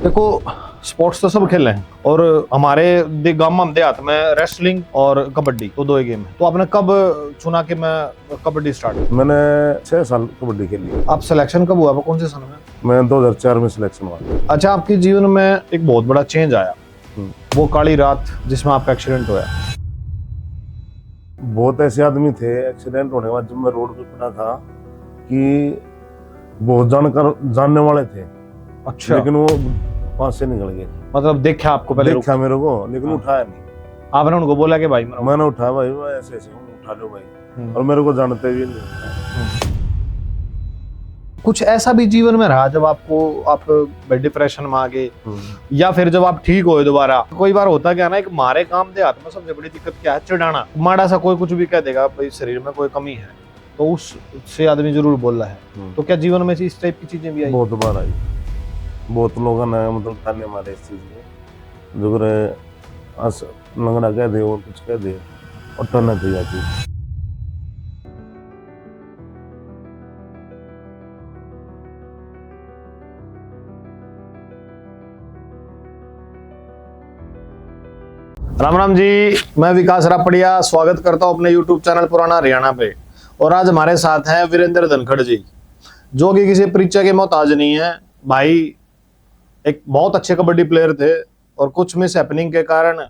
देखो, स्पोर्ट्स तो सब खेले हैं और हमारे गांव में देहात में रेसलिंग और कबड्डी तो दो ही गेम है। तो आपने कब चुना कि मैं कबड्डी स्टार्ट? मैंने 6 साल कबड्डी खेली। आप सिलेक्शन कब हुआ? वो कौन से सन में? मैं 2004 में सिलेक्शन हुआ। अच्छा, आपके जीवन में एक बहुत बड़ा चेंज आया, वो काली रात जिसमें आपका एक्सीडेंट हुआ। बहुत ऐसे आदमी थे एक्सीडेंट होने के बाद जब मैं रोड पे पड़ा था कि बहुत जानने वाले थे। अच्छा, लेकिन वो पास से निकल गए। मतलब देखा आपको पहले? देखा मेरे को, लेकिन उठाया नहीं। आपने उनको बोला कि भाई मैंने उठाया, भाई मैं ऐसे ऐसे हूँ, उठा लो भाई। और मेरे को जानते भी नहीं। कुछ ऐसा भी जीवन में रहा जब आप डिप्रेशन में आ गए, या फिर जब आप ठीक हुए दोबारा? कोई बार होता क्या ना, एक मारे काम दे हाथ में सबसे बड़ी दिक्कत क्या है? चिढ़ाना। माड़ा सा कोई कुछ भी कह देगा, भाई शरीर में कोई कमी है तो उससे आदमी जरूर बोल रहा है। तो क्या जीवन में इस टाइप की चीजें भी आई? बहुत बार आई। बहुत लोगों ने मतलब ताने मारे इस चीज में, जो लंगड़ा कह दे और कुछ कह दे और टर्न थी जाती। राम राम जी, मैं विकास रापड़िया स्वागत करता हूं अपने YouTube चैनल पुराना हरियाणा पे। और आज हमारे साथ हैं वीरेंद्र धनखड़ जी, जो कि किसी परिचय के मोहताज नहीं है। भाई एक बहुत अच्छे कबड्डी प्लेयर थे और कुछ मिस हैपनिंग के कारण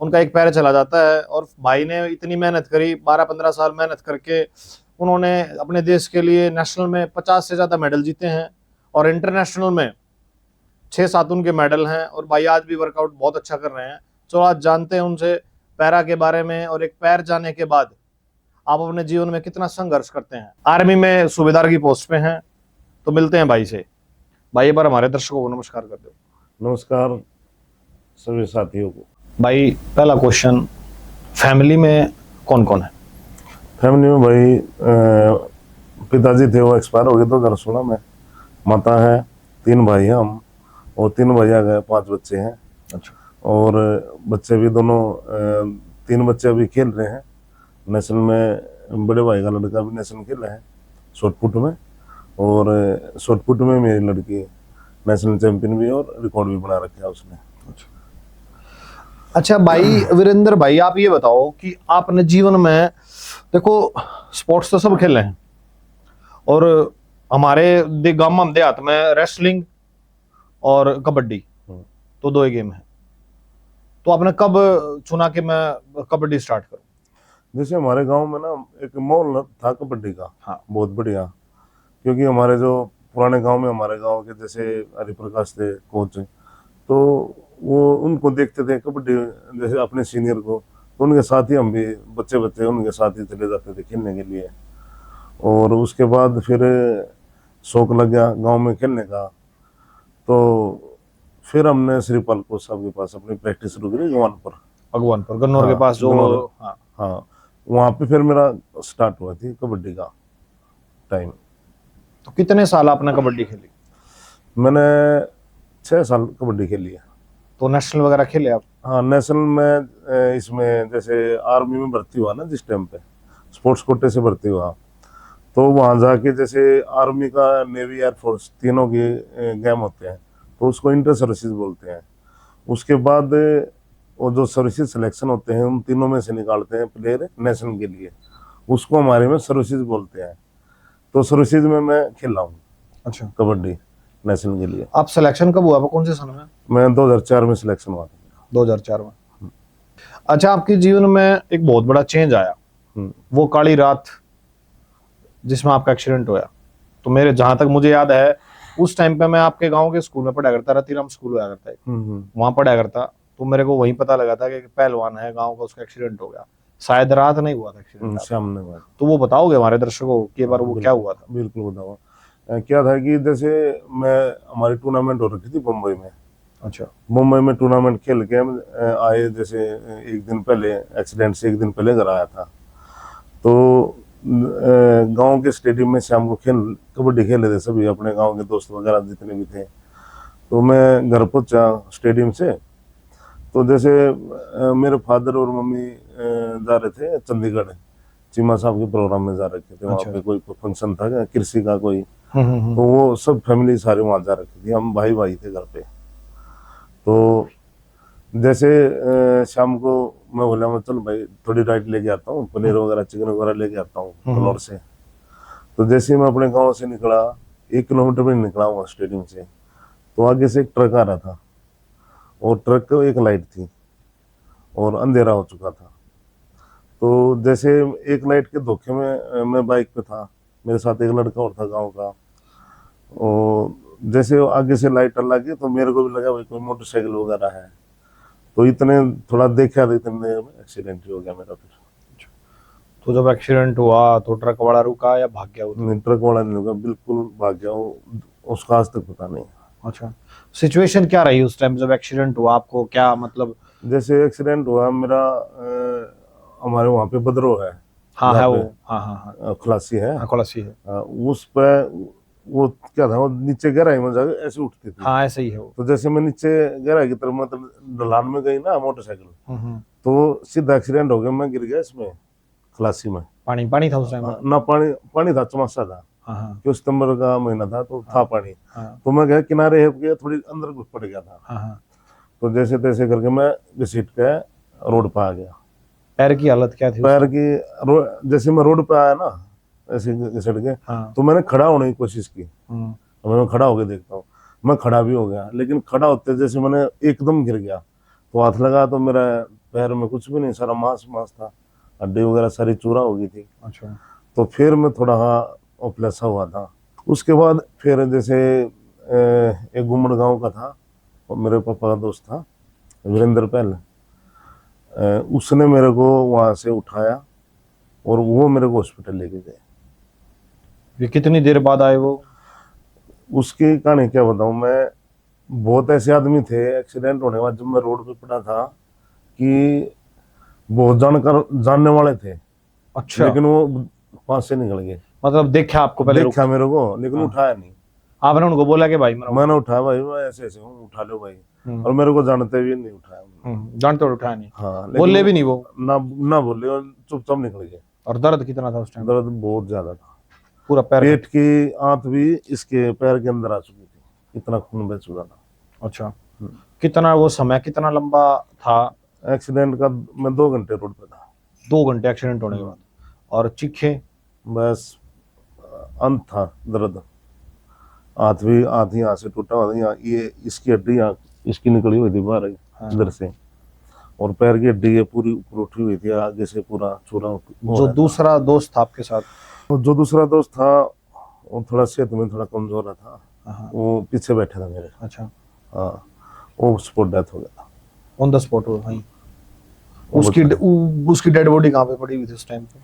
उनका एक पैर चला जाता है। और भाई ने इतनी मेहनत करी, 12-15 साल मेहनत करके उन्होंने अपने देश के लिए नेशनल में 50 से ज़्यादा मेडल जीते हैं और इंटरनेशनल में 6-7 उनके मेडल हैं। और भाई आज भी वर्कआउट बहुत अच्छा कर रहे हैं। तो आज जानते हैं उनसे पैरा के बारे में, और एक पैर जाने के बाद आप अपने जीवन में कितना संघर्ष करते हैं। आर्मी में सूबेदार की पोस्ट पे हैं, तो मिलते हैं भाई से। भाई एक बार हमारे दर्शकों को नमस्कार कर दो। नमस्कार सभी साथियों को। भाई पहला क्वेश्चन, फैमिली में कौन कौन है? फैमिली में भाई पिताजी थे, वो एक्सपायर हो गए 2016 में। माता है, 3 भाई हैं हम, और 3 भैया गए, 5 बच्चे हैं। अच्छा। और बच्चे भी दोनों 3 बच्चे अभी खेल रहे हैं नेशनल में। बड़े भाई का लड़का भी नेशनल खेल रहा है शॉटपुट में, और शॉटपुट में मेरी लड़की नेशनल चैंपियन भी और रिकॉर्ड भी बना रखा है उसने। अच्छा भाई वीरेंद्र भाई, आप ये बताओ कि आपने जीवन में, देखो स्पोर्ट्स तो सब खेले हैं और हमारे गांव में देहात में रेसलिंग और कबड्डी तो दो ही गेम है। तो आपने कब चुना कि मैं कबड्डी स्टार्ट करूं? जैसे हमारे गांव में ना एक मॉल था कबड्डी का। हाँ। बहुत बढ़िया, क्योंकि हमारे जो पुराने गांव में, हमारे गांव के जैसे हरिप्रकाश थे कोच, तो वो उनको देखते थे कबड्डी जैसे अपने सीनियर को, तो उनके साथ ही हम भी बच्चे उनके साथ ही चले जाते थे खेलने के लिए। और उसके बाद फिर शौक लग गया गाँव में खेलने का, तो फिर हमने श्रीपाल कोच साहब के पास अपनी प्रैक्टिस शुरू करी भगवानपुर गन्नौर के पास जो। हाँ, वहाँ पे फिर मेरा स्टार्ट हुआ थी कबड्डी का टाइम। तो कितने साल आपने कबड्डी खेली? मैंने 6 साल कबड्डी खेली है। तो नेशनल वगैरह खेले आप? हाँ, नेशनल में इसमें जैसे आर्मी में भर्ती हुआ ना, जिस टाइम पे स्पोर्ट्स कोटे से भर्ती हुआ, तो वहाँ जाके जैसे आर्मी का, नेवी, एयरफोर्स तीनों के गेम होते हैं, तो उसको इंटर सर्विसेज बोलते हैं। उसके बाद वो जो सर्विसेज सिलेक्शन होते हैं, उन तीनों में से निकालते हैं प्लेयर नेशनल के लिए, उसको हमारे में सर्विसेज बोलते हैं। तो सर्विसेज में मैं खेला हूँ। अच्छा। कबड्डी नेशनल के लिए। आप सिलेक्शन कब हुआ? वो कौन से सन में? मैं 2004 में सिलेक्शन हुआ था। 2004 में। अच्छा, आपके जीवन में एक बहुत बड़ा चेंज आया, वो काली रात जिसमें आपका एक्सीडेंट हुआ। तो मेरे जहां तक मुझे याद है, उस टाइम पे मैं आपके गांव के स्कूल में पढ़ा करता, रतिराम स्कूल हुआ करता है, वहां पढ़ा करता। तो मेरे को वहीं पता लगा था कि पहलवान है गांव का, उसका एक्सीडेंट हो गया। शायद रात नहीं हुआ था एक्सीडेंट, सामने हुआ। तो वो बताओगे हमारे दर्शकों को कि बार वो क्या हुआ था? बिल्कुल बताओ। क्या था कि जैसे हमारी टूर्नामेंट हो रखी थी मुंबई में। अच्छा। मुंबई में टूर्नामेंट खेल के हम आए, जैसे एक दिन पहले, एक्सीडेंट से एक दिन पहले घर आया था। तो गांव के स्टेडियम में शाम को कबड्डी खेल रहे थे सभी, अपने गांव के दोस्त वगैरह जितने भी थे। तो मैं घर पहुंचा स्टेडियम से, तो जैसे मेरे फादर और मम्मी जा रहे थे चंडीगढ़, चीमा साहब के प्रोग्राम में जा रखे थे। वहाँ पे कोई फंक्शन था कृषि का कोई, तो वो सब फैमिली सारे वहाँ जा रखी थी। हम भाई थे घर पे। तो जैसे शाम को मैं बोला मैं चल भाई थोड़ी राइट लेके आता हूँ, पनीर वगैरह चिकन वगैरह लेके आता हूँ फ्लोर से। तो जैसे ही मैं अपने गांव से निकला, 1 किलोमीटर भी नहीं निकला हुआ स्टेडियम से, तो आगे से एक ट्रक आ रहा था और ट्रक को एक लाइट थी और अंधेरा हो चुका था। तो जैसे एक लाइट के धोखे में मैं बाइक पे था, मेरे साथ एक लड़का और था गांव का, और जैसे आगे से लाइट लगी तो मेरे को भी लगा भाई कोई मोटरसाइकिल वगैरह है, तो इतने थोड़ा देखा तो इतने देर में एक्सीडेंट ही हो गया मेरा। फिर तो जब एक्सीडेंट हुआ तो ट्रक वाला रुका या भाग गया वो? नहीं, ट्रक वाला नहीं होगा, बिल्कुल भाग गया वो, उसका आज तक पता नहीं। अच्छा, सिचुएशन क्या रही उस टाइम जब एक्सीडेंट हुआ? आपको क्या मतलब? जैसे एक्सीडेंट हुआ मेरा, हमारे वहाँ पे बदरो है, हाँ है जहाँ वो, पे, हाँ हाँ हाँ, खलासी है, खलासी है। उस पे वो क्या था, वो नीचे गहराई में जाकर ऐसे उठती थी। हाँ ऐसे ही है वो। तो जैसे मैं नीचे गहराई की तरफ मतलब ढलान में गई ना मोटरसाइकिल, हम्म। तो सीधा एक्सीडेंट हो गया, मैं गिर गया इसमें खलासी में। पानी पानी था उस टाइम? ना पानी, पानी था, चमासा था, हाँ हाँ क्यों सितंबर का महीना था तो था पानी। हाँ तो मैं गया किनारे है गया, थोड़ी अंदर घुस पड़ गया था। हाँ हाँ। तो जैसे तैसे करके मैं घसीट के रोड पे आ गया। पैर की हालत क्या थी उस पैर टाइम? की जैसे मैं रोड पे आया ना ऐसे घसीट के, हाँ। तो मैंने खड़ा होने की कोशिश की। हम्म। अब मैं खड़ा होके देखता हूँ, मैं खड़ा भी हो गया, लेकिन खड़ा होते जैसे मैंने एकदम गिर गया, तो हाथ लगा तो मेरा पैर में कुछ भी नहीं, सारा मांस मांस था, हड्डी वगैरह सारी चूरा हो गई थी। अच्छा। तो फिर मैं थोड़ा ओपलेसा हुआ था। उसके बाद फिर जैसे एक गुमड़ गांव का था और मेरे पापा का दोस्त था वीरेंद्र पहल, उसने मेरे को वहां से उठाया और वो मेरे को हॉस्पिटल लेके गए। ये कितनी देर बाद आए वो? उसकी कहानी क्या बताऊं मैं, बहुत ऐसे आदमी थे एक्सीडेंट होने के बाद जब मैं रोड पे पड़ा था कि बहुत जानकार जानने वाले थे, अच्छा, लेकिन वो पास से निकल गए। मतलब देखा आपको पहले? देखा मेरे को, लेकिन हाँ। उठाया नहीं। आपने उनको बोला कि भाई मेरा? मैंने उठाया, भाई मैं ऐसे ऐसे हूँ, उठा लो भाई, और मेरे को जानते हुए नहीं उठाया उन्होंने। जानते हो उठाया नहीं? हाँ, लेकिन बोले भी नहीं वो? ना ना बोले और चुपचाप निकल गए। और दर्द कितना था उस टाइम? दर्द बहुत ज्यादा था, पूरा पैर? पेट की आंत भी इसके पैर के अंदर आ चुकी थी, इतना खून बह चुका था। अच्छा, कितना वो समय कितना लंबा था? एक्सीडेंट का मैं 2 घंटे रोड पे था। 2 घंटे एक्सीडेंट होने के बाद? और चीखे? बस अंत था दर्द। हाथ यहाँ से टूटा हुआ था, यहाँ ये इसकी हड्डी यहाँ इसकी निकली हुई थी बाहर इधर से, और पैर की हड्डी ये पूरी ऊपर उठी हुई थी आगे से, पूरा चूरा हो जो रहा था। दूसरा दोस्त था आपके साथ? और जो दूसरा दोस्त था वो थोड़ा सेहत में थोड़ा कमजोर था, हाँ। वो पीछे बैठा था मेरे। अच्छा, हाँ, वो स्पॉट डेथ हो गया था। ऑन द स्पॉट हो भाई? वो उसकी डेड बॉडी कहाँ पे पड़ी हुई थी उस टाइम पे?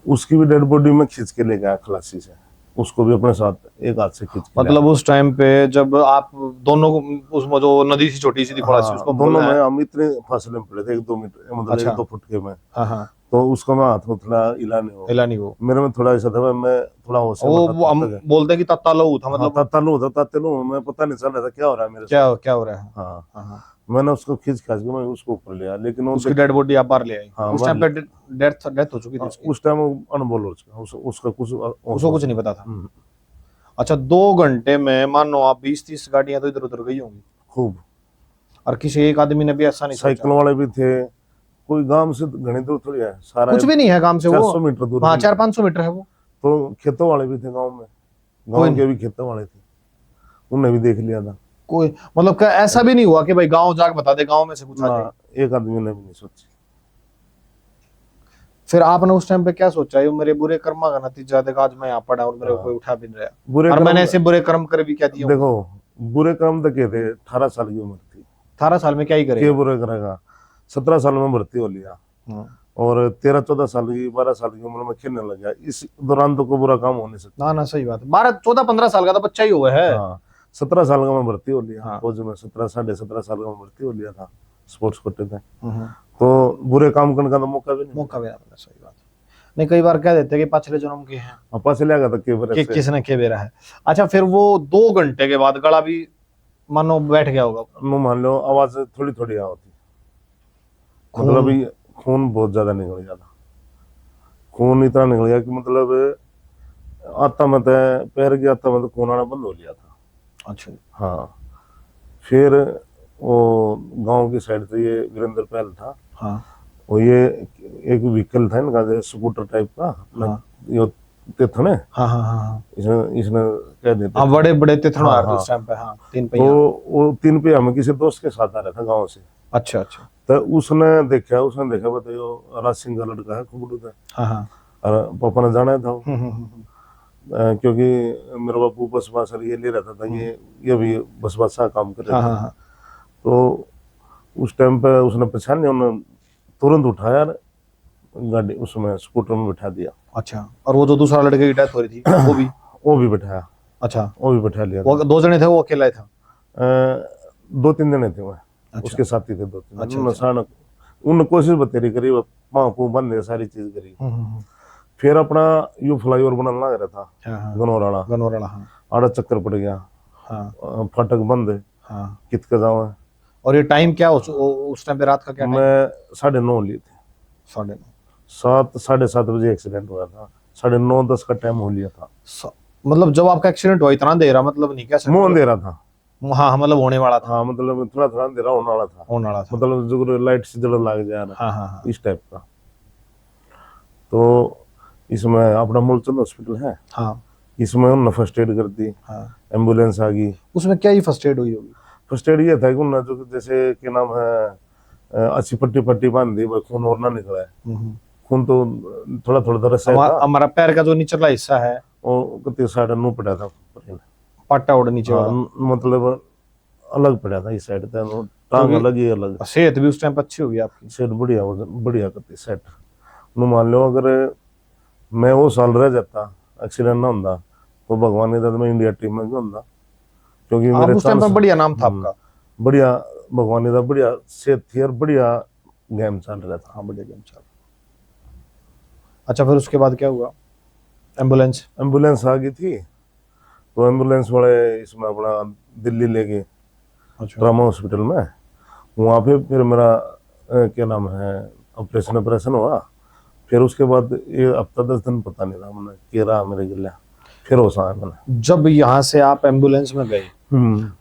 उसकी भी डेड बॉडी में खींच के ले गया खलासी से, उसको भी अपने साथ एक हाथ से खींच के मतलब उस टाइम पे जब आप दोनों को उसमें जो नदी सी छोटी सी थी खलासी, उसको दोनों बोलना में है? हम इतने फासले में पड़े थे, 1-2 मीटर मतलब अच्छा। 1-2 फुट के में। हाँ हाँ। तो उसको मैं हाथ में थोड़ा हिला नहीं हो, हिला नहीं वो? मेरे में थोड़ा ऐसा था, मैं थोड़ा होश में था वो हम तब तक। बोलते हैं कि तत्ता लहू था, हाँ, मतलब तालू मैं पता नहीं चल रहा था क्या हो रहा है मेरे क्या साथ। क्या हो रहा है? हाँ, हाँ हाँ। मैंने उसको खींच के मैं उसको ऊपर लिया, लेकिन वो उसकी डेड बॉडी आप बाहर ले आई? हाँ, उस बाहर टाइम पे डेथ डेथ हो चुकी थी उसकी? उस टाइम वो अनबोल हो चुका, उसका कुछ उसको कुछ नहीं पता था? अच्छा, 2 घंटे में मानो आप 20-30 गाड़ियां तो इधर उधर गई होंगी खूब। और किसी एक आदमी ने भी ऐसा नहीं साइकिल सोचा? वाले भी थे, कोई गांव से घनी दूर थोड़ी है, सारा कुछ भी नहीं है काम से वो? 400 मीटर दूर। हाँ, 400-500 मीटर है वो। तो खेतों वाले भी थे गांव में, कोई गांव के भी खेतों वाले थे, उन्हें भी देख लिया था। कोई मतलब क्या ऐसा भी नहीं हुआ कि भाई गांव जाके बता दे, गांव में से कुछ आ जाए? ना, एक आदमी ने भी नहीं सोची। फिर आपने उस टाइम पे क्या सोचा, ये मेरे बुरे कर्मा का नतीजा देखा, आज मैं यहाँ पड़ा और मेरे को कोई उठा भी नहीं रहा, बुरे और कर्म, मैंने ऐसे बुरे कर्म कर भी क्या दिए? देखो बुरे कर्म तक के थे, 18 साल की उम्र थी, 18 साल में क्या ही के करेगा? बुरे करेगा। 17 साल में भर्ती हो लिया, और 13-14 साल की 12 साल की उम्र में खेलने लग गया। इस दौरान तो कोई बुरा काम हो नहीं सकता। ना ना, सही बात है। 12-14-15 साल का तो बच्चा ही हुआ है। हाँ, 17 साल का मैं भर्ती हो लिया हाँ। फौज में, 17 साल का मैं भर्ती हो लिया था स्पोर्ट्स कोटे में। तो बुरे काम करने का तो मौका भी नहीं, मौका भी ना मिला, सही बात है। नहीं, कई बार कह देते हैं कि पिछले जन्म के हैं, आपा से लगा था कि किसने के बेरा है। अच्छा, फिर वो 2 घंटे के बाद गला भी मानो बैठ गया होगा? मान लो आवाज थोड़ी थोड़ी आ होती, मतलब ये खून बहुत ज्यादा निकल गया था, खून इतना निकल गया कि मतलब आता मत पैर की आता मत खून आना बंद हो गया था। अच्छा। हाँ, फिर वो गांव की साइड से ये वीरेंद्र पहल था। हाँ वो ये एक व्हीकल था इनका, जैसे स्कूटर टाइप का। हाँ यो तेथने हाँ हाँ हाँ इसने इसने कह देते हाँ, थे। बड़े बड़े तिथण हाँ, आ रहे थे हाँ। उस टाइम पे। हाँ, 3 तो पहिया। वो 3 पे हमें किसी दोस्त के साथ आ रहा था गांव से। अच्छा अच्छा। तो उसने देखा बताइयो राज सिंह का लड़का है खूब था। हाँ हाँ। और पापा ने जाना था वो। हम्म। क्योंकि मेरा बापू बस बास ये ले रहता था, ये भी बस बास का काम कर हाँ रहे थे। हाँ हाँ। तो उस टाइम पे उसने पहचान लिया, उन्होंने तुरंत उठाया और गाड़ी उसमें स्कूटर में बिठा दिया। अच्छा, और वो जो दूसरा लड़के की डेथ हो रही थी वो भी? वो भी बिठाया, अच्छा, वो भी बिठा लिया वो था। 2 जने थे, वो अकेला ही था? 2-3 जने थे वह, अच्छा उसके साथी थे 2-3 जने। अच्छा उन्होंने अच्छा। सारा उन्होंने कोशिश बतेरी करी, पाँव बंद है, सारी चीज करी। हम्म। फिर अपना यू फ्लाईओवर बनाना लग रहा था हाँ हाँ। गनौराला। गनौराला, हाँ आड़ा चक्कर पड़ गया, हाँ फाटक बंद है, हाँ। कित का जाऊँ। और ये टाइम क्या उस टाइम पे रात का क्या टाइम? मैं 9:30 लिए थे। 9:30। 7-7:30 बजे एक्सीडेंट हुआ था, 9:30-10 का टाइम हो लिया था। मतलब जब आपका एक्सीडेंट हुआ इतना अंधेरा, मतलब नहीं कह सकते? मुंह अंधेरा था। हाँ हाँ, मतलब होने वाला था। हाँ, मतलब थोड़ा थोड़ा अंधेरा होने वाला था। होने वाला था। मतलब जो लाइट से जलन लग जा रहा, हाँ हाँ हाँ इस टाइप का। तो इसमें अपना मूलचंद हॉस्पिटल है, हाँ इसमें उन्होंने फर्स्ट एड कर दी। हाँ। एम्बुलेंस आ गई। उसमें क्या ही फर्स्ट एड हुई होगी? फर्स्ट एड ये था कि उन्होंने जो जैसे क्या नाम है, अच्छी पट्टी पट्टी बांध दी, भाई खून और ना निकला है। खून तो थोड़ा थोड़ा दर्द से था। हमारा पैर का जो निचला हिस्सा है और कति साइड नु पड़ा था। पाटा और नीचे हाँ, वाला। मतलब अलग पड़ा था इस साइड पे, टांग अलग ही अलग। सेहत भी उस टाइम पे अच्छी होगी आपकी? सेट बढ़िया बढ़िया करती सेट। नु मान लो अगर मैं वो साल रह जाता, एक्सीडेंट ना होता, तो भगवान ने तो मैं इंडिया टीम में भी होता। क्योंकि आप मेरे उस टाइम चांस पर बढ़िया नाम था आपका? बढ़िया, भगवान ने तो बढ़िया सेहत थी और बढ़िया गेम चल रहा था। हाँ, बढ़िया गेम चल। अच्छा, फिर उसके बाद क्या हुआ? एम्बुलेंस? एम्बुलेंस आ गई थी, तो एम्बुलेंस वाले इसमें अपना दिल्ली ले गए, अच्छा ट्रामा हॉस्पिटल में। वहाँ पे फिर मेरा क्या नाम है, ऑपरेशन हुआ। फिर उसके बाद ये हफ्ता 10 दिन पता नहीं रहा मैंने क्या रहा मेरे गिला। फिर होश आया मैंने। जब यहाँ से आप एम्बुलेंस में गए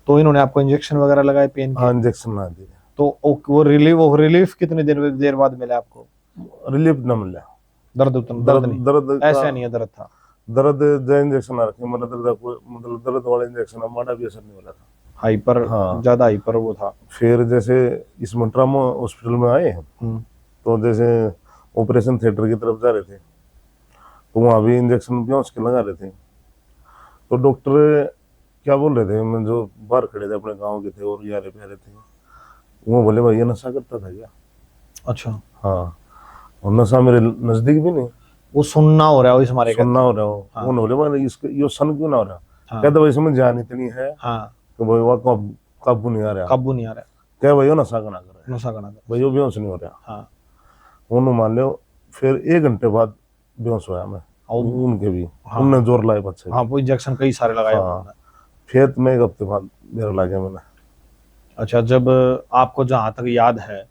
तो इन्होंने आपको इंजेक्शन वगैरह लगाए पेन के? हाँ, इंजेक्शन ना दिए। तो वो रिलीफ कितनी देर बाद मिला आपको? रिलीफ ना मिला। दर्द नहीं? दर्द ऐसा नहीं है, दर्द था? दर्द जो इंजेक्शन आ रखे, मतलब दर्द वाला इंजेक्शन हमारा भी असर नहीं हो रहा था। हाइपर? हाँ। ज्यादा हाइपर वो था? फिर जैसे इसमें ट्रामा हॉस्पिटल में आए, तो जैसे ऑपरेशन थिएटर की तरफ जा रहे थे, तो वहाँ भी इंजेक्शन बेहोश के लगा रहे थे। तो डॉक्टर क्या बोल रहे थे, मैं जो बाहर खड़े थे अपने गांव के थे और यारे प्यारे थे, वो बोले भाई ये नशा करता था क्या? अच्छा। हाँ, और नशा मेरे नजदीक भी नहीं। वो सुनना हो रहा है इस हमारे? सुनना हो रहा हो। हाँ। वो बोले भाई इसको ये सन क्यों ना हो रहा? हाँ। कहते भाई इसमें जान इतनी है हाँ, कि भाई वो काबू नहीं आ रहा। काबू नहीं आ रहा क्या भाई वो नशा करना कर रहा है, नशा करना था? भाई वो बेहोश नहीं हो रहा। हाँ। उन्होंने मान लो फिर 1 घंटे बाद बेहोश होया मैं। और उनके भी हाँ। उनने जोर लाए बच्चे। हाँ, वो इंजेक्शन कई सारे लगाए हाँ। उन्होंने। फिर मैं 1 हफ्ते बाद मेरा लगा मैंने। अच्छा, जब आपको जहाँ तक याद है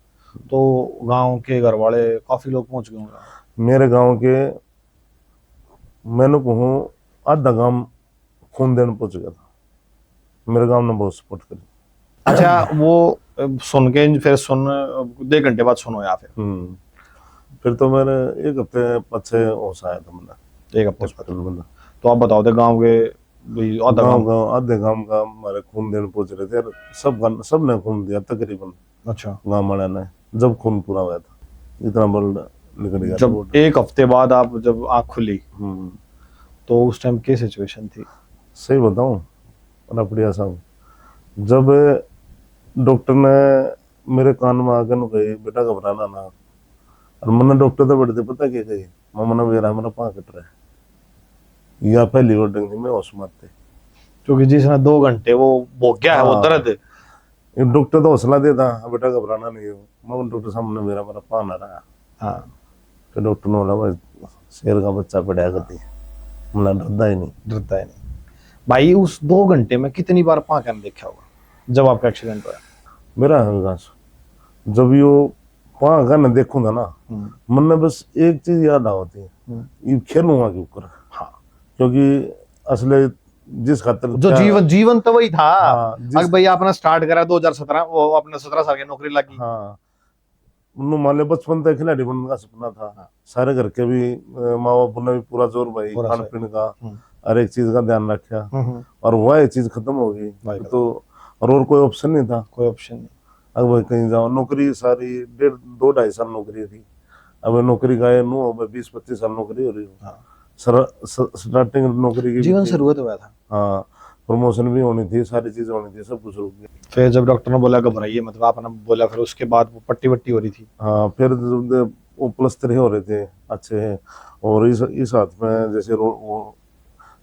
तो गांव के घर वाले काफी लोग पहुंच गए होंगे? मेरे गांव के मैंने कहूँ आधा गांव खून देने पहुंच गया था। मेरे गांव ने बहुत सपोर्ट करी। अच्छा, वो सुन के फिर 1 घंटे बाद सुनो या फिर? फिर तो मेरे 1 हफ्ते पीछे होश आया था मैंने 1 हफ्ते बाद? हॉस्पिटल में। तो आप बताओ थे गांव के आधा गांव? आधे गांव का हमारे खून देने पहुंच रहे थे, सब ने खून दिया तकरीबन। अच्छा। गांव वाले ने जब खून पूरा हुआ था, इतना बल निकल गया। जब 1 हफ्ते बाद आप जब आँख खुली तो उस टाइम क्या सिचुएशन थी? सही बताऊं रपड़िया साहब, जब डॉक्टर ने मेरे कान में आकर कही बेटा घबराना ना, और मैंने डॉक्टर तो बैठते पता क्या कही, मामा मेरा मेरा पाँव कट रहा है, या पहली वर्डिंग थी मैं होश मारते। क्योंकि जिसने 2 घंटे वो भोग गया है वो दर्द। डॉक्टर तो हौसला देता बेटा घबराना नहीं हो, मैं डॉक्टर सामने मेरा पाँव ना रहा। हाँ। फिर डॉक्टर ने बोला भाई शेर का बच्चा पड़ा करती, मैं डरता ही नहीं। डरता है नहीं भाई। उस 2 घंटे में कितनी बार पाँव कैन देखा होगा जब आपका एक्सीडेंट हुआ? मेरा हंगास जब यो पाँव का न देखूंगा ना, मन में बस एक चीज याद होती है, ये खेलूंगा के ऊपर। हाँ। क्योंकि असले जिस खातर जो जीवन तो वही था। हाँ, अगर भैया अपना स्टार्ट करा 2017, वो अपने 17 साल की नौकरी लगी। हाँ, उन्होंने मान लिया बचपन तक खिलाड़ी बनने का सपना था। सारे घर के भी माँ बाप ने भी पूरा जोर भाई पूरा खान सही। पीने का हर एक चीज का ध्यान रखा, हम्म। और वह चीज खत्म हो गई। भाई तो और कोई ऑप्शन नहीं था। कोई ऑप्शन नहीं। अब भाई कहीं जाओ, नौकरी सारी 1.5-2-2.5 साल नौकरी थी। अब नौकरी का ये नो 20-25 साल नौकरी हो रही हो। हाँ। स्टार्टिंग नौकरी की भी जीवन थी। शुरुआत हुआ था। हाँ, प्रमोशन भी होनी थी, सारी चीजें होनी थी, सब कुछ रुक गया। फिर जब डॉक्टर ने बोला घबराइए मतलब, आपने बोला, फिर उसके बाद वो पट्टी वट्टी हो रही थी। हाँ, फिर जब वो प्लस्तर ही हो रहे थे अच्छे हैं, और इस हाथ में जैसे वो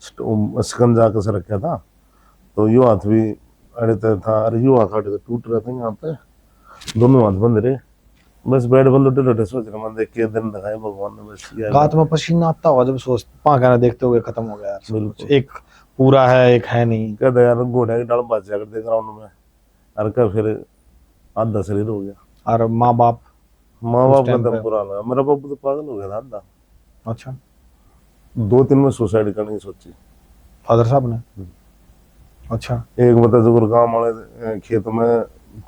शिकंजा कस रखा था, तो यो हाथ भी अड़ता था। अरे यो हाथ अड़े टूट रहे थे यहाँ पे, दोनों हाथ बंद रहे। बस बेड पर लोटे लोटे सोच रहे, मैं देख के दिन दिखाए भगवान ने, बस ये गात में पसीना आता होगा जब सोच पाँव देखते हुए खत्म हो गया यार सब कुछ। बिल्कुल। एक पूरा है, एक है नहीं। कहते यार घोड़े की डाल बाज जाकर देख ग्राउंड में, अरे क्या फिर आधा शरीर हो गया। और माँ बाप माँ उस बाप का टाइम दम पे। पूरा लगा, मेरा बाप तो पागल हो गया था आधा। अच्छा। 2-3 में सुसाइड करने की सोची। फादर साहब ने। अच्छा। एक बता जो गाँव वाले खेत में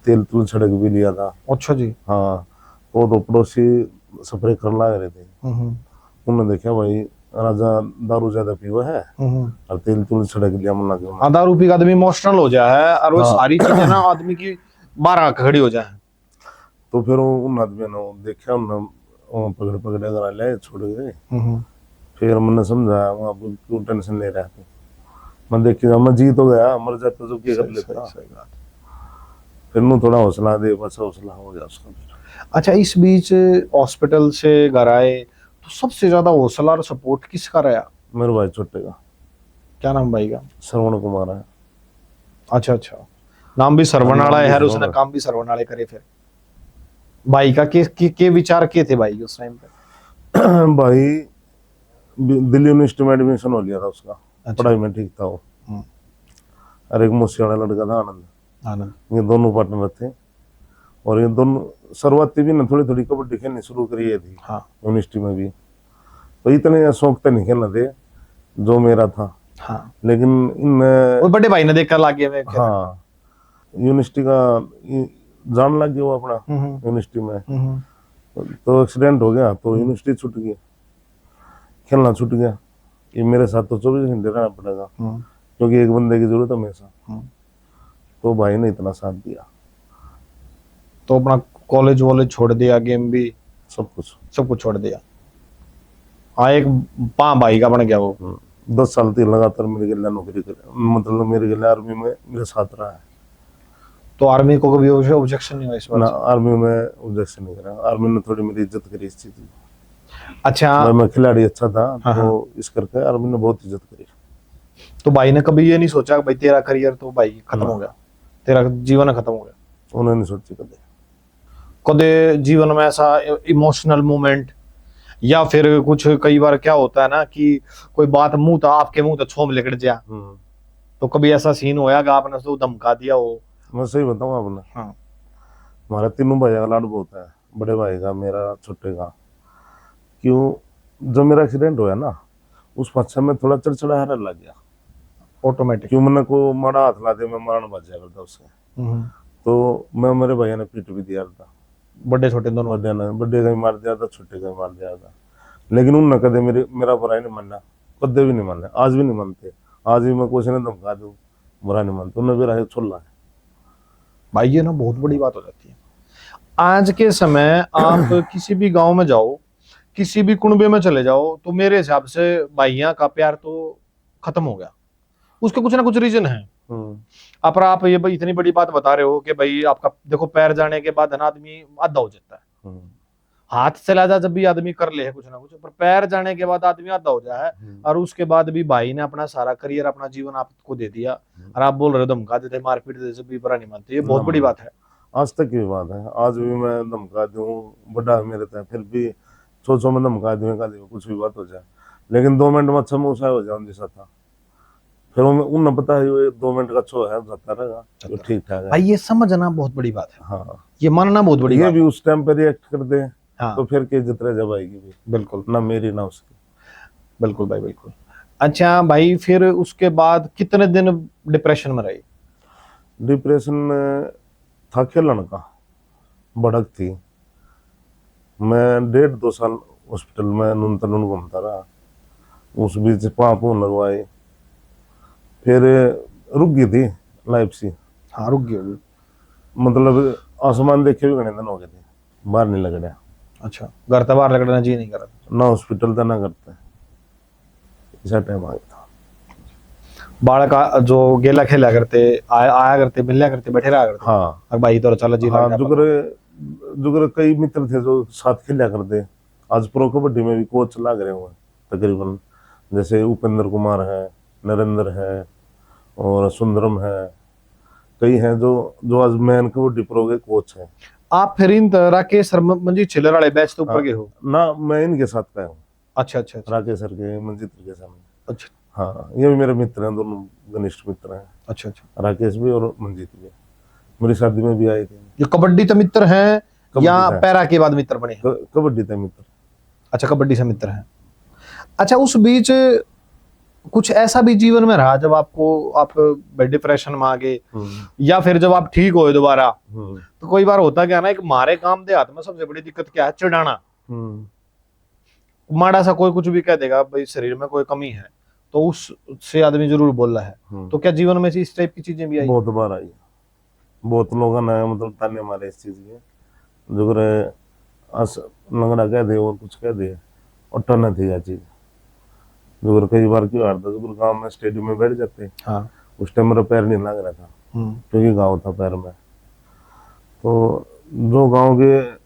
तेल तूल छिड़क भी लिया था। अच्छा जी। हाँ, वो तो पड़ोसी स्प्रे करने लग रहे थे। उन्होंने देखा भाई राजा दारू ज्यादा पीवा है और तेल तूल छिड़क लिया मन लगे। आधा रूपी का आदमी इमोशनल हो जाए है, और वो हाँ। सारी चीजें ना आदमी की बाहर आके खड़ी हो जाए। तो फिर उन आदमियों ने देखा, उन्होंने पकड़ पकड़ कर ले छोड़ गए। फिर मैंने समझाया, वहाँ क्यों टेंशन ले रहा है। मैं देखिए मैं जीत हो गया, मर जाता तो क्या कर लेता। फिर नु थोड़ा हौसला दे, बस हौसला हो गया उसका। अच्छा, इस बीच हॉस्पिटल से घर आए तो सबसे ज्यादा हौसला और सपोर्ट किसका रहा? मेरे भाई छोटे का। क्या नाम भाई का? श्रवण कुमार है। अच्छा अच्छा, नाम भी सरवण वाला है, श्रवण उसने है। काम भी सरवण वाले करे। फिर भाई का के विचार के थे भाई उस टाइम पे? भाई दिल्ली यूनिवर्सिटी में एडमिशन हो लिया था उसका। अच्छा। पढ़ाई में ठीक था वो। और एक मुझसे वाला लड़का था आनंद, आनंद। ये दोनों पार्टनर थे। और ये दोनों शुरुआती भी ना थोड़ी थोड़ी कबड्डी खेलनी शुरू करी है थी। हाँ। यूनिवर्सिटी में भी तो इतने शौक तो नहीं खेलना थे जो मेरा था। हाँ। लेकिन इन वो बड़े भाई ने देखा लागे में। हाँ, यूनिवर्सिटी का जान लग गया वो अपना यूनिवर्सिटी में। तो एक्सीडेंट हो गया तो यूनिवर्सिटी छूट गई, खेलना छूट गया। ये मेरे साथ तो 24 घंटे रहना पड़ेगा, क्योंकि एक बंदे की जरूरत है हमेशा। तो भाई ने इतना साथ दिया, तो अपना कॉलेज वॉलेज छोड़ दिया, गेम भी सब कुछ छोड़ दिया। हाँ, एक भाई का बन गया वो। 10 साल तक लगातार मेरे गले नौकरी करे, मतलब मेरे गले आर्मी में मेरे साथ रहा है। तो आर्मी को कभी ऑब्जेक्शन नहीं हुआ इस ना, बात? आर्मी में ऑब्जेक्शन नहीं करा। आर्मी ने थोड़ी मेरी इज्जत करी इस चीज की। अच्छा। मैं खिलाड़ी अच्छा था। हाँ, तो इस करके आर्मी ने बहुत इज्जत करी। तो भाई ने कभी ये नहीं सोचा भाई तेरा करियर तो भाई खत्म हो गया, तेरा जीवन खत्म हो गया? उन्होंने सोची कदे। कदे जीवन में ऐसा इमोशनल मोमेंट, या फिर कुछ कई बार क्या होता है ना कि कोई बात मुंह था आपके मुंह तो छोम लिकड़ जा, तो कभी ऐसा सीन होया कि आपने उसको धमका दिया हो? मैं सही बताऊँ आपने, हाँ। हमारा तीनों भाई का लाड बहुत है, बड़े भाई का, मेरा, छोटे का। क्यों, जब मेरा एक्सीडेंट हुआ ना उस पश्चिम में थोड़ा चिड़चिड़ा हारने लग गया ऑटोमेटिक। क्यों, मैंने को माड़ा हाथ ला दिया, मैं मारने बच जाया करता उससे। तो मैं, मेरे भैया ने पीट भी दिया था, बड़े छोटे दोनों? बड़े का भी मार दिया था, छोटे का भी मार दिया था। लेकिन उन कदे मेरा बुराई नहीं मानना, कदे भी नहीं मानना, आज भी नहीं मानते। आज भी मैं कुछ ने धमका दूं, बुरा नहीं मानते, उन्हें भी राह छोड़ है। भाई ये ना बहुत बड़ी बात हो जाती है आज के समय। आप किसी भी गांव में जाओ, किसी भी कुनबे में चले जाओ, तो मेरे हिसाब से भाइयों का प्यार तो खत्म हो गया। उसके कुछ ना कुछ रीजन है। अब आप ये भाई इतनी बड़ी बात बता रहे हो कि भाई आपका देखो पैर जाने के बाद आदमी आधा हो जाता है। हाथ चला जा जब भी आदमी कर ले है कुछ ना कुछ, पर पैर जाने के बाद आदमी आधा हो जाए। और उसके बाद भी भाई ने अपना सारा करियर, अपना जीवन आपको दे दिया, और आप बोल रहे हो धमका देते, मारपीट देते, जब भी बुरा नहीं मानते। ये बहुत बड़ी बात है। आज तक की बात है, आज भी मैं धमका दूं, बड़ा मेरे था, फिर भी सोचो मैं धमका दूं कुछ भी बात हो जाए, लेकिन 2 मिनट में अच्छा मुँह हो जाऊं जैसा था। फिर उन्हें पता है ये 2 मिनट का अच्छा है, जाता रहेगा, तो ठीक ठाक है। भाई ये समझना बहुत बड़ी बात है। हाँ, ये मानना बहुत बड़ी ये बात भी है। उस टाइम पर रिएक्ट कर दे। हाँ। तो फिर की इज्जत रह जब आएगी भी। बिल्कुल, ना मेरी ना उसकी। बिल्कुल भाई बिल्कुल। अच्छा भाई, फिर उसके बाद कितने दिन डिप्रेशन में रहे? डिप्रेशन था खेलन का, भड़क थी। मैं 1.5-2 साल हॉस्पिटल में नून तनून घूमता रहा। उस बीच पाँव पूँ लगवाए, फिर रुक गई थी लाइफ सी। हाँ, रुक गई होगी। मतलब आसमान देखे भी घने दिन हो गए थे, बाहर नहीं लग रहा। अच्छा, घर से बाहर लगना जी नहीं कर रहा? ना हॉस्पिटल था ना करते, ऐसा टाइम आ गया था। बालक जो गेला खेला करते, आया करते, मिलया करते, बैठे रहा करते। हाँ अब भाई तो चलो जी हाँ, लग गया जुगरे कई मित्र थे जो साथ खेला करते। आज प्रो कबड्डी में भी कोच लग रहे हुए तकरीबन, जैसे उपेंद्र कुमार है, नरेंद्र है और सुंदरम है। कई हैं जो जो आज मैन कबड्डी प्रो के कोच हैं। आप फिर इन राकेश सर मंजीत छिल्लर वाले बैच तो ऊपर हाँ, गए हो? ना मैं इनके साथ का हूँ, अच्छा अच्छा अच्छा राकेश सर के, मंजीत के सामने। अच्छा हाँ, ये भी मेरे मित्र हैं, दोनों घनिष्ठ मित्र हैं, अच्छा अच्छा। राकेश भी और मंजीत भी। मेरी शादी में भी आए थे। ये कबड्डी तो मित्र हैं या कबड्डी था। पैरा के बाद मित्र बने हैं? कबड्डी थे मित्र। अच्छा, कबड्डी से मित्र हैं। अच्छा, उस बीच कुछ ऐसा भी जीवन में रहा जब आप डिप्रेशन में आ गए, या फिर जब आप ठीक हुए दोबारा? तो कोई बार होता क्या ना, एक मारे काम देहात में सबसे बड़ी दिक्कत क्या है? चिढ़ाना। माड़ा सा कोई कुछ भी कह देगा, भाई शरीर में कोई कमी है तो उससे आदमी जरूर बोल रहा है। तो क्या जीवन में इस टाइप की चीजें भी आई? बहुत बार आई, बहुत लोगों ने मतलब ताने मारे इस चीज के, जो लंगड़ा कह दे और कुछ कह दे, और टन थी यह चीज। जो कई बार क्यों हारता, जो गाँव में स्टेडियम में बैठ जाते। हाँ। उस टाइम मेरा पैर नहीं लग रहा था, क्योंकि गाँव था पैर में। तो जो गाँव के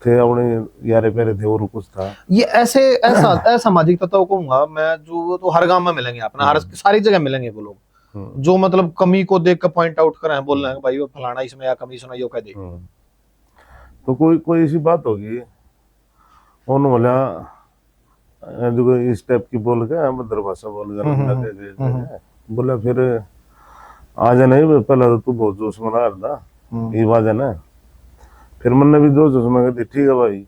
थे अपने यारे प्यारे थे और कुछ था। ये ऐसा असामाजिक तत्व कहूंगा मैं, जो तो हर गांव में मिलेंगे अपना, हर सारी जगह मिलेंगे वो लोग जो मतलब कमी को देख कर पॉइंट आउट करें, बोल रहे हैं भाई वो फलाना इसमें या कमी सुना, यो कह दे। तो कोई ऐसी बात होगी, उन्होंने बोला जो इस टाइप की बोल के मदर भाषा बोल कर बोला, फिर आज नहीं पहले तो तू बहुत जोश में रहा था, ये बात है ना। फिर मैंने भी जोश में कहती ठीक है भाई,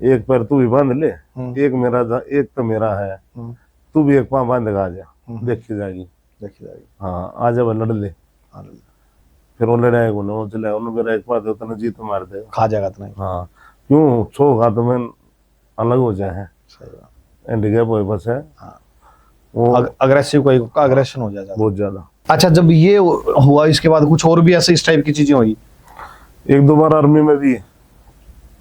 एक पैर तू भी बांध ले, एक तो मेरा है, तू भी एक पाँव बांधेगा, आ जा, देखी जाएगी। हाँ, आ जा लड़ ले। फिर वो लड़ाई वो चला, उन्होंने मेरा एक बार दे उतना जीत मार दे, खा जाएगा इतना। हाँ, क्यों छो खा तो मैं अलग हो जाए है, हैंडीकैप हो बस है। हाँ। वो अग्रेसिव कोई अग्रेशन हो जाता बहुत ज्यादा। अच्छा, जब ये हुआ इसके बाद कुछ और भी ऐसे इस टाइप की चीजें हुई? 1-2 बार आर्मी में भी।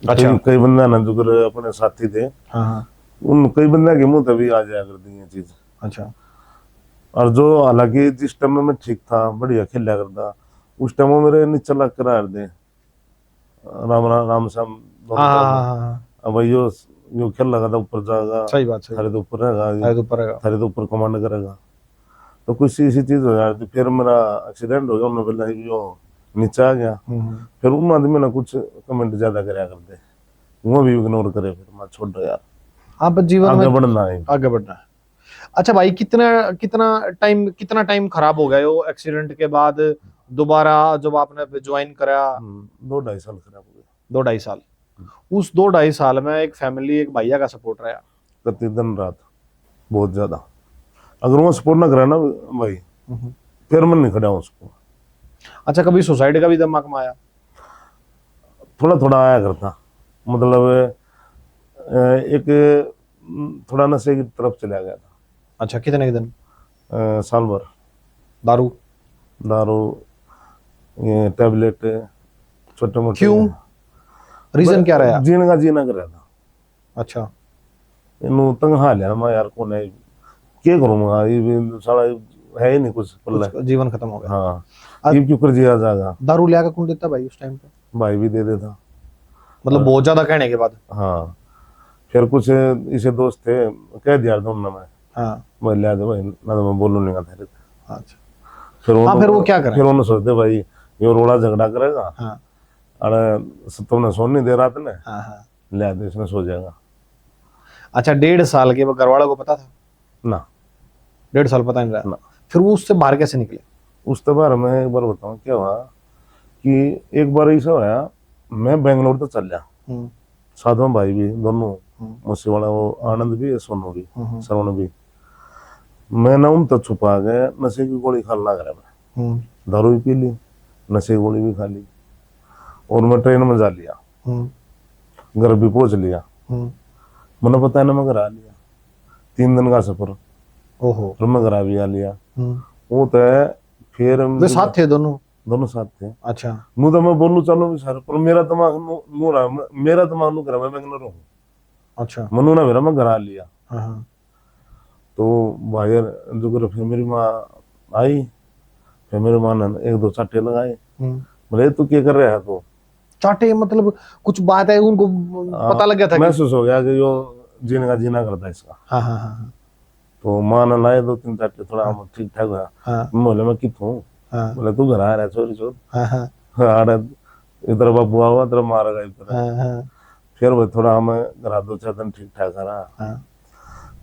अच्छा। कई बंदा ना जो अपने साथी थे, हाँ। उन कई बंदा के मुंह तभी आ जाया करती है चीज। अच्छा। और जो हालांकि जिस टाइम में मैं ठीक था, बढ़िया खेला करता, उस टाइम वो मेरे नीचे लग कर आ दे राम श्याम। अब भाई यो खेल लगा था, ऊपर जाएगा, सही बात, थारे तो ऊपर रहेगा, थारे तो ऊपर कमांड करेगा। तो कुछ ऐसी चीज हो जाती। फिर मेरा एक्सीडेंट हो गया, उन्होंने बोला यो नीचे आ गया। फिर उन आदमी ने कुछ कमेंट ज्यादा करया करते, वो भी इग्नोर करे, फिर मैं छोड़ दो यार। हाँ, बस जीवन आगे में बढ़ना है, आगे बढ़ना है। अच्छा भाई, कितना टाइम खराब हो गया वो एक्सीडेंट के बाद? दोबारा जब आपने ज्वाइन करा 2-2.5 साल खराब हो गए। 2-2.5 साल। उस 2-2.5 साल में एक फैमिली, एक भैया का सपोर्ट रहा करती दिन रात बहुत ज्यादा। अगर वो सपोर्ट ना करा ना भाई, फिर मैं नहीं खड़ा उसको। अच्छा, कभी सुसाइड का भी दिमाग में आया? थोड़ा थोड़ा आया करता, मतलब एक थोड़ा नशे की तरफ चला गया था। अच्छा, कितने के दिन? साल भर। दारू, ये टैबलेट, छोटे मोटे। क्यों? रीजन क्या रहा? जीना कर रहा था। अच्छा। इन तंग हाल है मैं यार, कौन है क्या करूंगा, ये साला है ही नहीं कुछ पल्ला, जीवन खत्म हो गया। हाँ, ये क्यों कर जिया जाएगा। दारू लिया के कौन देता भाई उस टाइम पे? भाई भी दे देता, मतलब बहुत ज्यादा कहने के बाद? हाँ। फिर कुछ इसे दोस्त थे, कह दिया दोनों में। हाँ, मैं लिया दे भाई, ना तो मैं बोलूं नहीं था। अच्छा। फिर वो क्या करें? फिर उन्होंने सोचते भाई ये रोड़ा झगड़ा करेगा। हाँ। अरे तुमने सोन नहीं दे रहा था ना। हाँ। लिया दे, इसमें सो जाएगा। अच्छा, 1.5 साल के घर वालों को पता था? ना, 1.5 साल पता नहीं रहा ना। फिर वो उससे बाहर कैसे निकले? उससे बाहर मैं एक बार बताऊं क्या हुआ, कि एक बार ऐसा हुआ, मैं बेंगलोर तो चल गया, साथ में भाई भी दोनों, मुझसे वाला वो आनंद भी, सोनू भी, श्रवण भी। मैंने उन तक छुपा गया, नशे की गोली खा लग रहा मैं, दारू भी पी ली, नशे की गोली भी खा ली, और मैं ट्रेन में जा लिया, घर भी पहुंच लिया। मैंने पता है ना, मैं घर आ लिया, 3 दिन का सफर, ओहो। फिर मैं घर आ भी आ लिया। वो तो है, फिर वे साथ थे दोनों? दोनों साथ थे। अच्छा। नू तो मैं बोलूं चलो भी सर, पर मेरा दिमाग नू रहा, मेरा दिमाग नू करा मैं बेंगलोर हूँ। अच्छा। मनु ना मेरा, मैं घर आ लिया। हाँ। तो बाहर जो कर, फिर मेरी माँ आई, फिर मेरी माँ ने 1-2 चाटे लगाए। बोले तू क्या कर रहा है? तो चाटे मतलब कुछ बात है, उनको पता लग गया था कि? महसूस हो गया कि यो जीने का जीना करता है इसका। हाँ हाँ हाँ। तो माँ ने लाए 2-3 चाटे, थोड़ा ठीक ठाक हुआ। हाँ मैं बोले मैं कितों हूँ? हाँ बोले तू घर आ रहा है चोरी चोर। हाँ हाँ आ रहा, इधर बाबू हुआ, इधर मारेगा इधर। हाँ हाँ फिर वो थोड़ा हमें घर 2-4 दिन ठीक ठाक रहा। हाँ।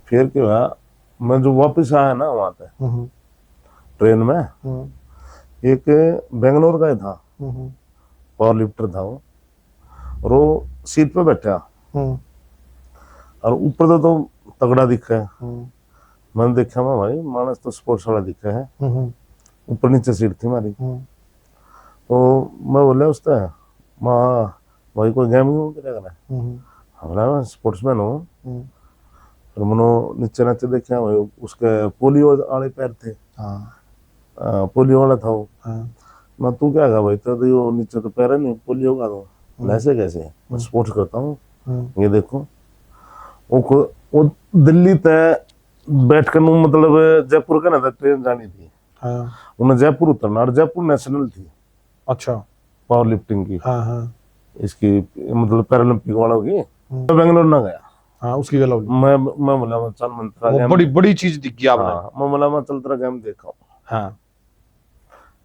फिर क्या हुआ, मैं जो वापस आया ना वहां पे ट्रेन में, एक बेंगलोर का ही था, पावर लिफ्टर था वो, और वो सीट पे बैठा, और ऊपर तो तगड़ा दिखा है। मैंने देखा, मैं भाई मानस तो स्पोर्ट्स वाला दिखा है। ऊपर नीचे सीट थी हमारी। तो मैं बोला उससे, माँ भाई कोई गेम करेगा? हमारा स्पोर्ट्समैन हो। फिर मैंने नीचे नीचे देखा भाई, उसके पोलियो वाले पैर थे। पोलियो वाला था वो। मैं तू क्या गा भाई, तो वो नीचे तो पैर है नहीं, पोलियो का। तो ऐसे कैसे? मैं स्पोर्ट्स करता हूँ, ये देखो। वो दिल्ली तय बैठ कर, मतलब जयपुर का ना ट्रेन जानी थी। उन्हें जयपुर उतरना, और जयपुर नेशनल थी। अच्छा। पावर लिफ्टिंग की। हाँ। इसकी मतलब पैरालंपिक वालों की। मैं बेंगलोर ना गया। हाँ, उसकी गला हुई। मैं बोला मैं चल मंत्रा वो गेम, बड़ी बड़ी चीज दिख गई आपने। हाँ मैं बोला मैं चल तेरा गेम देखा हूँ। हाँ।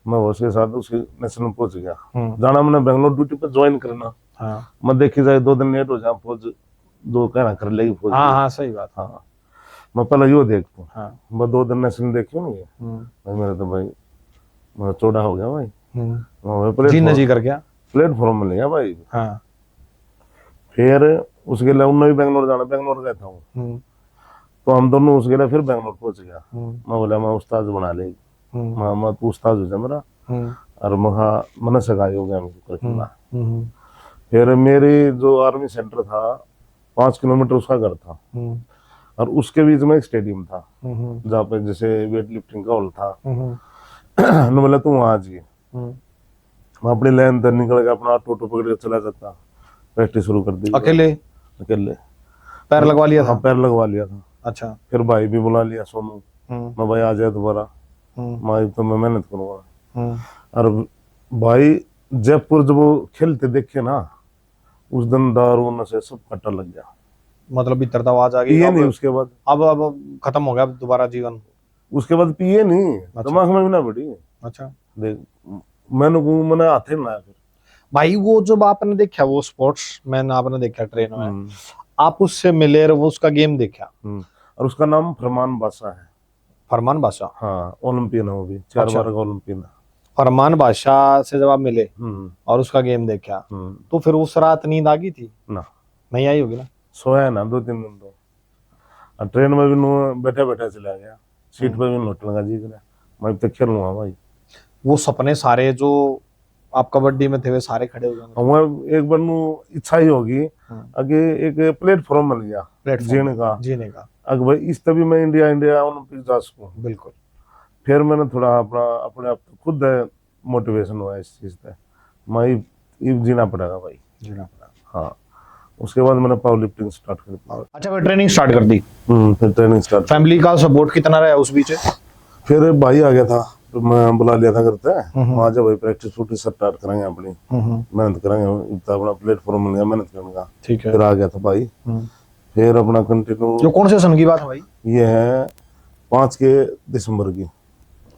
मैं उसके साथ उसके नेशनल पहुंच गया। जाना मैंने बेंगलोर ड्यूटी पे ज्वाइन करना। हाँ मैं देखी जाए 2 दिन लेट हो जाए, फौज 2 कहना कर लेगी फौज। हाँ हाँ, सही बात। हाँ, मैं पहले यो देखता हूँ। हाँ। मैं 2 दिन नेशनल देखी हूँ भाई, मेरा तो भाई मैं चौड़ा हो गया भाई। जी नजी कर गया। प्लेटफॉर्म में लिया भाई। हाँ। फिर उसके लिए उन्होंने भी बेंगलोर जाना, बेंगलोर गया था हूँ। तो हम दोनों उसके लिए फिर बेंगलोर पहुंच गया। मैं बोला मैं उस्ताद बना ले, मैं तू उस्ताद हो जा मेरा, और मैंने सगाई हो गया हमको करके। फिर मेरी जो आर्मी सेंटर था, 5 किलोमीटर उसका घर था, और उसके बीच में एक स्टेडियम था, जहाँ पे जैसे वेट लिफ्टिंग का हॉल था। मैं बोला तू वहां आ जाइए। मैं अपनी लाइन तक निकल के अपना ऑटो पकड़ के चला जाता, प्रैक्टिस शुरू कर दी। अकेले अकेले पैर लगवा लिया था? हाँ, पैर लगवा लिया था। अच्छा। फिर भाई भी बुला लिया, सोनू, मैं भाई आ जाए दोबारा, मैं तो मैं मेहनत करूंगा। और भाई जयपुर जब वो खेलते देखे ना, उस दिन दारू नशे सब कट्टा लग गया। मतलब भीतर तो आवाज आ गई? पिए नहीं उसके बाद, अब खत्म हो गया दोबारा जीवन? उसके बाद पिए नहीं। अच्छा। दिमाग में भी ना बढ़ी। अच्छा। देख मैंने हाथे में लाया फिर। भाई वो जब आपने देखा वो स्पोर्ट्स मैन आपने देखा ट्रेन में, आप उससे मिले और वो उसका गेम देखा? और उसका नाम फरमान बादशाह है। फरमान बादशाह? हाँ, ओलंपियन है वो भी, 4 अच्छा। बार का ओलंपियन है। फरमान बादशाह से जब आप मिले और उसका गेम देखा, तो फिर उस रात नींद आ गई थी? ना, नहीं आई होगी ना? सोया ना 2-3 दिन तो। और ट्रेन में भी बैठे बैठे चला गया, सीट पे भी लौट लगा जी कर, मैं तो खेल लूंगा भाई। वो सपने सारे जो आप कबड्डी में थे वे सारे खड़े हो गए? मैं एक बार इच्छा ही होगी आगे, एक प्लेटफॉर्म मिल गया जीने का। अगर भाई इस तभी मैं इंडिया ओलंपिक जा सकूं। बिल्कुल। फिर मैंने थोड़ा अपने आप खुद मोटिवेशन हुआ इस चीज पे, मैं ये जीना पड़ेगा भाई, जीना पड़ा। हाँ। उसके बाद मैंने पावर लिफ्टिंग स्टार्ट कर दी। अच्छा, फिर ट्रेनिंग स्टार्ट कर दी? फिर ट्रेनिंग स्टार्ट। फैमिली का सपोर्ट कितना रहा उस बीच? फिर भाई आ गया था, तो मैं बुला लिया था करते हैं वहाँ, जब भाई प्रैक्टिस स्टार्ट करेंगे, अपनी मेहनत करेंगे, तो अपना प्लेटफॉर्म मिल गया मेहनत करने का। ठीक है। फिर आ गया था भाई, फिर अपना कंटिन्यू। जो कौन से सन की बात है भाई? ये है 5 दिसंबर की।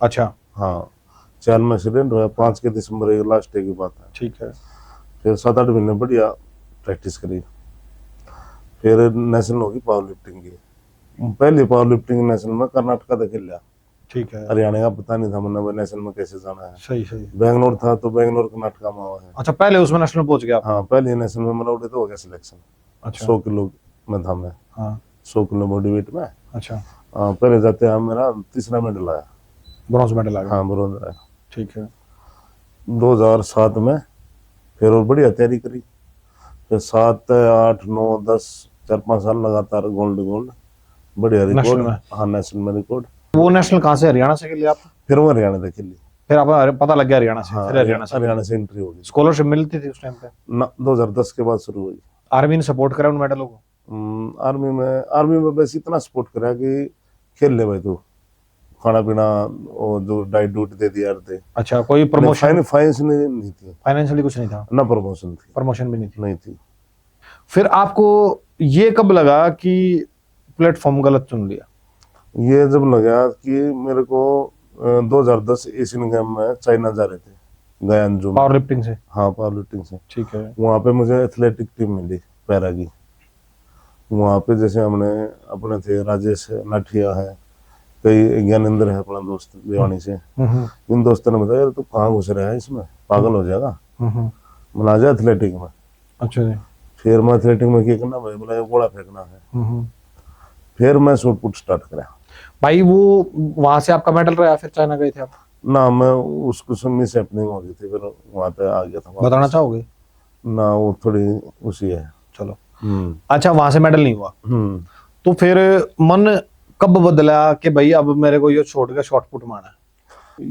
अच्छा। हाँ, 4 में एक्सीडेंट हुआ, 5 दिसंबर लास्ट डे की बात है। ठीक है। फिर 7-8 महीने बढ़िया प्रैक्टिस करी। फिर नेशनल होगी पावर लिफ्टिंग की, पहले पावर लिफ्टिंग नेशनल में कर्नाटका तक खेल लिया। ठीक है। हरियाणा का पता नहीं था, मैंने नेशनल में कैसे जाना है। सही। बेंगलोर था तो बेंगलोर कर्नाटका में हुआ है। अच्छा, पहले उसमें नेशनल पहुंच गया? हाँ, पहले नेशनल में मेरा तो हो गया सिलेक्शन। अच्छा। 100 किलो में था मैं। हाँ। 100 किलो बॉडी वेट में। अच्छा। पहले जाते हैं मेरा तीसरा मेडल आया। ब्रॉन्ज मेडल आ गया। हाँ ब्रोंज आया ठीक है। 2007 में। फिर और बढ़िया तैयारी करी, फिर 7, 8, 9, 10 4-5 साल लगातार गोल्ड बढ़िया नेशनल रिकॉर्ड। में? हाँ नेशनल में रिकॉर्ड। वो नेशनल कहाँ से, हरियाणा से खेली आप? फिर वो हरियाणा से खेली। फिर आप पता लग गया हरियाणा से? हाँ फिर हरियाणा से एंट्री होगी स्कॉलरशिप मिलती थी उस टाइम पे? ना, 2010 के बाद शुरू हुई। आर्मी ने सपोर्ट करा उन मेडलों को? आर्मी में बस इतना सपोर्ट करा कि खेल ले भाई तू, खाना पीना और जो डाइट डूट दे दिया थे। अच्छा, कोई प्रमोशन फाइनेंस नहीं थी, फाइनेंशियली कुछ नहीं था? ना प्रमोशन थी, प्रमोशन भी नहीं थी? नहीं थी। फिर आपको ये कब लगा कि प्लेटफॉर्म गलत चुन लिया? ये जब लगा कि मेरे को 2010 एशियन गेम में चाइना जा रहे थे, गयानजू में। पावर लिफ्टिंग से? हाँ पावर लिफ्टिंग से। ठीक है। वहाँ पे मुझे एथलेटिक टीम मिली पैरा की। वहाँ पे जैसे हमने अपने थे राजेश नाठिया है, कई ज्ञानेंद्र है अपना दोस्त भिवानी से। इन दोस्तों ने बताया तू कहाँ घुस रहा है इसमें, पागल हो जाएगा, मिला जा एथलेटिक में। अच्छा जी। फिर मैं एथलेटिक में क्या करना भाई, बोला गोला फेंकना है। फिर मैं शॉट पुट स्टार्ट करा भाई। वो वहां से आपका मेडल रहा, फिर चाइना गए थे आप? ना, मैं उसको मिस हैपनिंग हो गई थी, फिर वहां पे आ गया था। बताना चाहोगे? ना वो थोड़ी उसी है। चलो। अच्छा, वहां से मेडल नहीं हुआ, हम्म। तो फिर मन कब बदला कि भाई अब मेरे को ये छोड़ के शॉर्ट पुट मारना है?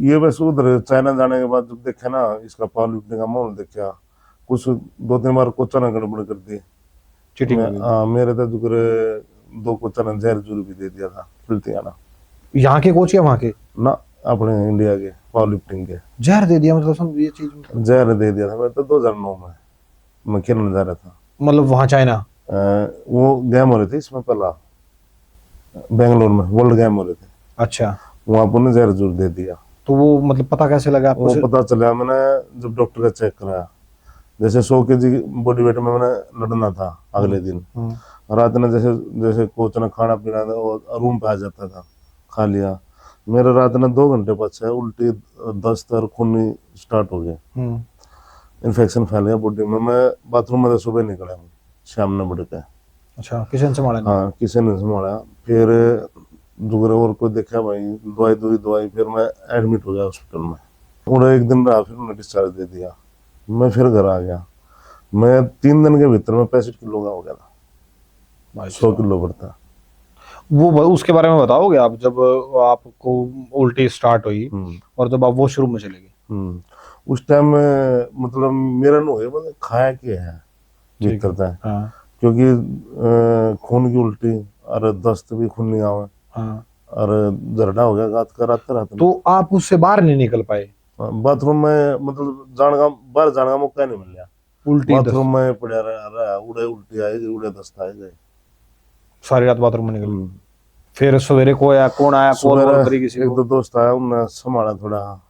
ये बस उधर चाइना जाने के बाद जब देखा ना इसका पावर लिफ्टिंग का माहौल देखा, कुछ 2-3 बार कोचा ने गड़बड़ कर दी, चीटिंग? मेरे तो जुगर 2 कोचा ने जहर जूर भी दे दिया था, फिलती आना। यहाँ के कोच या वहाँ के? ना, अपने इंडिया के पावर लिफ्टिंग के। जहर दे दिया मतलब? समझ ये चीज जहर दे दिया था। मैं तो 2009 में मैं खेलने जा रहा था, मतलब वहाँ चाइना? वो गेम हो रहे थे इसमें पहला बेंगलोर में वर्ल्ड गेम हो रहे थे। अच्छा। वहां पर ने जहर जरूर दे दिया। तो वो मतलब पता कैसे लगा आपको? वो पता चला मैंने जब डॉक्टर का चेक कराया, जैसे 100 kg बॉडी वेट में मैंने लड़ना था अगले दिन। रात में जैसे जैसे कोच ने खाना पीना रूम पे आ जाता था, खा लिया। मेरे रात में 2 घंटे बाद उल्टी, दस्त और खूनी स्टार्ट हो गया, इन्फेक्शन फैल गया बॉडी में। मैं बाथरूम में तो सुबह निकला हूँ, शाम ने बढ़ के। अच्छा, किसी ने संभाला? हाँ किसी ने संभाला। फिर दूसरे और कोई देखा भाई, दवाई, फिर मैं एडमिट हो गया हॉस्पिटल में। पूरा 1 दिन रहा, फिर उन्होंने डिस्चार्ज दे दिया। मैं फिर घर आ गया। मैं 3 दिन के भीतर में 65 किलो का हो गया था, 100 किलो बढ़ता। वो उसके बारे में बताओगे आप, जब आपको उल्टी स्टार्ट हुई और जब आप वॉशरूम में चले गए? उस टाइम में मतलब मेरा नो है, मतलब खाया क्या है ठीक करता है। हाँ। क्योंकि खून की उल्टी और दस्त भी खून नहीं आवे। हाँ। और जरडा हो गया रात का, रात। तो आप उससे बाहर नहीं निकल पाए? बाथरूम में मतलब बाहर जाने का मौका नहीं मिल रहा। उल्टी बाथरूम में पड़ा रहा, उड़े उल्टी आएगी, उड़े दस्त आएगा। सारी रात बाथरूम में निकल। फिर सवेरे कौन आया? कॉल करी किसी को? एक 2 दोस्त आया, उन्होंने संभाला थोड़ा,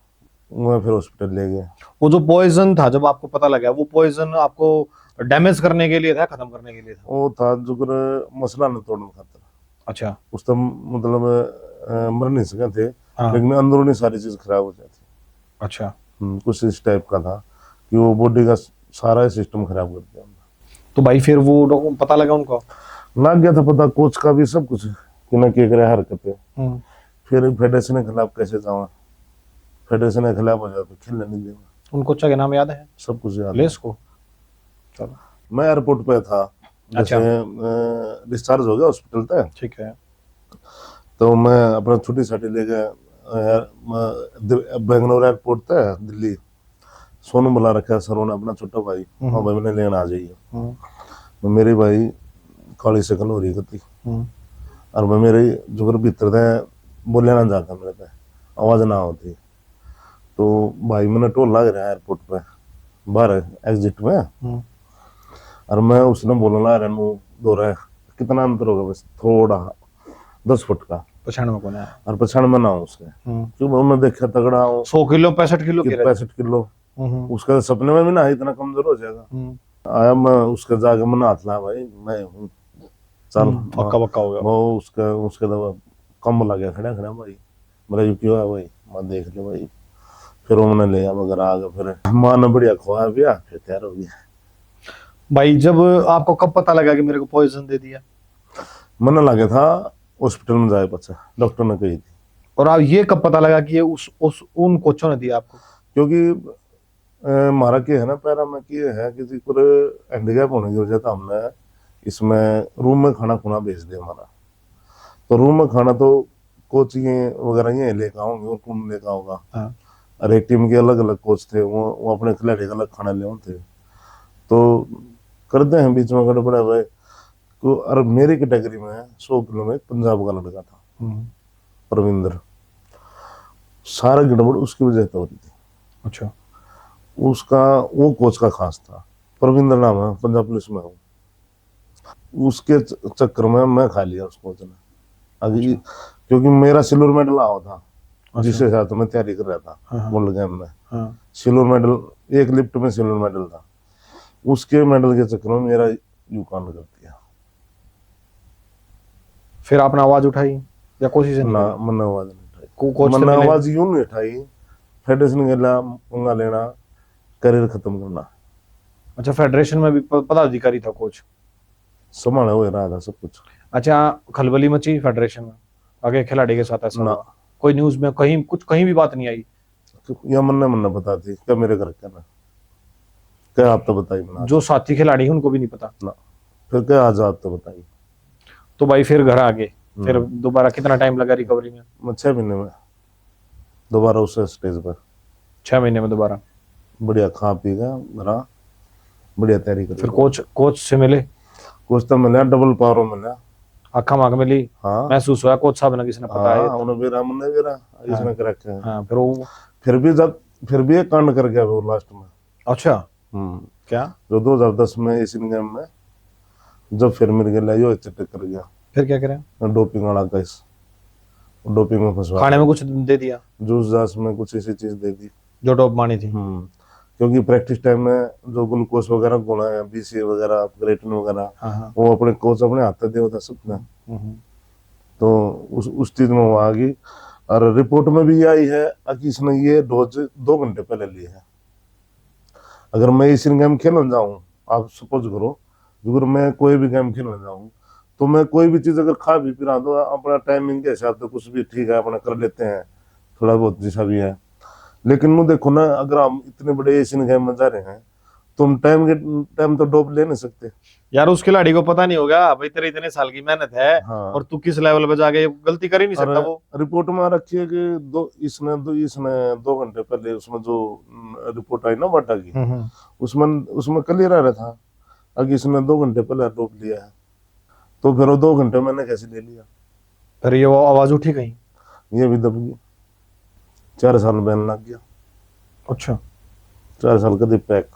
मैं फिर हॉस्पिटल ले गया। वो जो पॉइजन था, जब आपको पता लगा, वो पॉइजन आपको डैमेज करने के लिए था, खत्म करने के लिए था? वो था जुगर मसला न तोड़ने खातर। अच्छा। उस तब मतलब मर नहीं सके थे। हाँ। लेकिन अंदरूनी सारी चीज खराब हो जाती। अच्छा। कुछ इस टाइप का था कि वो बॉडी का सारा सिस्टम खराब कर दिया। तो भाई फिर वो पता लगा उनको? लग गया था पता, कोच का भी सब कुछ कि ना क्या करे हरकतें। फिर फेडरेशन के खिलाफ कैसे जाऊँ, फेडरेशन के खिलाफ हो जाए तो खेलने नहीं देगा। उन कोच के नाम याद है? सब कुछ याद प्लेस को? चलो। मैं एयरपोर्ट पे था, जैसे डिस्चार्ज हो गया हॉस्पिटल तक। ठीक है। तो मैं अपना छुट्टी छाटी लेके बेंगलोर एयरपोर्ट तक दिल्ली। सोनू बुला रखा है सरों ने, अपना छोटा भाई। हाँ भाई मैंने लेना आ जाइए। मेरी भाई काली शकल हो रही थी, और मैं मेरे जुगर भीतर थे बोले ना जाता, मेरे पे आवाज ना होती। तो भाई मैंने टोल लग रहा है एयरपोर्ट पे बाहर एग्जिट में, और मैं उसने बोलना रहनू दो रहा कितना अंतर होगा, बस थोड़ा 10 फुट का पछाड़ में कौन है? और पछाड़ में ना हो उसके, क्योंकि उन्होंने देखा तगड़ा हो 100 किलो 65 किलो 65 किलो। उसका सपने में भी ना इतना कमजोर हो जाएगा। आया मैं उसके जाके मैंने हाथ ला, भाई मैं हूँ, चल पक्का पक्का हो गया। वो उसके दवा कम लगे खड़ा भाई, मेरा यू क्यों है भाई, मैं देख ले भाई। फिर उन्होंने ले मगर आ गया, फिर माँ ने बढ़िया खुआ पिया, फिर तैयार हो गया। भाई जब आपको कब पता लगा कि मेरे को पॉइजन दे दिया? मैंने लगा था हॉस्पिटल में जाए बच्चा, डॉक्टर ने कही थी। और आप ये कब पता लगा कि ये उस उन कोचों ने दिया आपको? क्योंकि हमारा क्या है ना, पैरा में क्या है, किसी को हैंडीकैप होने की वजह से हमने इसमें रूम में खाना खुना भेज दिया हमारा। तो रूम में खाना तो कोच ये वगैरह ये लेकर आओगे और कौन लेकर होगा। हाँ। और एक टीम के अलग अलग कोच थे, वो अपने खिलाड़ी का अलग खाना ले थे। तो करते हैं बीच में गड़बड़ है भाई को। और मेरी कैटेगरी में 100 किलो में पंजाब का लड़का था परविंदर, सारा गड़बड़ उसकी वजह से हो रही थी। अच्छा। उसका वो कोच का खास था, परविंदर नाम है, पंजाब पुलिस में हूँ। उसके चक्कर में मैं खा लिया उस कोच ने अभी। क्योंकि मेरा सिल्वर मेडल आया था, जिसके साथ मैं तैयारी कर रहा था वर्ल्ड गेम में। सिल्वर मेडल, एक लिफ्ट में सिल्वर मेडल था, उसके मेडल के चक्कर में मेरा यू कांड कर दिया। फिर आपने आवाज उठाई या कोशिश नहीं ना, की? मैंने आवाज नहीं उठाई। कोच से मैंने मिले? आवाज यूं नहीं उठाई, फेडरेशन के ला पंगा लेना, करियर खत्म करना। अच्छा, फेडरेशन में भी पदाधिकारी था कोच? संभाला हुआ रहा था सब कुछ। अच्छा, खलबली मची फेडरेशन में आगे खिलाड़ी के साथ ऐसा ना। हुआ? कोई न्यूज में कहीं कुछ कहीं भी बात नहीं आई? या मन्ना बता थी क्या मेरे घर का ना, क्या आप तो बताई मना। जो साथी खिलाड़ी हैं उनको भी नहीं पता? ना। फिर क्या आज आप तो बताइए। तो भाई फिर घर आ गए, फिर दोबारा कितना टाइम लगा रिकवरी में? मैं 6 महीने में दोबारा उस स्टेज पर। 6 महीने में दोबारा? बढ़िया खा पी का भरा, बढ़िया तैयारी कर। फिर कोच से मिले? कोच तो मिला, डबल पावर मिला। आखा मांग मिली? हाँ। महसूस हुआ कोच साहब ने किसने बताया? हाँ, उन्हें बेरा मन बेरा इसने कर रखा है। हाँ, फिर भी एक कांड कर गया वो लास्ट में। अच्छा, क्या? जो 2010 में एशियन गेम में जब फिर मेरे गया यो चट्टे कर गया। फिर क्या करें? डोपिंग वाला केस, डोपिंग में फंसवा, खाने में कुछ दे दिया? जूस जास में कुछ ऐसी चीज दे दी जो डोप मानी थी? क्योंकि प्रैक्टिस टाइम में जो ग्लूकोज वगैरह गुना है, बीसी वगैरह, क्रेटिन वगैरह, हाँ। वो अपने कोच अपने हाथ दे होता सबने। तो उस चीज में वो आ गई। और रिपोर्ट में भी आई है कि इसने ये डोज 2 घंटे पहले ली है। अगर मैं एशियन गेम खेलने जाऊं, आप सपोज करो, अगर मैं कोई भी गेम खेलने जाऊं, तो मैं कोई भी चीज अगर खा भी पी रहा तो अपना टाइमिंग के हिसाब से कुछ भी ठीक है अपना कर लेते हैं, थोड़ा बहुत जैसा भी है। लेकिन वो देखो ना, अगर हम इतने बड़े एशियन गेम में जा रहे हैं तो हम टाइम तो डोप ले नहीं सकते यार। उस खिलाड़ी को पता नहीं होगा भाई तेरे इतने साल की मेहनत है। हाँ। और तू किस लेवल पे जाके गलती कर ही नहीं सकता। वो रिपोर्ट में रखी है कि इसने 2 घंटे पहले उसमें जो रिपोर्ट आई ना बाटा की, उसमें क्लियर आ रहा था अगर इसने 2 घंटे पहले डोप लिया है। तो फिर वो 2 घंटे मैंने कैसे ले लिया? फिर ये वो आवाज उठी कहीं? ये भी दब गई, 4 साल बैन लग गया। अच्छा, 4 साल का पैक।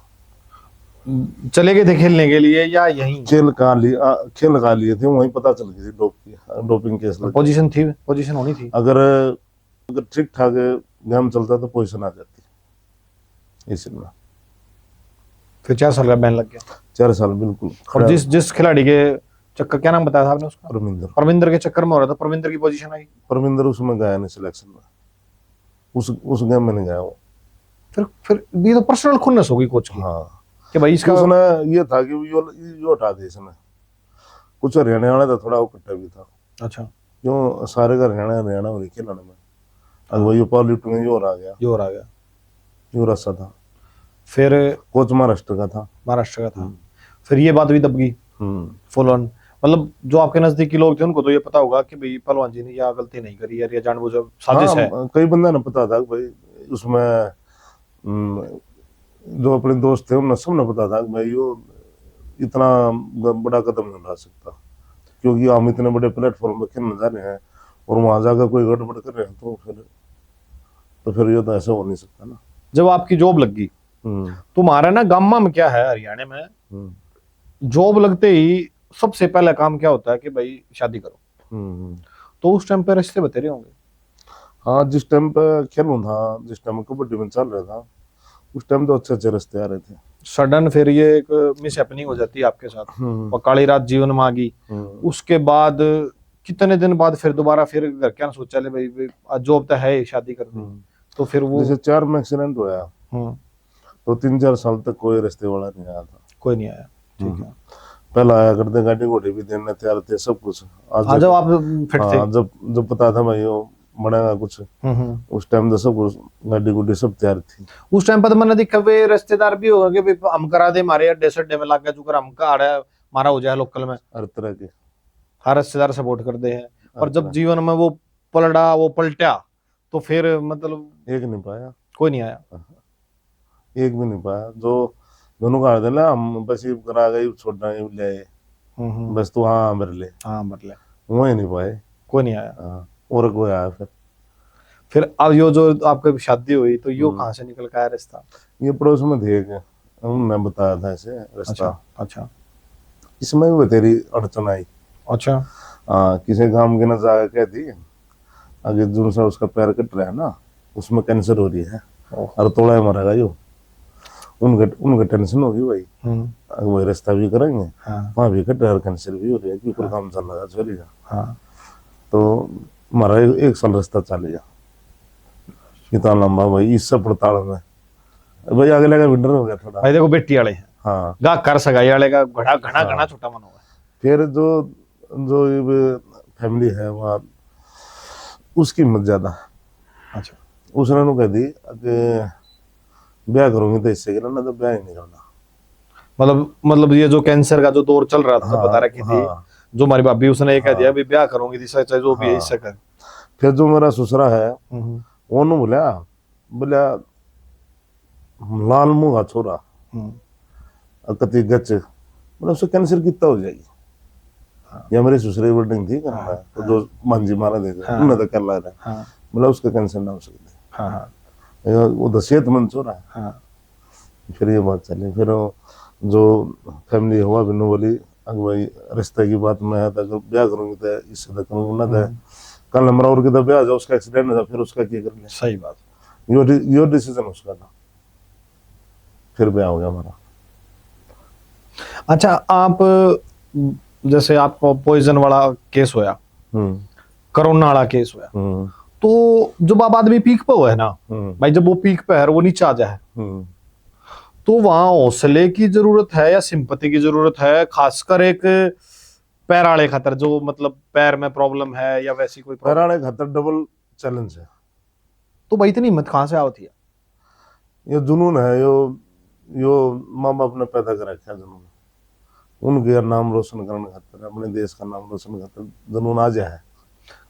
चले गए थे खेलने के लिए या यहीं? खेल का लिए थे, वहीं पता चल गई थी डोपिंग केस। पोजीशन होनी थी। अगर ठीक ठाक गेम चलता तो पोजीशन आ जाती इसमें। फिर 4 साल का बैन लग गया? 4 साल बिल्कुल। और जिस खिलाड़ी के चक्कर, क्या नाम बताया था आपने उसका? परविंदर के चक्कर में हो रहा था। परविंदर की पोजीशन आई? परविंदर उसमें गया नहीं सिलेक्शन में, उस गेम में नहीं गया वो। फिर ये तो पर्सनल खुन्नस होगी कोच की। हाँ, कि भाई इसका उसने ये था कि यो हटा दी इसने। कुछ हरियाणा वाला था, थोड़ा वो कट्टा भी था। अच्छा, क्यों सारे का हरियाणा हो रही खेलने में। अब वही पावर लिफ्टिंग में जोर आ गया, यो रस्सा था। फिर कोच महाराष्ट्र का था। फिर ये बात भी दब गई फुल ऑन। मतलब जो आपके नजदीकी लोग थे उनको तो ये पता होगा कि भाई पहलवान जी ने या गलती नहीं करी यार, ये जानबूझ साजिश है। कई बंदा ने पता था भाई उसमें, जो अपने दोस्त थे उन्हें सबने पता था कि भाई यो इतना बड़ा कदम नहीं उठा सकता, क्योंकि हम इतने बड़े प्लेटफॉर्म पर खेलने जा रहे हैं और वहां जाकर कोई गड़बड़ कर रहे हैं तो फिर ये तो ऐसा हो नहीं सकता ना। जब आपकी जॉब लग गई, तुम्हारा ना गामा में क्या है हरियाणा में, जॉब लगते ही सबसे पहला काम क्या होता है कि भाई शादी करो। तो उस टाइम पे रिश्ते बतेरे होंगे? हाँ, जिस टाइम पे खेलूं था, जिस टाइम कबड्डी में चल रहा था, उस टाइम तो अच्छे रिश्ते आ रहे थे। सडन फिर ये एक मिस हैपनिंग हो जाती है आपके साथ, और काली रात जीवन में आ गई। उसके बाद कितने दिन बाद फिर दोबारा फिर घर क्या सोचा ले भाई जॉब तो है शादी करनी। तो फिर वो जैसे 4 में एक्सीडेंट हुआ, तो 3-4 साल तक कोई रिश्ते वाला नहीं आया था। कोई नहीं आया, ठीक है। पहला आया करते, गाड़ी घोड़े भी देने तैयार थे, सब कुछ। आज जब आप फिट थे। हाँ, जब जब पता था भाई वो बनेगा कुछ, उस टाइम तो सब कुछ गाड़ी गुड्डी सब तैयार थी। उस टाइम पर तो मैंने देखा वे रिश्तेदार भी होगा कि भी हम करा दे हमारे अड्डे सड्डे में लाके जुकर हम का आड़ा मारा हो जाए लोकल में। हर तरह के, हर रिश्तेदार सपोर्ट करते हैं। और जब तरह। जीवन में वो पलटा तो फिर मतलब एक नहीं पाया, कोई नहीं आया। एक भी नहीं पाया। जो दोनों का दे ना, हम बस ये करा गई छोड़ना ये ले आए, बस तू हाँ मेरे ले, हाँ मतलब वो ही नहीं पाए। कोई नहीं आया। हाँ, और कोई आया फिर अब यो जो आपकी शादी हुई तो यो कहाँ से निकल के आया रिश्ता? ये पड़ोस में थे एक, उन्होंने बताया था ऐसे रास्ता। अच्छा अच्छा इसमें भी तेरी अड़चन आई। अच्छा। हाँ, किसी काम की न जाकर कह दी, आगे जो सा उसका पैर कट रहा है ना, उसमें कैंसर हो रही है और तोड़ा मरेगा यो। उनका टेंशन होगी भाई, वही रास्ता भी करेंगे, वहाँ भी कट रहा है, कैंसर भी हो रही है, क्योंकि काम चल रहा है चलेगा। हाँ तो हमारा 1 साल रास्ता चलेगा, इतना लंबा भाई, इससे पड़ताल में भाई आगे लगा विंटर हो गया थोड़ा। भाई देखो बेटी वाले हैं। हाँ, गा कर सगाई वाले का घड़ा घना घना छोटा मन होगा। फिर जो जो ये फैमिली है वहाँ, उसकी हिम्मत ज्यादा। अच्छा। उसने नु कह दी कि ब्याह करूंगी तो इससे गिरा, ना तो ब्याह ही नहीं करना। मतलब ये जो कैंसर का जो दौर चल रहा था हाँ, बता रखी थी, हाँ, जो हमारी भाभी उसने ये कह दिया हाँ, भी ब्याह करूंगी तो चाहे जो भी है हाँ। इससे कर। फिर जो मेरा ससुरा है वो नु बोला लाल मुंह का छोरा कति गच, मतलब उससे कैंसर कितना हो जाएगी। या मेरी ससुरे बिल्डिंग थी करना, तो जो मांझी मारा देगा उन्हें तो कर ला रहा, मतलब उसका कैंसर ना हो सकता। वो तो सेहतमंद छोरा है। फिर ये बात चली, फिर जो फैमिली हुआ बिन्नू बोली अगर भाई रिश्ते की बात में है तो अगर ब्याह करूंगी तो इससे तो करूंगा ना, तो कल हमारा और किधर ब्याह जाओ, उसका एक्सीडेंट हो जाए, फिर उसका क्या कर ले। सही बात। यो डिसीजन उसका था, फिर ब्याह हो गया हमारा। अच्छा, आप जैसे आपको पॉइजन वाला केस होया, कोरोना वाला केस होया, तो जब आप आदमी पीक पे हुआ है ना भाई, जब वो पीक पे है और वो नीचे आ जाए तो वहां हौसले की जरूरत है या सिंपति की जरूरत है, खासकर एक पैर वाले खतर जो मतलब पैर में प्रॉब्लम है या वैसी कोई पैर वाले खतर डबल चैलेंज है। तो भाई इतनी हिम्मत कहां से आवती है? ये जुनून है, यो माँ बाप ने पैदा कर रखा है जुनून, उनके नाम रोशन करने खातिर, अपने देश का नाम रोशन खातिर जुनून आ जाए।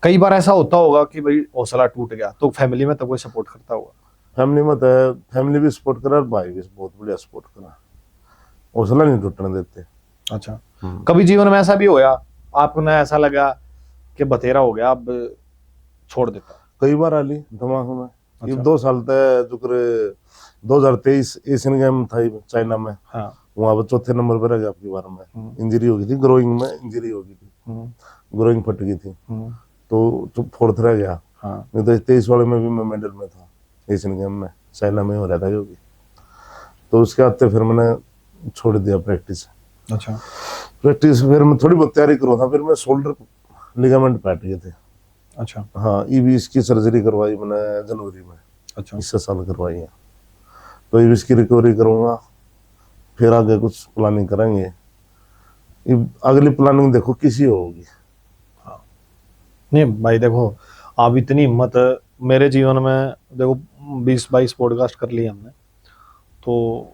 कई बार ऐसा होता होगा कि भाई हौसला टूट गया तो फैमिली में तो कोई सपोर्ट करता होगा? फैमिली में तो फैमिली भी सपोर्ट करा और भाई भी बहुत बढ़िया सपोर्ट करा, हौसला नहीं टूटने देते। अच्छा, कभी जीवन में ऐसा भी होया आपने ऐसा लगा कि बतेरा हो गया अब छोड़ देता? कई बार आली दिमाग में। ये 2 साल तक जो 2023 एशियन गेम था चाइना में, वहां पर 4थे नंबर पर रह गया आपकी बार में। इंजरी हो गई थी, ग्रोइंग में इंजरी हो गई थी, ग्रोइंग फट गई थी, तो 4th रह गया। नहीं तो 23 वाले में भी मैं मेडल में था, एशियन गेम में चाइना में हो रहा था जो भी। तो उसके बाद फिर मैंने छोड़ दिया प्रैक्टिस। अच्छा, प्रैक्टिस फिर मैं थोड़ी बहुत तैयारी करूँ था, फिर मैं शोल्डर लिगामेंट काट गए थे। अच्छा, हाँ, ईबीएस की सर्जरी करवाई मैंने जनवरी में। अच्छा, इस साल करवाई है, तो ईबीएस की रिकवरी करूँगा, फिर आगे कुछ प्लानिंग करेंगे। अगली प्लानिंग देखो किसी होगी। हाँ नहीं भाई देखो, आप इतनी हिम्मत, मेरे जीवन में देखो 20-22 पॉडकास्ट कर लिए हमने, तो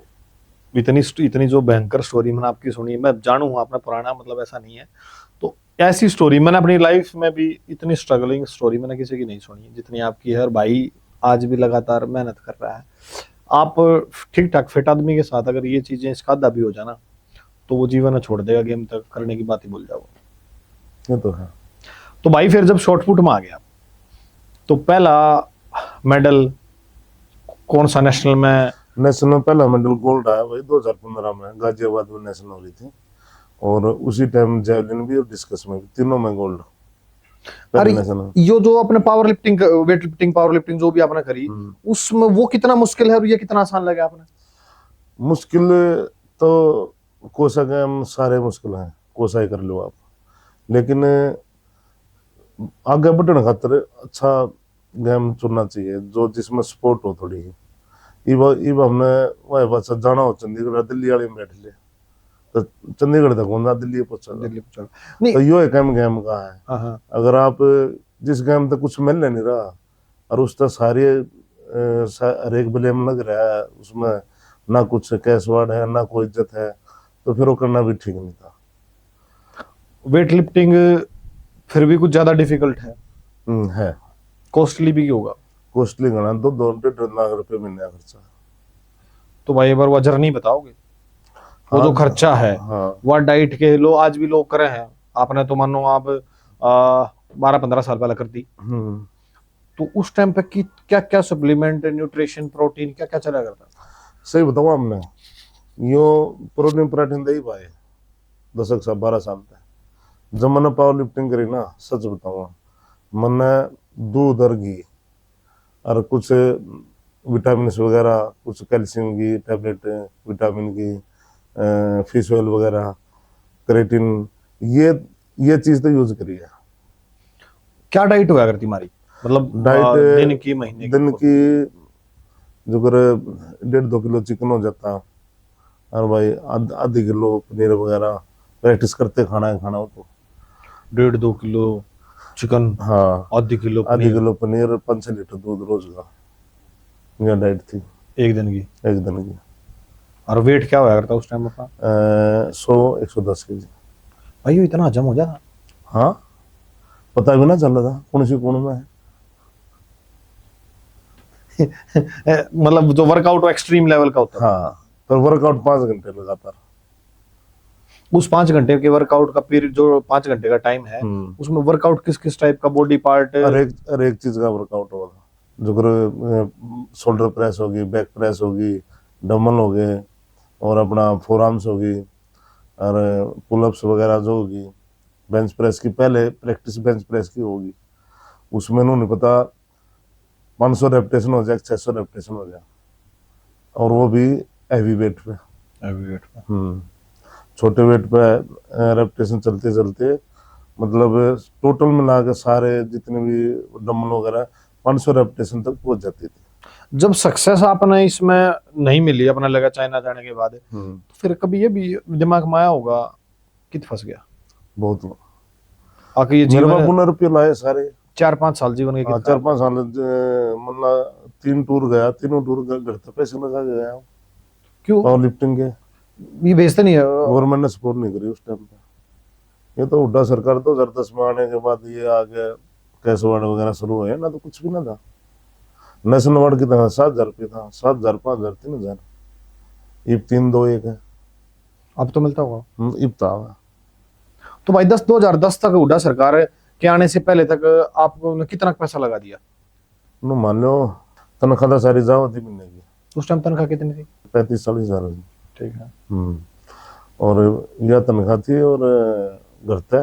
इतनी जो भयंकर स्टोरी मैंने आपकी सुनी, मैं जानू आपने पुराना मतलब ऐसा नहीं है, तो ऐसी स्टोरी मैंने अपनी लाइफ में भी इतनी स्ट्रगलिंग स्टोरी मैंने किसी की नहीं सुनी जितनी आपकी है। और भाई आज भी लगातार मेहनत कर रहा है। आप ठीक ठाक फिट आदमी के साथ अगर ये चीजें इसका आदा भी हो जाना तो वो जीवन छोड़ देगा, गेम तक करने की बात ही भूल जाओ। ये तो है। तो भाई फिर जब शॉर्टपुट में आ गया तो पहला मेडल कौन सा नेशनल में? नेशनल में पहला मेडल गोल्ड आया भाई 2015 में, गाजियाबाद में नेशनल हो रही थी, और उसी टाइम जेवलिन भी और डिस्कस में भी, तीनों में गोल्ड। अरे यो जो अपने power lifting, weight lifting, power lifting जो भी आपने करी उसमें वो कितना मुश्किल है और ये कितना आसान लगा आपने? मुश्किल तो कोसा गेम सारे मुश्किल हैं, कोसा ही कर लो आप, लेकिन आगे बढ़ने खातिर अच्छा गेम चुनना चाहिए जो जिसमें स्पोर्ट हो थोड़ी। इब हमने वह बस जाना हो चंडीगढ़ दिल्ली वाले में बैठ ले, तो चंडीगढ़ तक होना, दिल्ली पहुंचा। दिल्ली पहुंचा नहीं। तो यो एक गेम का है। हाँ हाँ। अगर आप जिस गेम तक कुछ मिल नहीं रहा और उस तक सारे हर एक ब्लेम लग रहा है उसमें, ना कुछ कैश वार्ड है ना कोई इज्जत है, तो फिर वो करना भी ठीक नहीं था। वेट लिफ्टिंग फिर भी कुछ ज्यादा डिफिकल्ट है, है। कॉस्टली भी होगा। कॉस्टली गणा 2-2.5 लाख रुपए महीने का खर्चा। तो भाई एक बार वो जर्नी बताओगे, वो जो हाँ, खर्चा है, हाँ। वह डाइट के लो आज भी लोग करे हैं। आपने तो मानो आप 12-15 साल पहले कर दी, तो उस टाइम पे की क्या क्या सप्लीमेंट, न्यूट्रिशन, प्रोटीन क्या क्या चला करता? सही बताऊँ हमने यो प्रोटीन दे ही पाए 12 साल तक। जब मैंने पावर लिफ्टिंग करी ना, सच बताऊँ, मैंने दूध और घी और कुछ विटामिन वगैरह, कुछ कैल्शियम की टैबलेट, विटामिन की, फिश ऑयल वगैरह, क्रेटिन, ये चीज तो यूज करी है। क्या डाइट हुआ करती हमारी, मतलब डाइट दिन की, महीने दिन की जो कर 1.5-2 किलो चिकन हो जाता, और भाई आधी किलो पनीर वगैरह, प्रैक्टिस करते खाना है खाना हो तो। 1.5-2 किलो चिकन, हाँ, आधी किलो आधी पनीर, किलो पनीर, 5-6 लीटर दूध रोज का, यह डाइट थी एक दिन की। एक दिन की। और वेट क्या हुआ करता उस टाइम अपना? 100-110 केजी। भाई ये इतना हजम हो जाता? हाँ, पता भी ना चल रहा था कौन सी कौन में है। मतलब जो वर्कआउट एक्सट्रीम लेवल का होता है। हाँ, पर वर्कआउट 5 घंटे लगातार। उस 5 घंटे के वर्कआउट का पीरियड, जो 5 घंटे का टाइम है, उसमें वर्कआउट किस किस टाइप का बॉडी पार्ट? हर एक चीज का वर्कआउट होगा। जो शोल्डर प्रेस होगी, बैक प्रेस होगी, डम्बल हो गए, और अपना फोर आर्म्स होगी, और पुलअप्स वगैरह जो होगी, बेंच प्रेस की पहले प्रैक्टिस बेंच प्रेस की होगी, उसमें नहीं पता 500 रेपिटेशन हो जाए, 600 रेपिटेशन हो जाए, और वो भी हैवी वेट पे। छोटे वेट पे रेपिटेशन चलते चलते, मतलब टोटल मिला के सारे जितने भी डम्बल वगैरह 500 रेपिटेशन तक पहुंच जाती थी। जब सक्सेस आपने इसमें नहीं मिली, अपना लगा चाइना जाने के बाद, तो फिर कभी ये भी दिमाग में आया होगा कित फंस गया? बहुत। आके ये मेरे जीवन बाबू ने रुपये लाए सारे। 4-5 साल जीवन के कितना? 4-5 साल मतलब 3 टूर गया, तीनों टूर घर तक पैसे लगा के गया क्यों? पावर लिफ्टिंग के। ये बेचते नहीं है? गवर्नमेंट ने सपोर्ट नहीं करी उस टाइम पे। ये तो हुड्डा सरकार 2010 में आने के बाद ये आगे कैश वार्ड वगैरह शुरू हुए ना, तो कुछ भी ना था। नेशनल वार्ड की तरह 7,000 रुपये था, 7,000, 5,000, 3,000, इब 3-2-1 है। अब तो मिलता होगा। इब था। तो भाई 2010 तक हुड्डा सरकार के आने से पहले तक आपको कितना पैसा लगा दिया? मान लो तनख्वाह सारी जाओ थी महीने की। उस टाइम तनख्वाह कितनी थी? 35-40 हजार। ठीक है। और यह तनख्वाह थी, और घर थे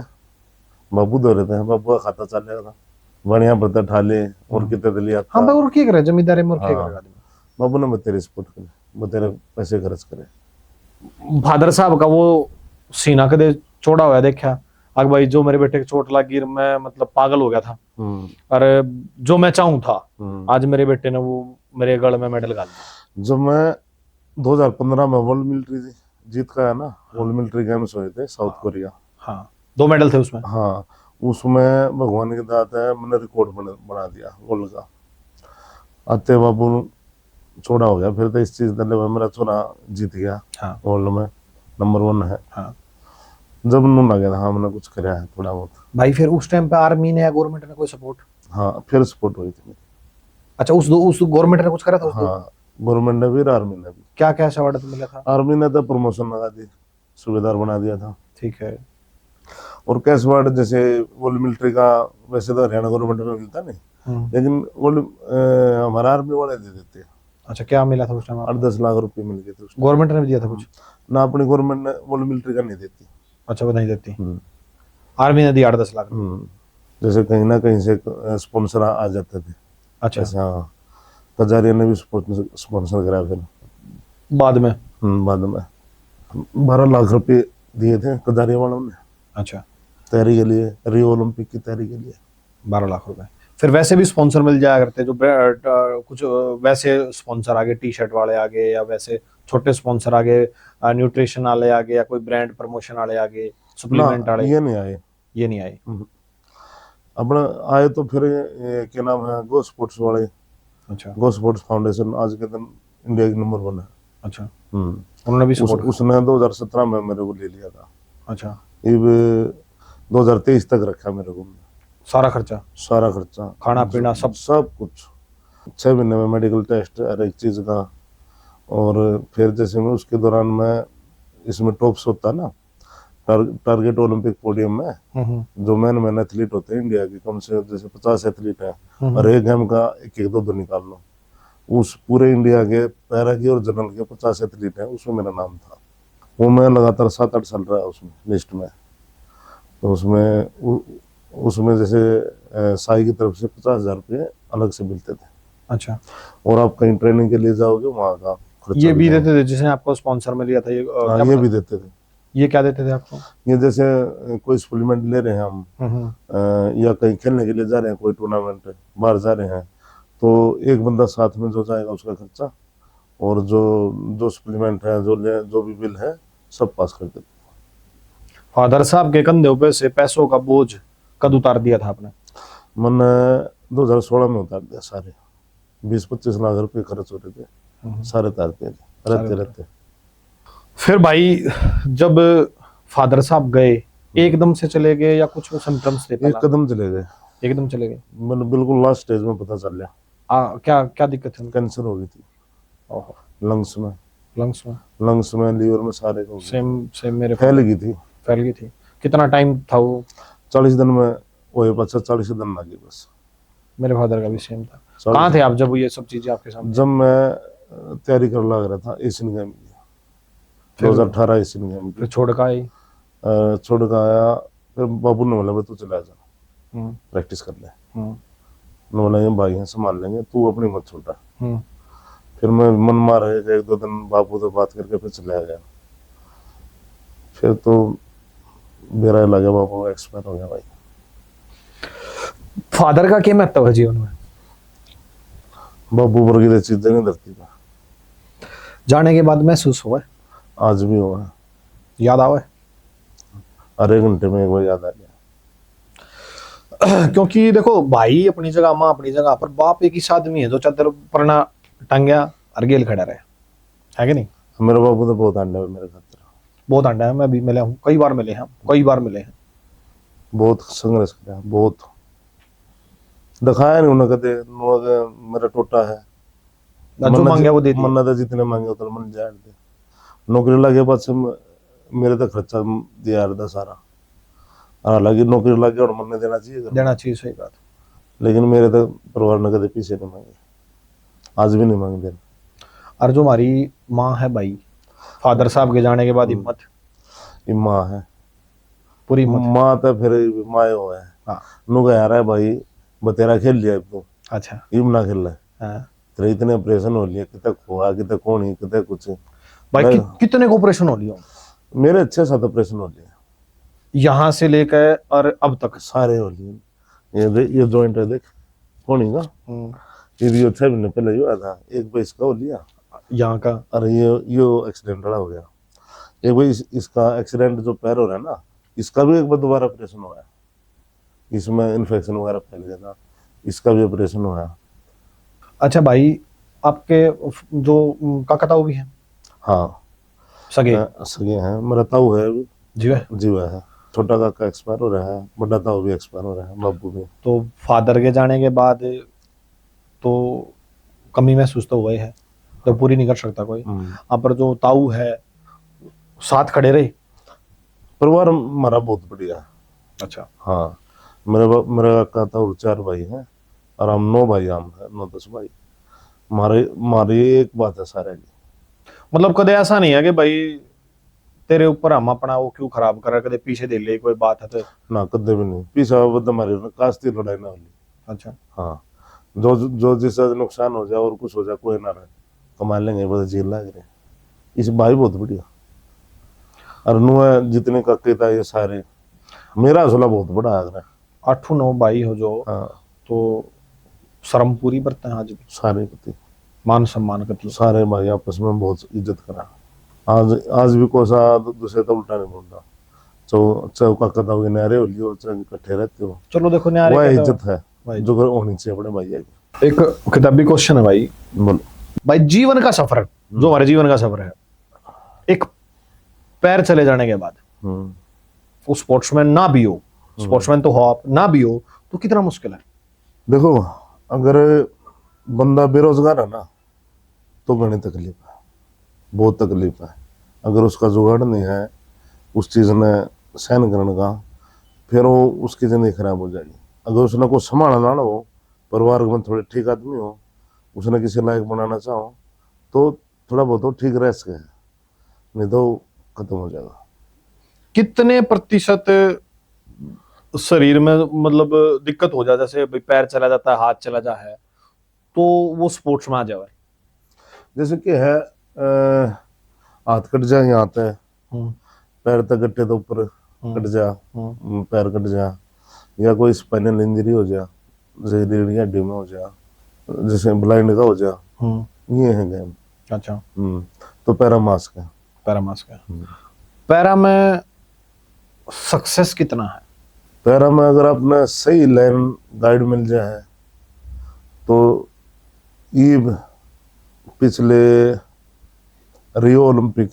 बाबू दो रहते हैं, बाबू का खाता चल था बढ़िया, बर्ता ठाले और कितने लिया। हाँ भाई, और क्या करे जमींदारी में, और क्या हाँ। करेगा? बाबू ने बतेरे सपोर्ट करे, बतेरे पैसे खर्च करे। फादर साहब का वो सीना कदे चौड़ा होया देखा? अग भाई जो मेरे बेटे की चोट लगी, मैं मतलब पागल हो गया था, अरे जो मैं चाहूं था, आज मेरे बेटे ने वो मेरे गले में मेडल डाल दिया। जब मैं 2015 में वर्ल्ड मिलिट्री जीत का है ना, वर्ल्ड मिलिट्री गेम्स हुए थे साउथ कोरिया। हाँ, 2 मेडल थे उसमें। हाँ, उसमें भगवान की दात है, मैंने रिकॉर्ड बना दिया वर्ल्ड का। आते बाबू छोड़ा हो गया, फिर तो इस चीज मेरा छोरा जीत गया। हाँ। वर्ल्ड में नंबर 1 है। हाँ। जब नून लगे था, हाँ मैंने कुछ कराया है थोड़ा बहुत। भाई फिर उस टाइम पे आर्मी ने या गवर्नमेंट ने कोई सपोर्ट? हाँ, फिर सपोर्ट हुई थी। अच्छा, उस गवर्नमेंट ने कुछ करा था? हाँ, गवर्नमेंट ने भी, आर्मी ने भी। क्या क्या अवार्ड मिला था? आर्मी ने तो प्रमोशन लगा दी, सूबेदार बना दिया था। ठीक है। और कैश अवार्ड जैसे वर्ल्ड मिलिट्री का वैसे तो हरियाणा गवर्नमेंट में मिलता नहीं, लेकिन वर्ल्ड हमारा आर्मी वाले दे देते। अच्छा, क्या मिला था उस टाइम? 8-10 लाख रुपए मिल गए थे। गवर्नमेंट ने भी दिया था कुछ? ना, अपनी गवर्नमेंट ने वर्ल्ड मिलिट्री का नहीं देती। अच्छा, वो नहीं देती। आर्मी ने दिया 8-10 लाख। जैसे कहीं ना कहीं से स्पॉन्सर आ जाते थे। अच्छा। हाँ, कजारिया ने भी स्पॉन्सर करा फिर बाद में। बाद में 12 लाख रुपए दिए थे कजारिया वालों ने। अच्छा। तैयारी के लिए, रियो ओलंपिक की तैयारी के लिए 12 लाख रुपए। फिर वैसे भी स्पॉन्सर मिल जाया करते, जो कुछ वैसे स्पॉन्सर आगे, टी शर्ट वाले आगे, या वैसे छोटे स्पॉन्सर आ गए, न्यूट्रिशन वाले आ गए, या कोई ब्रांड प्रमोशन वाले आ गए, सप्लीमेंट ना वाले? ये नहीं आए। ये नहीं आए। अपना आए तो फिर ये क्या नाम है, गो स्पोर्ट्स वाले, अच्छा गो स्पोर्ट्स फाउंडेशन आज के दिन इंडिया की नंबर 1 है। अच्छा, हम्म। उन्होंने भी सपोर्ट उसने 2017 में मेरे को ले लिया था। अच्छा, अब 2023 तक रखा मेरे को, सारा खर्चा, सारा खर्चा, खाना पीना सब? सब कुछ। 6 महीने में मेडिकल टेस्ट हर एक चीज का। और फिर जैसे मैं उसके दौरान मैं इसमें टॉप्स होता ना, टारगेट ओलंपिक पोडियम में जो मैन एथलीट होते हैं इंडिया के, कम से जैसे 50 एथलीट हैं और एक गेम का एक एक दो निकाल लो, उस पूरे इंडिया के पैरा की और जनरल के 50 एथलीट हैं, उसमें मेरा नाम था। वो मैं लगातार 7-8 साल रहा उसमें लिस्ट में। तो उसमें जैसे साई की तरफ से 50,000 रुपये अलग से मिलते थे। अच्छा, और आप कहीं ट्रेनिंग के लिए जाओगे वहाँ का खर्चा ये भी देते देते थे जिसने आपको स्पॉन्सर में लिया था? ये क्या ये पता? भी देते थे। ये क्या देते थे आपको? ये जैसे कोई सप्लीमेंट ले रहे हैं हम, या कहीं खेलने के लिए जा रहे हैं, कोई टूर्नामेंट बाहर जा रहे हैं, तो एक बंदा साथ में जो जाएगा उसका खर्चा, और जो सप्लीमेंट है, जो भी बिल है, सब पास कर देते। फादर साहब के कंधे पे से पैसों का बोझ कब उतार दिया था आपने? मैंने 2016 में उतार दिया सारे। 20-25 लाख रुपए खर्च हो रहे थे, सारे उतारते रहते। फिर भाई जब फादर साहब गए, एकदम से चले गए या कुछ सिम्टम्स थे एक पहला? कदम चले गए, एकदम चले गए। मैंने बिल्कुल लास्ट स्टेज में पता चल गया। क्या क्या दिक्कत थी उनको? कैंसर हो गई थी ओहो, लंग्स में, लंग्स में लीवर में, सारे को सेम मेरे फैल गई थी। फैल गई थी। कितना टाइम था वो? 40 दिन में वो 40 दिन लगे बस। मेरे फादर का भी सेम था। कहाँ थे आप जब ये सब चीजें आपके सामने? जब मैं तैयारी कर लग रहा था एशियन गेम की, 2018 एशियन गेम की। फिर छोड़ का आई? छोड़ कर आया, फिर बाबू ने बोला तू चला जा, प्रैक्टिस कर ले। बोला ये भाई हैं संभाल लेंगे, तू अपनी मत छोटा। फिर मैं मन मार 1-2 दिन बाबू से बात करके फिर चला गया। फिर तो मेरा लगा बाबू एक्सपायर हो गया भाई। फादर का क्या महत्व है जीवन में? बाबू वर्गी चीजें नहीं धरती पर। जाने के बाद महसूस हुआ है? आज भी हुआ है, याद आवा है? हर एक घंटे में एक बार याद आ गया। क्योंकि देखो, भाई अपनी जगह, माँ अपनी जगह, पर बाप एक ही आदमी है जो चादर परना टंगया और गेल खड़ा रहे, है कि नहीं? मेरे बाबू तो बहुत अंडा है मेरे खातिर, बहुत अंडा है। मैं भी मिला हूँ, कई बार मिले हैं, कई बार मिले हैं। बहुत संघर्ष किया, बहुत दिखाया नहीं उन्हें कदे। मेरा टोटा है, जो मांगे वो दे दिया। मन्ना था जितने मांगे उतने मन जाए दे। नौकरी लगे बाद से मेरे तक खर्चा दिया रहता सारा। हालांकि नौकरी लगे और मन देना चाहिए, सही बात। लेकिन मेरे तक परिवार ने कदे पीछे नहीं मांगे, आज भी नहीं मांगते। और जो हमारी माँ है भाई, फादर साहब के जाने के बाद हिम्मत, ये माँ है, पूरी माँ तो फिर माए हो है। हाँ। नुका यार है भाई, बतेरा खेल लिया तू, अच्छा, इम ना खेल रहा हाँ। तेरे इतने ऑपरेशन हो लिए, कितने खोआ, कितने कोनी, कितने कुछ भाई कितने को ऑपरेशन हो लिया? मेरे 6-7 ऑपरेशन हो लिए, यहाँ से लेकर और अब तक सारे हो लिए। ये जॉइंट है देख, कोनी का, ये भी 6 महीने पहले हुआ था, एक बार इसका हो लिया यहाँ का। अरे ये एक्सीडेंट हो गया। एक बार इसका एक्सीडेंट जो पैर हो रहा है ना, इसका भी एक बार दोबारा ऑपरेशन हुआ है। इसमें इन्फेक्शन वगैरह फैल गया था, इसका भी ऑपरेशन हुआ। अच्छा भाई, आपके जो काका ताऊ भी हैं? हाँ, सगे हैं। मेरा ताऊ है अभी जीवा है। छोटा काका एक्सपायर हो रहा है, बड़ा ताऊ भी एक्सपायर हो रहा है, बाबू भी। तो फादर के जाने के बाद तो कमी महसूस तो हुआ ही है, तो पूरी नहीं कर सकता कोई। अब पर जो ताऊ है साथ खड़े रहे। परिवार हमारा बहुत बढ़िया। अच्छा, हाँ, मेरा काका ताऊ 4 भाई हैं और हम 9 भाई, हम 9-10 भाई। हमारी एक बात है सारे की, मतलब कदे ऐसा नहीं है कि भाई तेरे ऊपर हम अपना वो क्यों खराब कर रहे, कदे पीछे दे ले कोई बात है तो? ना, कदे भी नहीं पीछा हमारी कास्ती लड़ाई ना होली। अच्छा, हाँ, जो जिससे नुकसान हो जाए और कुछ हो जाए कोई ना रहे, कमा लेंगे बस, जेल लग रहे। इस भाई बहुत बढ़िया। और नुआ जितने काके था ये सारे, मेरा हौसला बहुत बड़ा है। 8-9 भाई हो जो, हाँ, तो शर्म पूरी बरतते हैं आज भी सारे पति। मान सम्मान कर सारे भाई आपस में बहुत इज्जत करा। आज भी कोई सा दूसरे तो उल्टा नहीं बोलता। चौका कदा हुए नारे होली और इकट्ठे रहते हो, चलो देखो न्यारे वह का तो इज्जत है भाई जो होनी चाहिए अपने भाई की। एक किताबी क्वेश्चन है भाई। बोलो भाई जीवन का सफर, जो हमारे जीवन का सफर है, एक पैर चले जाने के बाद वो स्पोर्ट्समैन ना भी हो, स्पोर्ट्समैन तो हो आप, ना भी हो तो कितना मुश्किल है। देखो, अगर बंदा बेरोजगार है ना तो बड़ी तकलीफ है, बहुत तकलीफ है। अगर उसका जुगाड़ नहीं है उस चीज में सहन करने का, फिर वो उसकी जिंदगी खराब हो जाएगी। अगर उसने कुछ संभालना ना हो, परिवार में थोड़े ठीक आदमी हो, उसने किसी लायक बनाना चाहो तो थोड़ा बहुत तो ठीक रह सके, नहीं तो खत्म हो जाएगा। कितने प्रतिशत शरीर में मतलब दिक्कत हो जाए, जैसे भाई पैर चला जाता है, हाथ चला जा है, तो वो स्पोर्ट्स में आ जाए। जैसे कि है हाथ कट जाए यहाँ पे, पैर तक गट्टे तो ऊपर कट जा, पैर कट जा, या कोई स्पाइनल इंजरी हो जा, जैसे रीढ़ की हड्डी में हो जा, जैसे ब्लाइंड का हो जा, ये है गेम। अच्छा, तो पैरा मास्क है। पैरा मास्क है। पैरा में सक्सेस कितना है? पैरा में अगर आपने सही लाइन गाइड मिल जाए तो ये पिछले रियो ओलंपिक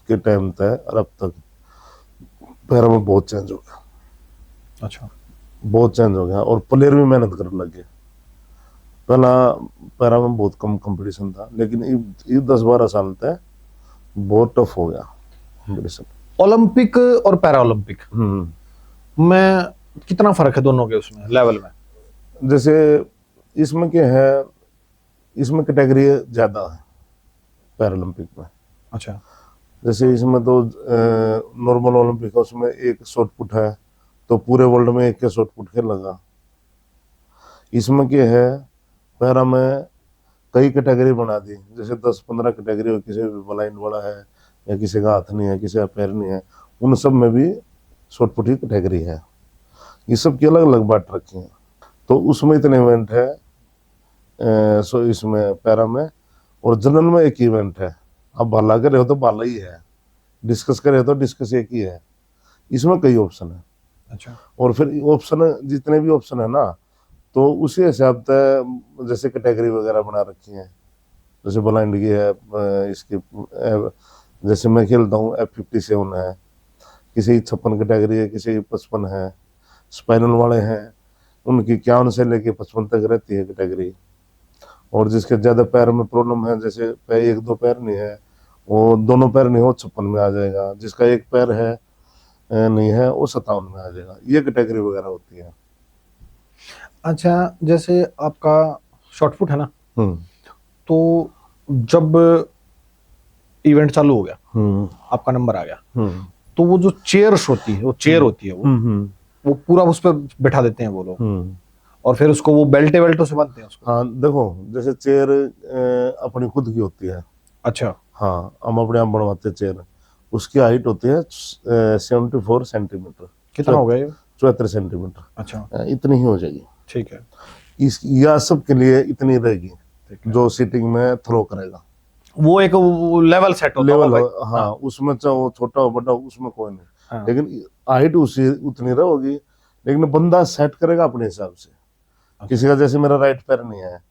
के टाइम तक और अब तक पैरा में बहुत चेंज हो गया। अच्छा, बहुत चेंज हो गया और प्लेयर भी मेहनत करने लग गए। पहला पैरा में बहुत कम कंपटीशन था, लेकिन ये 10-12 साल तक बहुत टफ हो गया कंपटीशन। ओलंपिक और पैरा ओलंपिक में कितना फर्क है दोनों के उसमें लेवल में? जैसे इसमें क्या है, इसमें कैटेगरी ज्यादा है पैरालंपिक में। अच्छा, जैसे इसमें तो नॉर्मल ओलंपिक है, उसमें एक शॉट पुट है तो पूरे वर्ल्ड में एक के शॉट पुट खेल लगा। इसमें क्या है, पैरा में कई कैटेगरी बना दी, जैसे 10-15 कैटेगरी हो, किसी ब्लाइंड बड़ा है या किसी का हाथ नहीं है, किसी का पैर नहीं है, उन सब में भी शॉट पुट की कैटेगरी है। ये सब की अलग अलग बांट रखी है। तो उसमें इतने इवेंट है, सो इसमें पैरा में, और जनरल में एक इवेंट है। अब भाला कर रहे हो तो भाला ही है, डिस्कस कर रहे हो तो डिस्कस एक ही है। इसमें कई ऑप्शन है। अच्छा, और फिर ऑप्शन जितने भी ऑप्शन है ना, तो उसी हिसाब से जैसे कैटेगरी वगैरह बना रखी है। जैसे ब्लाइंड की है, इसकी जैसे मैं खेलता हूँ F57 है, किसी 56 कैटेगरी है, किसी 55 है। स्पाइनल वाले हैं उनकी 51 से लेके 55 तक रहती है कैटेगरी। और जिसके ज्यादा पैर में प्रॉब्लम है, जैसे एक दो पैर नहीं है, वो दोनों पैर नहीं हो 56 में आ जाएगा। जिसका एक पैर है नहीं है वो 57 में आ जाएगा। ये कैटेगरी वगैरह होती है। अच्छा, जैसे आपका शॉर्टपुट है ना, तो जब इवेंट चालू हो गया, आपका नंबर आ गया, तो वो जो चेयर्स होती है, वो चेयर होती है, वो पूरा उस पर बैठा देते हैं वो लोग, और फिर उसको वो बेल्टे वेल्टों से बांधते हैं उसको। हाँ देखो, जैसे चेयर अपनी खुद की होती है। अच्छा, हाँ, हम अपने आप बनवाते हैं चेयर। उसकी हाइट होती है 74 सेंटीमीटर। कितना हो गया ये? 74 सेंटीमीटर। अच्छा, इतनी ही हो जाएगी। ठीक है। इस या सब के लिए इतनी रहेगी जो सीटिंग में थ्रो करेगा। वो एक लेवल सेट होता लेवल, होगा। हाँ, उसमें चाहे वो छोटा हो बड़ा हो, उसमें कोई नहीं। हाँ। लेकिन हाइट उसी उतनी रहेगी, लेकिन बंदा सेट करेगा अपने हिसाब से। किसी का जैसे मेरा राइट पैर नहीं है,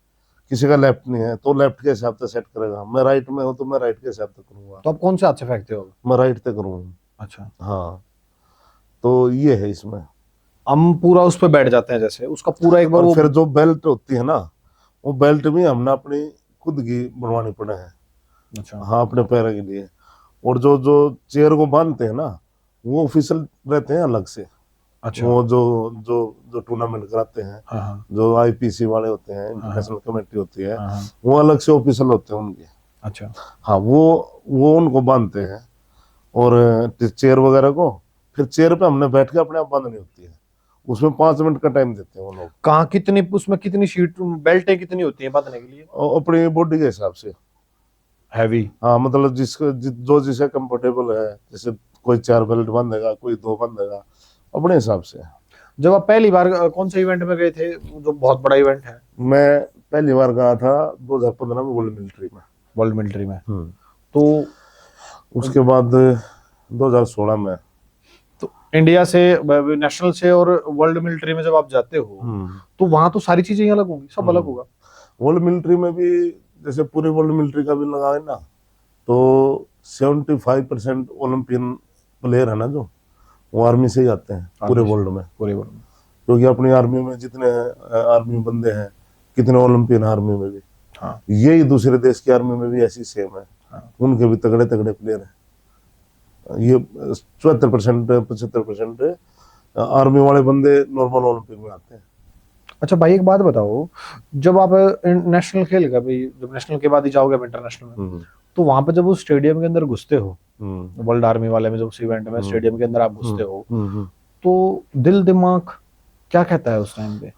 किसी का लेफ्ट नहीं है, तो लेफ्ट के हिसाब से सेट करेगा। मैं राइट में हूँ तो मैं राइट के हिसाब से करूंगा। तो आप कौन से हाथ से फेंकते हो? मैं राइट से करूंगा। अच्छा, हाँ, तो ये है इसमें। हम पूरा उस पर बैठ जाते हैं, जैसे उसका पूरा एक बार और वो। फिर जो बेल्ट होती है ना, वो बेल्ट भी हमने अपनी खुद की बनवानी पड़े है। अच्छा, हाँ, अपने पैर के लिए। और जो जो चेयर को बांधते हैं ना, वो ऑफिशियल रहते हैं अलग से। अच्छा, वो जो जो जो टूर्नामेंट कराते हैं, हाँ, हाँ, जो IPC वाले होते हैं, इंटरनेशनल कमेटी होती है, हाँ, वो अलग से ऑफिशियल होते हैं उनके। अच्छा, हाँ, वो उनको बांधते हैं। और चेयर वगैरह को फिर चेयर पे हमने बैठ के अपने आप बांधनी होती है। उसमें 5 मिनट का टाइम देते हैं वो लोग। कहाँ कितनी उसमें कितनी शीट बेल्टें कितनी होती हैं बांधने के लिए? और अपनी बॉडी के हिसाब से। हैवी। हाँ, मतलब जो जिसे कंफर्टेबल है, जैसे कोई 4 बेल्ट बांधेगा, कोई 2 बांधेगा, अपने हिसाब से। जब आप पहली बार कौन से इवेंट में गए थे, जो बहुत बड़ा इवेंट है? मैं पहली बार गया था 2015 में वर्ल्ड मिलिट्री में। वर्ल्ड मिलिट्री में। तो उसके बाद 2016 में तो इंडिया से, नेशनल से और वर्ल्ड मिलिट्री में जब आप जाते हो तो वहां तो सारी चीजें अलग होंगी, सब अलग होगा। वर्ल्ड मिलिट्री में भी जैसे पूरी वर्ल्ड मिलिट्री का भी लगा है ना, तो 75% ओलंपियन प्लेयर है ना जो, वो आर्मी से ही आते हैं पूरे वर्ल्ड में। पूरे वर्ल्ड में। क्योंकि अपनी आर्मी में जितने आर्मी बंदे हैं, कितने ओलंपियन आर्मी में भी, हाँ। यही दूसरे देश की आर्मी में भी ऐसी सेम है। हाँ। उनके भी तगड़े तगड़े प्लेयर हैं। ये 74% 75% आर्मी वाले बंदे नॉर्मल ओलंपिक में आते हैं। अच्छा भाई, एक बात बताओ, जब आप नेशनल खेल का भाई, जब नेशनल के बाद ही जाओगे इंटरनेशनल में, तो वहां पे जब उस स्टेडियम के अंदर घुसते हो, वर्ल्ड आर्मी वाले में, जब उस इवेंट में स्टेडियम के अंदर आप घुसते हो, तो दिल दिमाग क्या कहता है उस टाइम पे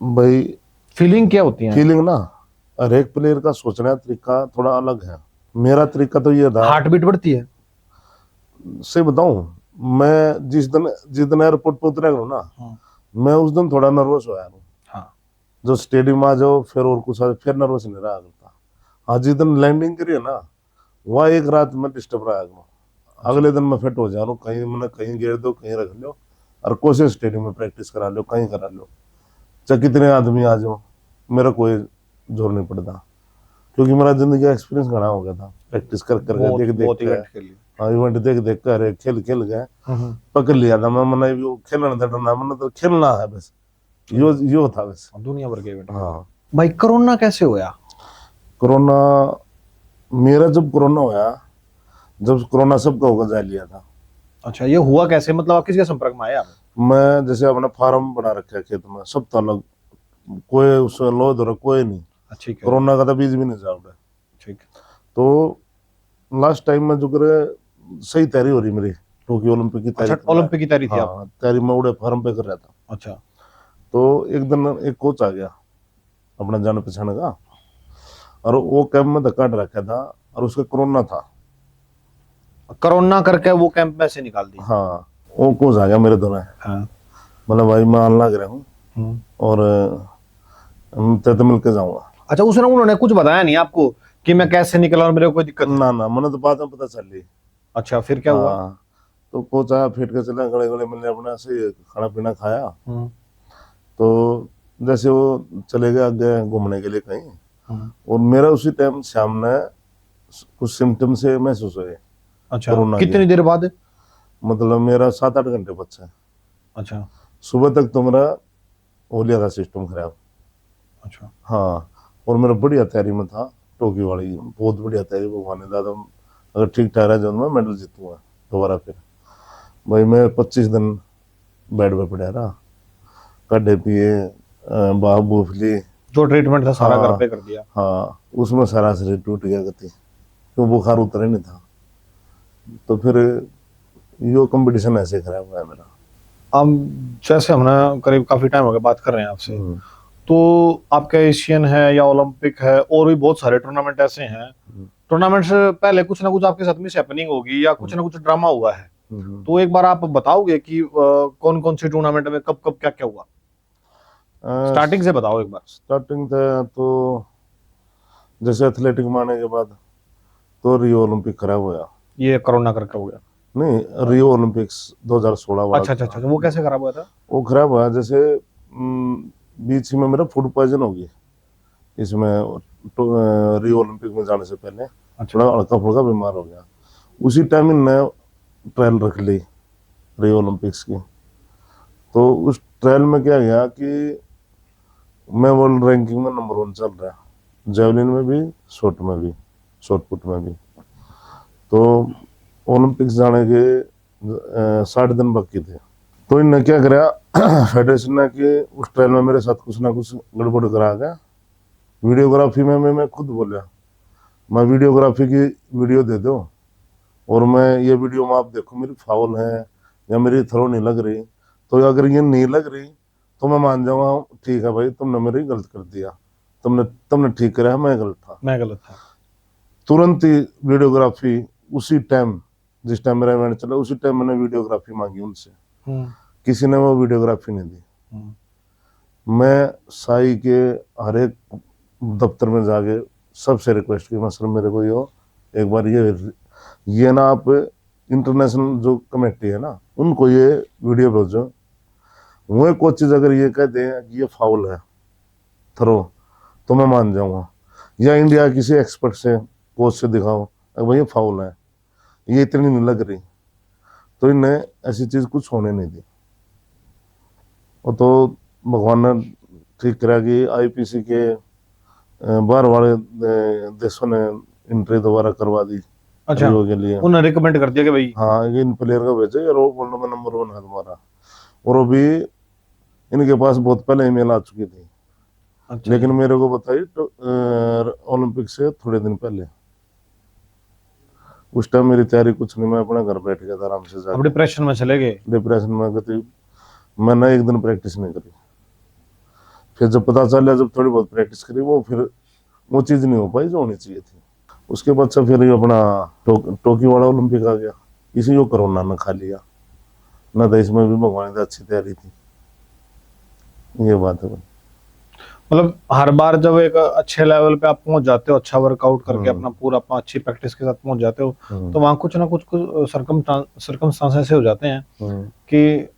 भाई? फीलिंग क्या होती है? फीलिंग ना, हर एक प्लेयर का सोचने का तरीका थोड़ा अलग है। मेरा तरीका तो ये था, हार्ट बीट बढ़ती है। से बताऊं, मैं जिस दिन एयरपोर्ट पे उतरेगा ना, हाँ। मैं उस दिन थोड़ा नर्वस हो हूँ। हाँ। जो स्टेडियम आ जाओ फिर और कुछ आ जाओ, फिर नर्वस नहीं रहा करता। हाँ, जिस दिन लैंडिंग करी है ना, वह एक रात में डिस्टर्ब रहा करूँ। अगले दिन मैं फिट हो जा रहा हूँ। कहीं मैंने कहीं गिर दो, कहीं रख लो, और कोशिश स्टेडियम में प्रैक्टिस करा लो, कहीं करा लो, चाहे कितने आदमी आ जाओ, मेरा कोई जोर नहीं पड़ता। क्योंकि मेरा जिंदगी का एक्सपीरियंस घना हो गया था, प्रैक्टिस कर देख देख हाँ, इवेंट देख कर खेल गए, पकड़ लिया था मैं। मैंने वो खेलना था, डरना मैंने तो खेलना है बस, यो था बस। दुनिया भर के इवेंट। हाँ भाई, कोरोना कैसे होया? कोरोना, मेरा जब कोरोना होया, जब कोरोना सबका होकर जा लिया था। अच्छा, ये हुआ कैसे? मतलब आप किसके संपर्क में आए आप? मैं जैसे अपना फार्म बना रखा है खेत में, सब तो अलग, कोई उसमें लो धरो कोई नहीं। ठीक है। कोरोना का तो बीज भी नहीं जाओगे। ठीक। तो लास्ट टाइम में जो करे सही तैयारी हो रही मेरी, टोक्यो ओलंपिक की तैयारी। अच्छा, ओलंपिक की तैयारी थी आप? हाँ, तैयारी मैं उड़े फार्म पे कर रहा था। अच्छा। तो एक दिन एक कोच आ गया अपना जान पहचान का, और वो कैंप में धक्का रखा था, और उसका कोरोना था। कोरोना करके वो कैंप में से निकाल दिया? हाँ, वो कोच आ गया मेरे दोनों। हाँ। मतलब भाई मैं आने लग रहा हूँ और तेरे तो मिलकर जाऊंगा। अच्छा, उसने उन्होंने कुछ बताया नहीं आपको कि मैं कैसे निकला और मेरे को कोई दिक्कत ना ना, मैंने तो बाद में पता चल ली। अच्छा, फिर क्या हुआ? तो कोच आया, फिट के चला, गले गले मिलने, अपना से खाना पीना खाया। तो जैसे वो चले गए आगे घूमने के लिए कहीं, और मेरा उसी टाइम शाम ने कुछ सिम्टम से महसूस हुए। अच्छा, कितनी देर बाद? मतलब मेरा 7-8 घंटे बचा। अच्छा। सुबह तक तो मेरा हो लिया था सिस्टम खराब। अच्छा। हाँ, और मेरा बढ़िया तैयारी में था, टोक्यो वाली बहुत बढ़िया तैयारी। भगवान ने दादा, अगर ठीक ठहरा जो मैं मेडल जीतूंगा दोबारा। फिर भाई मैं 25 दिन बेड पे पड़ा रहा, कड्डे पिए, बाह बूफली, जो ट्रीटमेंट था सारा घर पे कर दिया? हाँ, उसमें सारा शरीर टूट गया गति, तो बुखार उतरे नहीं था। तो फिर यो कंपटीशन ऐसे खराब हुआ मेरा। अब जैसे हमने करीब काफी टाइम हो गया बात कर रहे हैं आपसे, तो आपका एशियन है या ओलंपिक है, और भी बहुत सारे टूर्नामेंट ऐसे हैं, टूर्नामेंट से पहले कुछ ना कुछ आपके साथ मिस हैपनिंग होगी या कुछ ना कुछ ड्रामा हुआ है। तो एक बार आप बताओगे कि कौन कौन सी टूर्नामेंट में कब कब क्या क्या हुआ? स्टार्टिंग से बताओ एक बार। स्टार्टिंग तो जैसे एथलेटिक में आने के बाद तो रियो ओलंपिक खराब हुआ। ये कोरोना करके हो गया? नहीं, रियो ओलंपिक्स 2016 वाला। अच्छा, वो कैसे खराब हुआ था? वो खराब हुआ जैसे बीच में मेरा फूड पॉइजन हो गई इसमें, रियो ओलंपिक में जाने से पहले। थोड़ा हल्का फुल्का बीमार हो गया। उसी टाइम इनने ट्रायल रख ली रियो ओलंपिक्स की। तो उस ट्रायल में क्या गया कि मैं वर्ल्ड रैंकिंग में नंबर 1 चल रहा, जेवलिन में भी, शॉट में भी, शॉट पुट में भी। तो ओलंपिक्स जाने के 60 दिन बाकी थे। तो इनने क्या करा, फेडरेशन ने, कि उस ट्रायल में मेरे साथ कुछ ना कुछ गड़बड़ करा गया। वीडियोग्राफी में मैं खुद बोला, मैं वीडियोग्राफी की वीडियो दे दो, और मैं ये वीडियो में आप देखो मेरी फाउल है या मेरी थ्रो नहीं लग रही। तो अगर ये नहीं लग रही तो मैं मान जाऊंगा, ठीक है भाई तुमने मेरी गलत कर दिया, तुमने ठीक करा, मैं गलत था। तुरंत ही वीडियोग्राफी उसी टाइम, जिस टाइम मेरा इवेंट चला, उसी टाइम मैंने वीडियोग्राफी मांगी उनसे। किसी ने वो वीडियोग्राफी नहीं दी। मैं साई के हर एक दफ्तर में जाके सबसे रिक्वेस्ट की, मैं सर मेरे को यो एक बार ये ना आप इंटरनेशनल जो कमेटी है ना उनको ये वीडियो भेजो, वो कोई चीज अगर ये कह दें कि ये फाउल है थ्रो तो मैं मान जाऊंगा, या इंडिया किसी एक्सपर्ट से कोच से दिखाओ अगर भाई ये फाउल है, ये इतनी नहीं लग रही, तो इन्हें ऐसी चीज कुछ होने नहीं दी। वो तो भगवान ने ठीक करा कि आईपीसी के बाहर वाले देशों ने एंट्री दोबारा करवा दी अच्छा, रियो के लिए। उन्होंने रिकमेंड कर दिया कि भाई हाँ इन प्लेयर का भेजो यार, वो वर्ल्ड में नंबर 1 है तुम्हारा, और वो भी इनके पास बहुत पहले ईमेल आ चुकी थी, अच्छा लेकिन मेरे को बताई तो ओलंपिक से थोड़े दिन पहले। उस टाइम मेरी तैयारी कुछ नहीं, मैं अपने घर बैठ गया था आराम से अब जाके, डिप्रेशन में चले गए। डिप्रेशन में गई। मैंने एक दिन प्रैक्टिस नहीं करी, फिर जब पता चला, जब थोड़ी बहुत प्रैक्टिस करी, वो फिर वो चीज़ नहीं हो पाई जो होनी चाहिए थी। उसके बाद से फिर ये अपना टोक्यो वाला ओलंपिक आ गया, इसी को कोरोना ने खा लिया, ना तो इसमें भी भगवान की अच्छी तैयारी थी, ये बात है भाई। मतलब हर बार जब एक अच्छे लेवल पे आप पहुंच जाते हो, अच्छा वर्कआउट करके हम्म। अपना पूरा अपना अच्छी प्रैक्टिस के साथ पहुंच जाते हो, हम्म। तो वहाँ कुछ ना कुछ कुछ सरकमस्टांस ऐसे हो जाते हैं हम्म। कि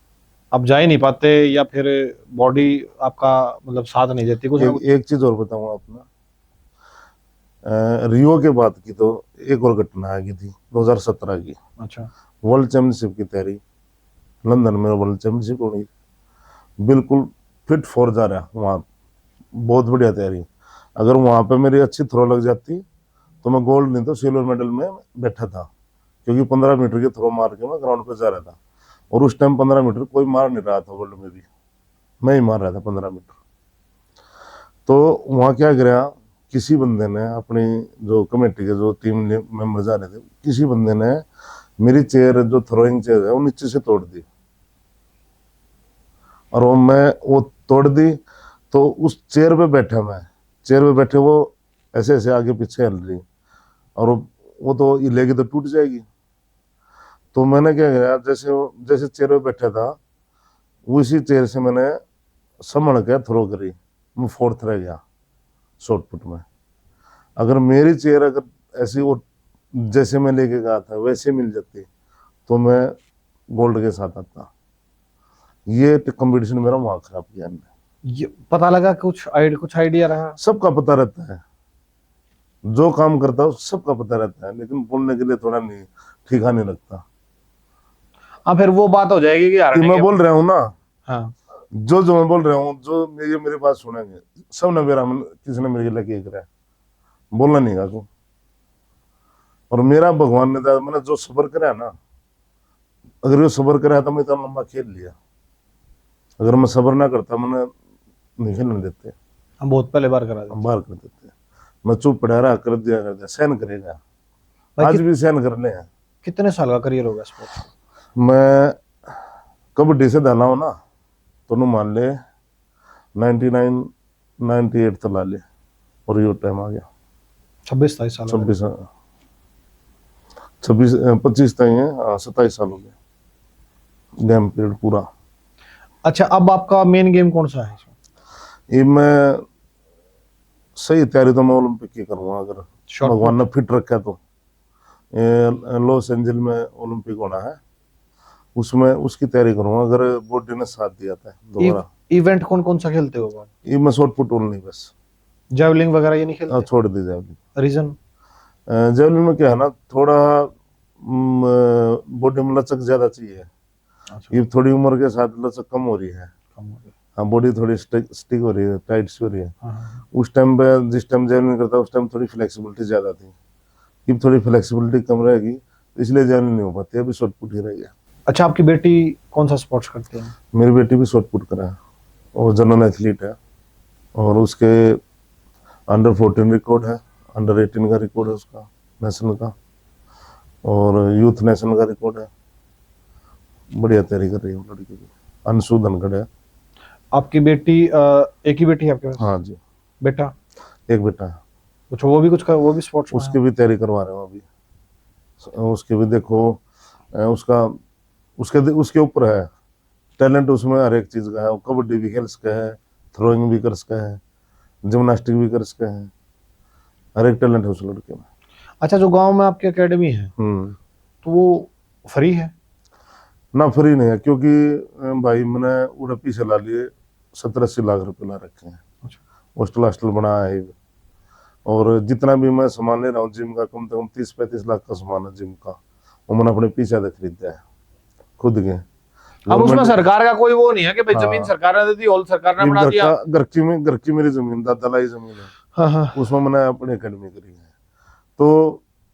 आप जा ही नहीं पाते, या फिर बॉडी आपका मतलब साथ नहीं देती, कुछ ना कुछ। एक चीज और बताऊंगा अपना, रियो के बाद की तो एक और घटना आ गई थी 2017 की, अच्छा, वर्ल्ड चैंपियनशिप की तैयारी, लंदन में वर्ल्ड चैंपियनशिप होनी, बिल्कुल फिट फॉर जा रहा वहाँ, बहुत बढ़िया तैयारी। अगर वहाँ पे मेरी अच्छी थ्रो लग जाती तो मैं गोल्ड नहीं तो सिल्वर मेडल में बैठा था, क्योंकि 15 मीटर की थ्रो मार के मैं ग्राउंड पे जा रहा था, और उस टाइम 15 मीटर कोई मार नहीं रहा था वर्ल्ड में भी, मैं ही मार रहा था 15 मीटर। तो वहाँ क्या गया, किसी बंदे ने अपनी जो कमेटी के जो टीम मेंबर्स आ रहे थे, किसी बंदे ने मेरी चेयर जो थ्रोइंग चेयर है वो नीचे से तोड़ दी, और वो तोड़ दी, तो उस चेयर पे बैठा मैं, चेयर पे बैठे वो ऐसे ऐसे आगे पीछे हिल रही, और वो तो ये लेगी तो टूट जाएगी। तो मैंने क्या किया, जैसे जैसे चेयर पे बैठा था उसी चेयर से मैंने संभल के थ्रो करी, मैं फोर्थ रह गया शॉर्ट पुट में। अगर मेरी चेयर अगर ऐसी वो जैसे मैं लेके गया था वैसे मिल जाती तो मैं गोल्ड के साथ आता। ये कंपटीशन मेरा वहां खराब किया हमने। ये पता लगा कुछ आइडिया रहा। सबका पता रहता है, जो काम करता है सबका पता रहता है, लेकिन बोलने के लिए थोड़ा नहीं ठीका नहीं लगता। हाँ, फिर वो बात हो जाएगी कि ये हारने मैं के। बोल रहा हूँ ना, हाँ, जो मैं बोल रहा हूँ, जो ये मेरी बात सुनेंगे सब ने मेरा किसी ने मेरे लिए किया करा है, बोलना नहीं का को। और मेरा भगवान ने मैंने जो सबर करा ना, अगर ये सबर करा तो मैं इतना लंबा खेल लिया, अगर मैं सबर ना करता मैंने नहीं खेलने देते, हम बहुत पहले बार करा हम देते। बाहर कर देते। मैं चुप पड़ा रहा, कर दिया सहन करेगा, भाई आज भी सहन करने हैं। कितने साल का करियर होगा स्पोर्ट्स का? मैं कबड्डी से डाला हूँ ना, तो नु मान ले 99 98 तो ला ले, और ये टाइम आ गया 26-27 साल हो गए। 26 25 तक है, 27 साल हो गए गेम पीरियड पूरा। अच्छा, अब आपका मेन गेम कौन सा है इसमें? ये मैं सही तैयारी तो मैं ओलंपिक की करूँगा, अगर शॉर्ट भगवान ने फिट रखा तो। लॉस एंजल में ओलंपिक होना है, उसमें उसकी तैयारी करूँगा अगर बॉडी ने साथ दिया था दोबारा। इवेंट कौन कौन सा खेलते हो आप? ये मैं शॉर्ट पुट ओनली बस, जेवलिंग वगैरह ये नहीं खेलते? छोड़ दी जाएगी। रीजन? जेवलिन में क्या है ना, थोड़ा बॉडी में लचक ज्यादा चाहिए, अच्छा, ये थोड़ी उम्र के साथ लचक कम हो रही है। कम हो गया। हाँ, बॉडी थोड़ी स्टिक हो रही है, टाइट सी हो रही है। हाँ, हाँ। उस टाइम पे जिस टाइम जेवलिन करता उस टाइम थोड़ी फ्लेक्सिबिलिटी ज्यादा थी, अब थोड़ी फ्लेक्सिबिलिटी कम रहेगी, इसलिए जेवलिन नहीं हो पाती, अभी शॉर्ट पुट ही रह गया। अच्छा, आपकी बेटी कौन सा स्पोर्ट्स करती है? मेरी बेटी भी शॉर्ट पुट करा है, और जनरल एथलीट है, और उसके अंडर 14 रिकॉर्ड है, अंडर 18 का रिकॉर्ड है उसका नेशनल का, और यूथ नेशनल का रिकॉर्ड है। बढ़िया तैयारी कर रही है वो लड़की की, अंशु धनखड़ है। आपकी बेटी एक ही बेटी है आपके पास? हाँ जी, बेटा? एक बेटा है, कुछ वो भी वो भी स्पोर्ट्स में उसकी है? भी तैयारी करवा रहे हो अभी। उसके भी देखो, उसका उसके उसके ऊपर है टैलेंट, उसमें हर एक चीज का है, वो कबड्डी भी खेल सका है, थ्रोइंग भी कर सका है, जिम्नास्टिक भी कर सका है, हर एक टैलेंट है उस लड़के में। अच्छा, जो गांव में आपकी एकेडमी है तो वो फ्री है? ना फ्री नहीं है, क्योंकि भाई मैंने उड़ा पीछे ला लिए 70-80 लाख रुपए ला रखे हैं। अच्छा। हॉस्टल हॉस्टल बनाया है, और जितना भी मैं सामान ले रहा हूँ जिम का, कम से कम 30-35 लाख का सामान है जिम का, वो मैंने अपने पीछे से खरीदा है खुद के। अब उसमें सरकार का कोई वो नहीं है कि भाई हाँ। जमीन सरकार ने दे दी, हॉल सरकार ने बना दिया? घर की मेरी जमीन, दादा लाई जमीन है, हाँ हाँ। उसमें मैंने अपनी अकेडमी करी है। तो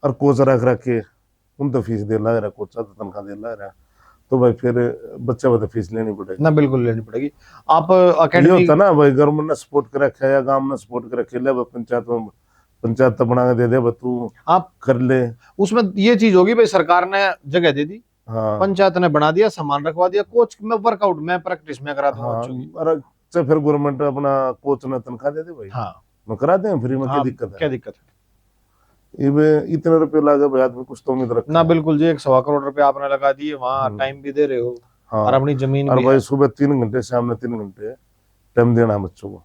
और कोच रख रखे, उन तो फीस दे ला रहा, कोच तो तनख्वाह दे ला रहा, तो भाई फिर बच्चे को तो फीस लेनी पड़ेगी ना, बिल्कुल लेनी पड़ेगी। आप ये अकेडमी होता ना भाई, गवर्नमेंट ने सपोर्ट कर रखा है या गांव ने सपोर्ट कर रखे, ले पंचायत तो बना के दे दे, तू आप कर ले। उसमें ये चीज होगी भाई, सरकार ने जगह दे दी, हाँ पंचायत ने बना दिया, सामान रखवा दिया, कोच में वर्कआउट में प्रैक्टिस में करा दूंगा हाँ, बच्चों की। अरे फिर गवर्नमेंट अपना कोच ने तनख्वाह दे दे भाई, हाँ मैं कराते हैं फ्री में, क्या हाँ, दिक्कत क्या है? दिक्कत है? इतने रुपए लगे भाई, आदमी कुछ तो उम्मीद रखता ना है। बिल्कुल जी, 1.25 करोड़ रुपए आपने लगा दिए, वहाँ हम्म। टाइम भी दे रहे हो हाँ, और अपनी जमीन और भी भाई है। सुबह 3 घंटे, शाम में 3 घंटे टाइम देना है बच्चों को।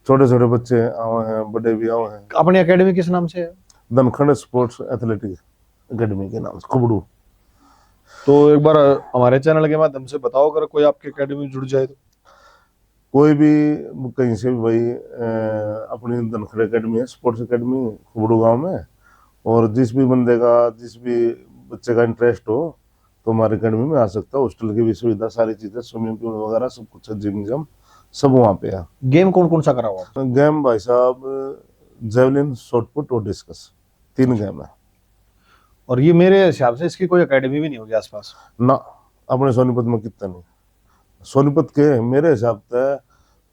छोटे छोटे बच्चे आए हैं, बड़े भी आए हैं। अपनी एकेडमी किस नाम से है? धनखड़ स्पोर्ट्स एथलेटिक अकेडमी के नाम से, कुबड़ू। तो एक बार हमारे चैनल के माध्यम से बताओ, अगर कोई आपकी एकेडमी में जुड़ जाए तो। कोई भी कहीं से भी भाई, अपनी धनखड़ अकेडमी है, स्पोर्ट्स अकेडमी कुबड़ू गांव में, और जिस भी बंदे का, जिस भी बच्चे का इंटरेस्ट हो तो हमारी अकेडमी में आ सकता है। हॉस्टल की भी सुविधा, सारी चीजें, स्विमिंग पूल वगैरह सब कुछ है, जिम जम सब वहाँ पे है। गेम कौन कौन सा करा हुआ? गेम भाई साहब, जेवलिन, शॉटपुट और डिस्कस, 3 गेम है। और ये मेरे हिसाब से इसकी कोई एकेडमी भी नहीं होगी आसपास? ना, अपने सोनीपत में कितना नहीं, सोनीपत के मेरे हिसाब से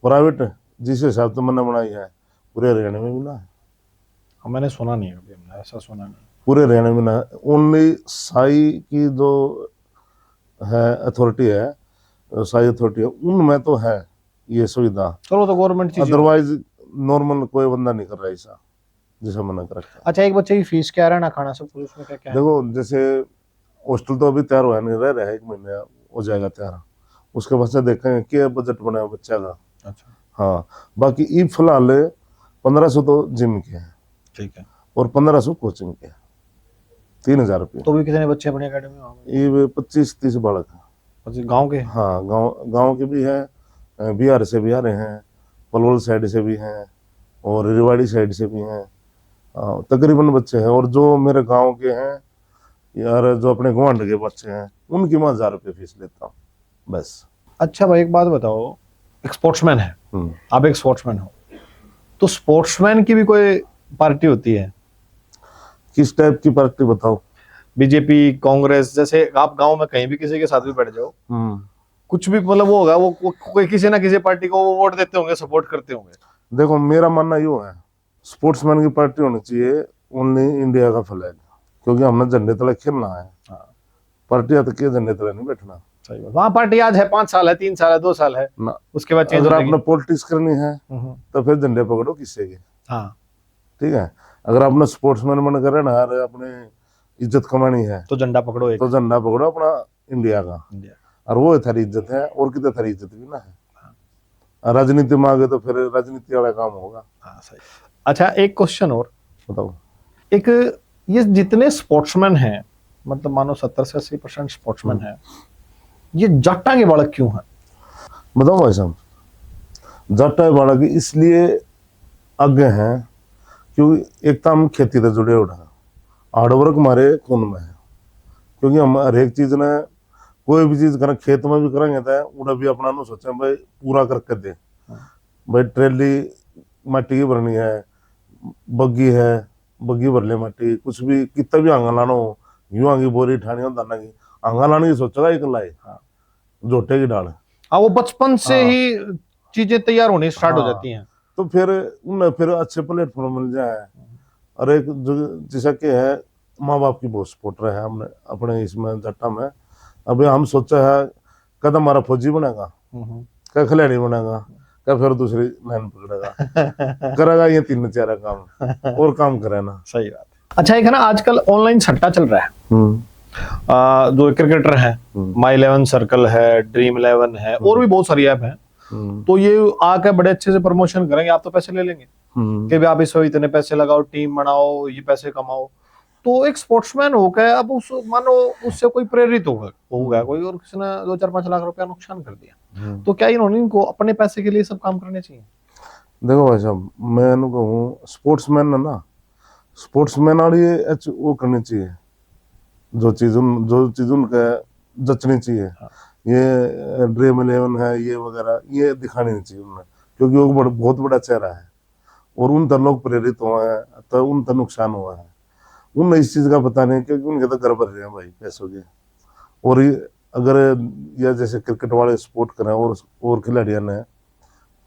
प्राइवेट जिस हिसाब से मैंने बनाई है, पूरे हरियाणा में भी ना है। मैंने सुना नहीं है कभी, हमने ऐसा सुना नहीं। पूरे हरियाणा में ना है, ओनली साई की जो है अथॉरिटी है, साई अथॉरिटी है, उनमें तो है ये सुविधा। चलो, तो गवर्नमेंट चीज। अदरवाइज नॉर्मल कोई बंदा नहीं कर रहा ऐसा जैसा मना कर रखा है। अच्छा, एक बच्चे की फीस क्या है, रहना खाना सब कुछ उसमें क्या क्या है? देखो, जैसे हॉस्टल तो अभी तैयार हुआ नहीं, रह रहा है, 1 महीने हो जाएगा तैयार, उसके बाद से देखेंगे क्या बजट बना है बच्चा का। अच्छा, हाँ, बाकी ई फिलहाल 1500 तो जिम के हैं, ठीक है। और 1500 कोचिंग के हैं, 3000 रुपये। तो भी कितने बच्चे अपनी एकेडमी में होंगे? ये 25-30 बालक है। अच्छा, गांव के? हाँ, गांव के भी हैं, बिहार से भी आ रहे हैं, पलवल साइड से भी हैं, और रेवाड़ी साइड से भी हैं। तकरीबन बच्चे हैं, और जो मेरे गांव के हैं यार, जो अपने गुआंढ के बच्चे हैं, उनकी मैं 1000 रुपये फीस लेता हूँ बस। अच्छा भाई, एक बात बताओ, एक स्पोर्ट्समैन है, आप एक स्पोर्ट्समैन हो, तो स्पोर्ट्समैन की भी कोई पार्टी होती है? किस टाइप की पार्टी बताओ? बीजेपी, कांग्रेस, जैसे आप गांव में कहीं भी किसी के साथ भी बैठ जाओ, कुछ भी मतलब वो होगा, वो कोई किसी ना किसी पार्टी को वो वोट देते होंगे, सपोर्ट करते होंगे। देखो, मेरा मानना यूं है, स्पोर्ट्समैन की पार्टी होनी चाहिए ओनली इंडिया का फ्लैग, क्योंकि हमने झंडे तले खेलना है। हाँ, पार्टी तक के झंडे तले नहीं बैठना। सही बात। वहाँ पार्टी आज है, 5 साल है, 3 साल है, 2 साल है ना, उसके बाद चेंज अगर हो आपने जाएगी। पॉलिटिक्स करनी है तो फिर झंडे पकड़ो किससे के, हाँ, ठीक है। अगर आपने स्पोर्ट्समैन मन करे ना, अरे अपने इज्जत कमानी है, तो झंडा पकड़ो एक, तो झंडा पकड़ो अपना इंडिया का, इंडिया। और वो थारी इज्जत है, और कितने थारी इज्जत भी ना है। राजनीति में आ गए तो फिर राजनीति वाला काम होगा। हाँ, सही। अच्छा, एक क्वेश्चन और बताओ। एक, ये जितने स्पोर्ट्समैन हैं, मतलब मानो 70 से 80% स्पोर्ट्समैन हैं, ये जाटा के बालक क्यों हैं? बताओ भाई साहब, जाटा बालक इसलिए आगे हैं क्योंकि एक तो हम खेती से जुड़े उठा, हार्डवर्क हमारे खून में है, क्योंकि हम हर एक चीज ने, कोई भी चीज करें, खेत में भी करेंगे तो उन्हें भी अपना नु सोचे भाई पूरा करके दे। भाई ट्रेली माटी की भरनी है, बग्गी भर ले माटी, कुछ भी कितना भी आंगा लाना हो, यूं आंगी बोरी ठानी हो, दाना की आंगा लाने की सोचेगा एक लाई, जोटे की डाल। हाँ, वो बचपन से ही चीजें तैयार होनी स्टार्ट हो जाती हैं। तो फिर उन्हें फिर अच्छे प्लेटफॉर्म मिल जाए। और एक जो जैसा कि है, माँ बाप की बहुत सपोर्ट रहा है हमने अपने इसमें जट्टा में। अभी हम सोचा है कद हमारा फौजी बनेगा, क्या खिलाड़ी बनेगा, क्या फिर दूसरी लाइन पकड़ेगा, करेगा ये 3-4 काम और काम करे ना। सही बात है। अच्छा, एक है ना, आजकल ऑनलाइन सट्टा चल रहा है, जो क्रिकेटर है, माई 11 सर्कल है, ड्रीम 11 है, और भी बहुत सारी ऐप है, तो ये आके बड़े अच्छे से प्रमोशन करेंगे, आप तो पैसे ले लेंगे कि भी आप इसमें इतने पैसे लगाओ, टीम बनाओ, ये पैसे कमाओ। तो एक स्पोर्ट्समैन हो गया, अब उस मानो उससे कोई प्रेरित हो गया कोई, और किसी ने 2-4-5 लाख रुपया नुकसान कर दिया, तो क्या इन्होंने इनको अपने पैसे के लिए सब काम करने चाहिए? देखो भाई साहब, मैं कहूँ स्पोर्ट्समैन है ना, स्पोर्ट्समैन वाली वो करनी चाहिए, जो चीज उनका जचनी चाहिए। ये ड्रीम 11 है ये वगैरह, ये दिखानी नहीं चाहिए उन्हें, क्योंकि वो बहुत बड़ा चेहरा है और उन तक लोग प्रेरित हुए हैं, तो उन तक नुकसान हुआ है। उन्हें इस चीज का पता नहीं, क्योंकि उनके तो घर भर रहे हैं भाई पैसों के। और ये अगर या जैसे क्रिकेट वाले स्पोर्ट करें और खिलाड़ियों ने,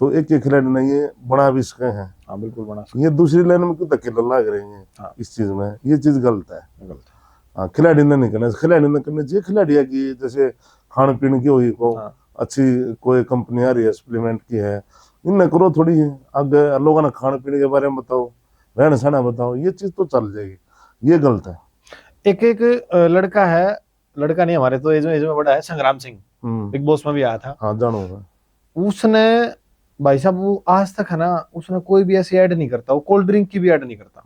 तो एक खिलाड़ी ने ये बना भी सके हैं। हाँ बिल्कुल बना ये दूसरी लाइन में क्यों धक्के लग रहे हैं? हाँ। इस चीज में ये चीज गलत है। गलत। हाँ, खिलाड़ी ने नहीं करना, खिलाड़ी ने करना चाहिए खिलाड़िया की, जैसे खान पीने की हुई को अच्छी कोई कंपनी आ रही है सप्लीमेंट की है, इनने करो थोड़ी, आगे लोगों ने खाने पीने के बारे में बताओ, रहना सहना बताओ, ये चीज तो चल जाएगी। ये गलत है। एक लड़का है, लड़का नहीं हमारे तो एज में बड़ा है, संग्राम सिंह, बिग बॉस में भी आया था। हाँ जानूंगा। उसने भाई साहब वो आज तक है ना, उसने कोई भी ऐसी ऐड नहीं करता, वो कोल्ड ड्रिंक की भी ऐड नहीं करता,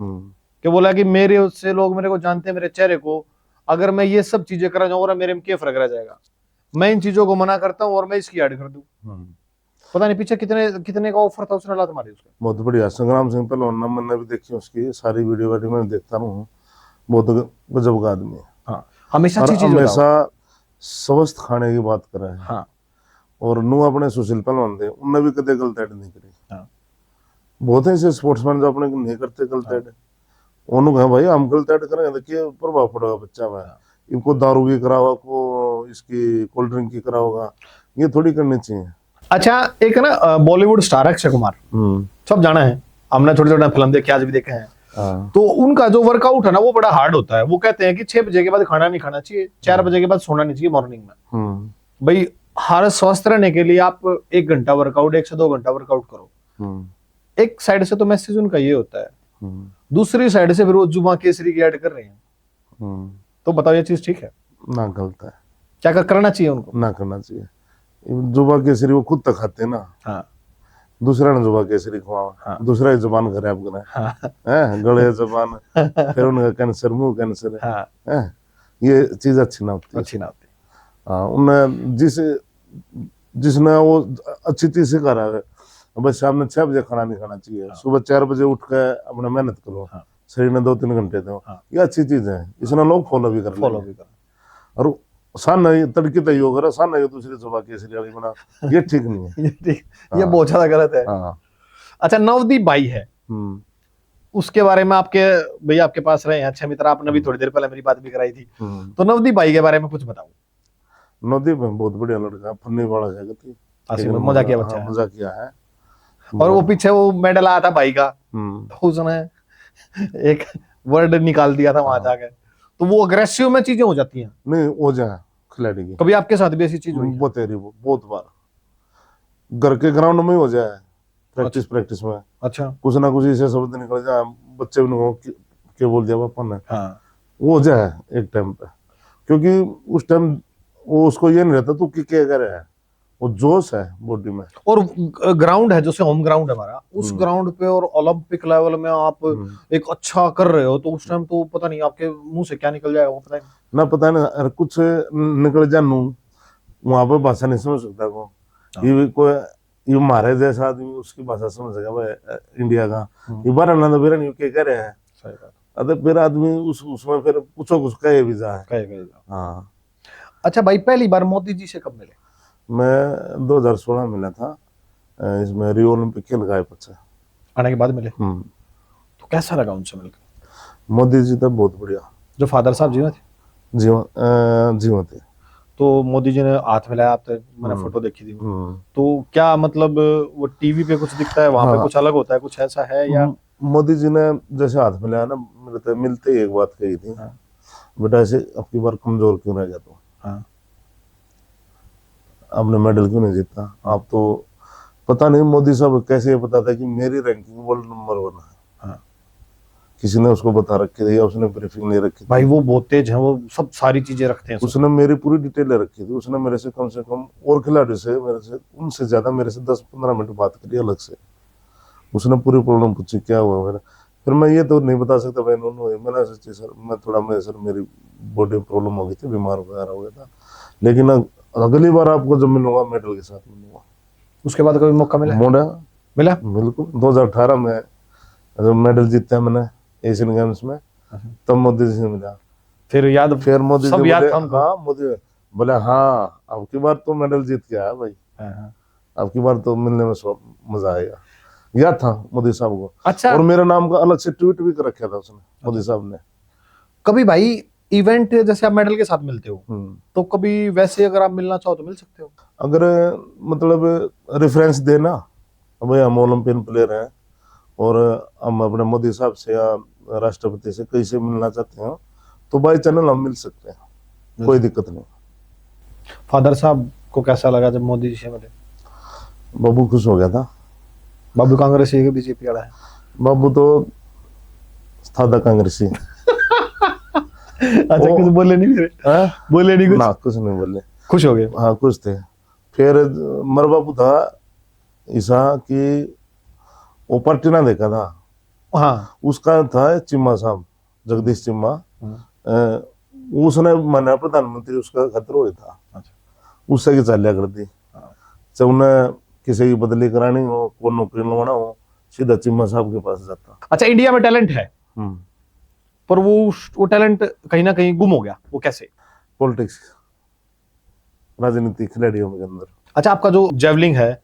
कि बोला कि मेरे उससे लोग मेरे को जानते हैं, मेरे चेहरे को, अगर मैं ये सब चीजें करा जाऊंगा मेरे में क्या फर्क रह जाएगा, मैं इन चीजों को मना करता हूँ और मैं इसकी ऐड कर दूं। पता नहीं पीछे कितने का ऑफर था उसने लात मारी उसके। बहुत बढ़िया संग्राम सिंह पहलवान, मैंने भी देखी उसकी सारी वीडियो वीडियो में देखता हूँ, बहुत गजब का आदमी है। हाँ, हमेशा हमेशा स्वस्थ खाने की बात कर रहे हैं। हाँ। और नू अपने सुशील पहलवान थे, उनने भी कदे गलत ऐड नहीं करी। हाँ। बहुत ऐसे स्पोर्ट्समैन जो अपने नहीं करते गलत ऐड। उन्होंने कहा भाई हम गलत ऐड करेंगे तो क्या प्रभाव पड़ेगा बच्चा में, इनको दारू की कराओगा, को इसकी कोल्ड ड्रिंक की कराओगा, ये थोड़ी करनी चाहिए। अच्छा, एक ना बॉलीवुड स्टार अक्षय कुमार, सब जाना है, हमने छोटे छोटे फिल्म देखे, आज भी देखे हैं। तो उनका जो वर्कआउट है ना वो बड़ा हार्ड होता है। वो कहते हैं कि 6 बजे के बाद खाना नहीं खाना चाहिए, 4 बजे के बाद सोना नहीं चाहिए मॉर्निंग में। भाई हर स्वस्थ रहने के लिए आप 1 घंटा वर्कआउट, 1 से 2 घंटा वर्कआउट करो। एक साइड से तो मैसेज उनका ये होता है, दूसरी साइड से फिर वो जुमा केसरी की ऐड कर रहे हैं। तो बताओ ये चीज ठीक है ना गलत है? क्या करना चाहिए उनको? ना करना चाहिए। जुबा केसरी वो खुद तक खाते ना। हाँ। दूसरा ने जुबा केसरी खुआवा। हाँ। दूसरा ही जुबान खराब करे। हाँ। गले जुबान, फिर उनका कैंसर, मुंह कैंसर है। हाँ। ये चीज अच्छी ना होती। अच्छी ना होती। हाँ, उन्हें जिसने वो अच्छी चीज सिखा रहा है, बस शाम में 6 बजे खाना नहीं खाना चाहिए। हाँ। सुबह 4 बजे उठ के अपना मेहनत करो। हाँ। शरीर में 2-3 घंटे दो। हाँ। ये अच्छी चीज है, इसने लोग फॉलो भी कर। और सामने तड़के तय होगा, सामने दूसरी सुबह केसरी वाली बना, ये ठीक नहीं है। ये बहुत ज्यादा गलत है। हाँ। अच्छा, नवदीप भाई है, उसके बारे में आपके भैया आपके पास रहे हैं, अच्छे मित्र, आपने भी थोड़ी देर पहले मेरी बात भी कराई थी, तो नवदीप भाई के बारे में कुछ बताओ। नवदीप बहुत बढ़िया लड़का, फन्नी वाला है, मजाकिया बच्चा है, मजाकिया है। और वो पीछे वो मेडल आया था भाई का, उसने एक वर्ड निकाल दिया था वहां जाके, तो वो अग्रेसिव में चीजें हो जाती हैं। नहीं हो जाए खिलाड़ी की। कभी आपके साथ भी ऐसी चीज हुई? बहुत बार घर के ग्राउंड में हो जाए, प्रैक्टिस में। अच्छा, कुछ ना कुछ ऐसे शब्द निकल जाए, बच्चे भी क्या बोल दिया पापा ने। हाँ। वो हो जाए एक टाइम पे, क्योंकि उस टाइम वो उसको ये नहीं रहता तू क्या कर रहा है, वो जोश है बॉडी में। और ग्राउंड है जैसे होम ग्राउंड है हमारा, उस ग्राउंड पे और ओलंपिक लेवल में आप एक अच्छा कर रहे हो, तो उस टाइम तो पता नहीं आपके मुंह से क्या निकल जाएगा, वो पता नहीं ना, पता नहीं कुछ निकल जाए नू, वहां पे भाषा नहीं समझ सकता को। ये कोई ये मारे जैसा आदमी उसकी भाषा समझेगा भाई इंडिया का, ये बार आनंद बेरन यू के कह रहे हैं। सही बात। अरे फिर आदमी उसमें फिर पूछो कुछ कहे भी जा है। हाँ। अच्छा भाई, पहली बार मोदी जी से कब मिले? मैं 2016 मिला था, इसमें रियो ओलंपिक खेल गए पीछे आने के बाद मिले। तो कैसा लगा उनसे मिलकर? मोदी जी तो बहुत बढ़िया। जो फादर साहब जीवन थे? जीवन थे। तो मोदी जी ने हाथ मिलाया, आप मैंने फोटो देखी थी, तो क्या मतलब वो टीवी पे कुछ दिखता है, वहां पे कुछ अलग होता है, कुछ ऐसा है या? मोदी जी ने जैसे हाथ मिलाया ना, मिलते ही एक बात कही थी, बेटा ऐसे अब की बार कमजोर क्यों रह गया तो, आपने मेडल क्यों नहीं जीता? आप तो पता नहीं मोदी साहब कैसे पता था कि मेरी रैंकिंग वर्ल्ड नंबर 1 है। किसी ने उसको बता रखी थी या उसने ब्रीफिंग नहीं रखी थी। भाई वो बहुत तेज है, वो सब सारी चीजें रखते हैं। उसने मेरी पूरी डिटेल रखी थी। उसने मेरे से कम और खिलाड़ी से मेरे से उनसे ज्यादा मेरे से 10-15 मिनट बात करी अलग से। उसने पूरी प्रॉब्लम पूछी क्या हुआ मेरा। फिर मैं ये तो नहीं बता सकता भाई उन्होंने, मैंने सोची सर मैं थोड़ा मैं सर मेरी बॉडी प्रॉब्लम हो गई थी, बीमार वगैरह हो गया था, लेकिन अगली बार आपको जब मिलूंगा मेडल के साथ मिलूंगा। उसके बाद कभी मौका मिला? मिला बिल्कुल। 2018 में जब मेडल जीता मैंने एशियन गेम्स में, तब मोदी जी से मिला। फिर मोदी सब जी याद बोले था उनको? हाँ, मोदी बोले हाँ अब की बार तो मेडल जीत के आया भाई, हाँ। अब की बार तो मिलने में सब मजा आएगा। याद था मोदी साहब को। अच्छा, और मेरे नाम का अलग से ट्वीट भी कर रखा था उसने, मोदी साहब ने। कभी भाई इवेंट जैसे आप मेडल के साथ मिलते हो, तो कभी वैसे अगर आप मिलना चाहो तो मिल सकते हो? अगर मतलब रेफरेंस देना, भाई हम ओलंपियन प्लेयर हैं और हम अपने मोदी साहब से या राष्ट्रपति से कैसे मिलना चाहते हो तो बाई चैनल हम मिल सकते हैं, कोई दिक्कत नहीं। फादर साहब को कैसा लगा जब मोदी जी से मिले? बाबू खुश हो गया था। बाबू कांग्रेसी है, बीजेपी वाला है? बाबू तो सादा कांग्रेसी। अच्छा, कुछ बोले नहीं फिर? बोले नहीं कुछ? ना कुछ नहीं बोले, खुश हो गए? हाँ खुश थे। फिर मेरा बाबू था ऐसा कि वो पार्टी ना देखा था। हाँ। उसका था चिम्मा साहब, जगदीश चिम्मा। उसने माना प्रधानमंत्री उसका खतर हो था। अच्छा। उससे की चालिया कर दी। जब उन्हें किसी की बदली करानी हो, को नौकरी लगवाना हो, सीधा चिम्मा साहब के पास जाता। अच्छा, इंडिया में टैलेंट है पर वो टैलेंट कहीं ना कहीं गुम हो गया, वो कैसे? पॉलिटिक्स, राजनीति, खिलाड़ियों के अंदर। अच्छा, आपका जो जेवलिंग है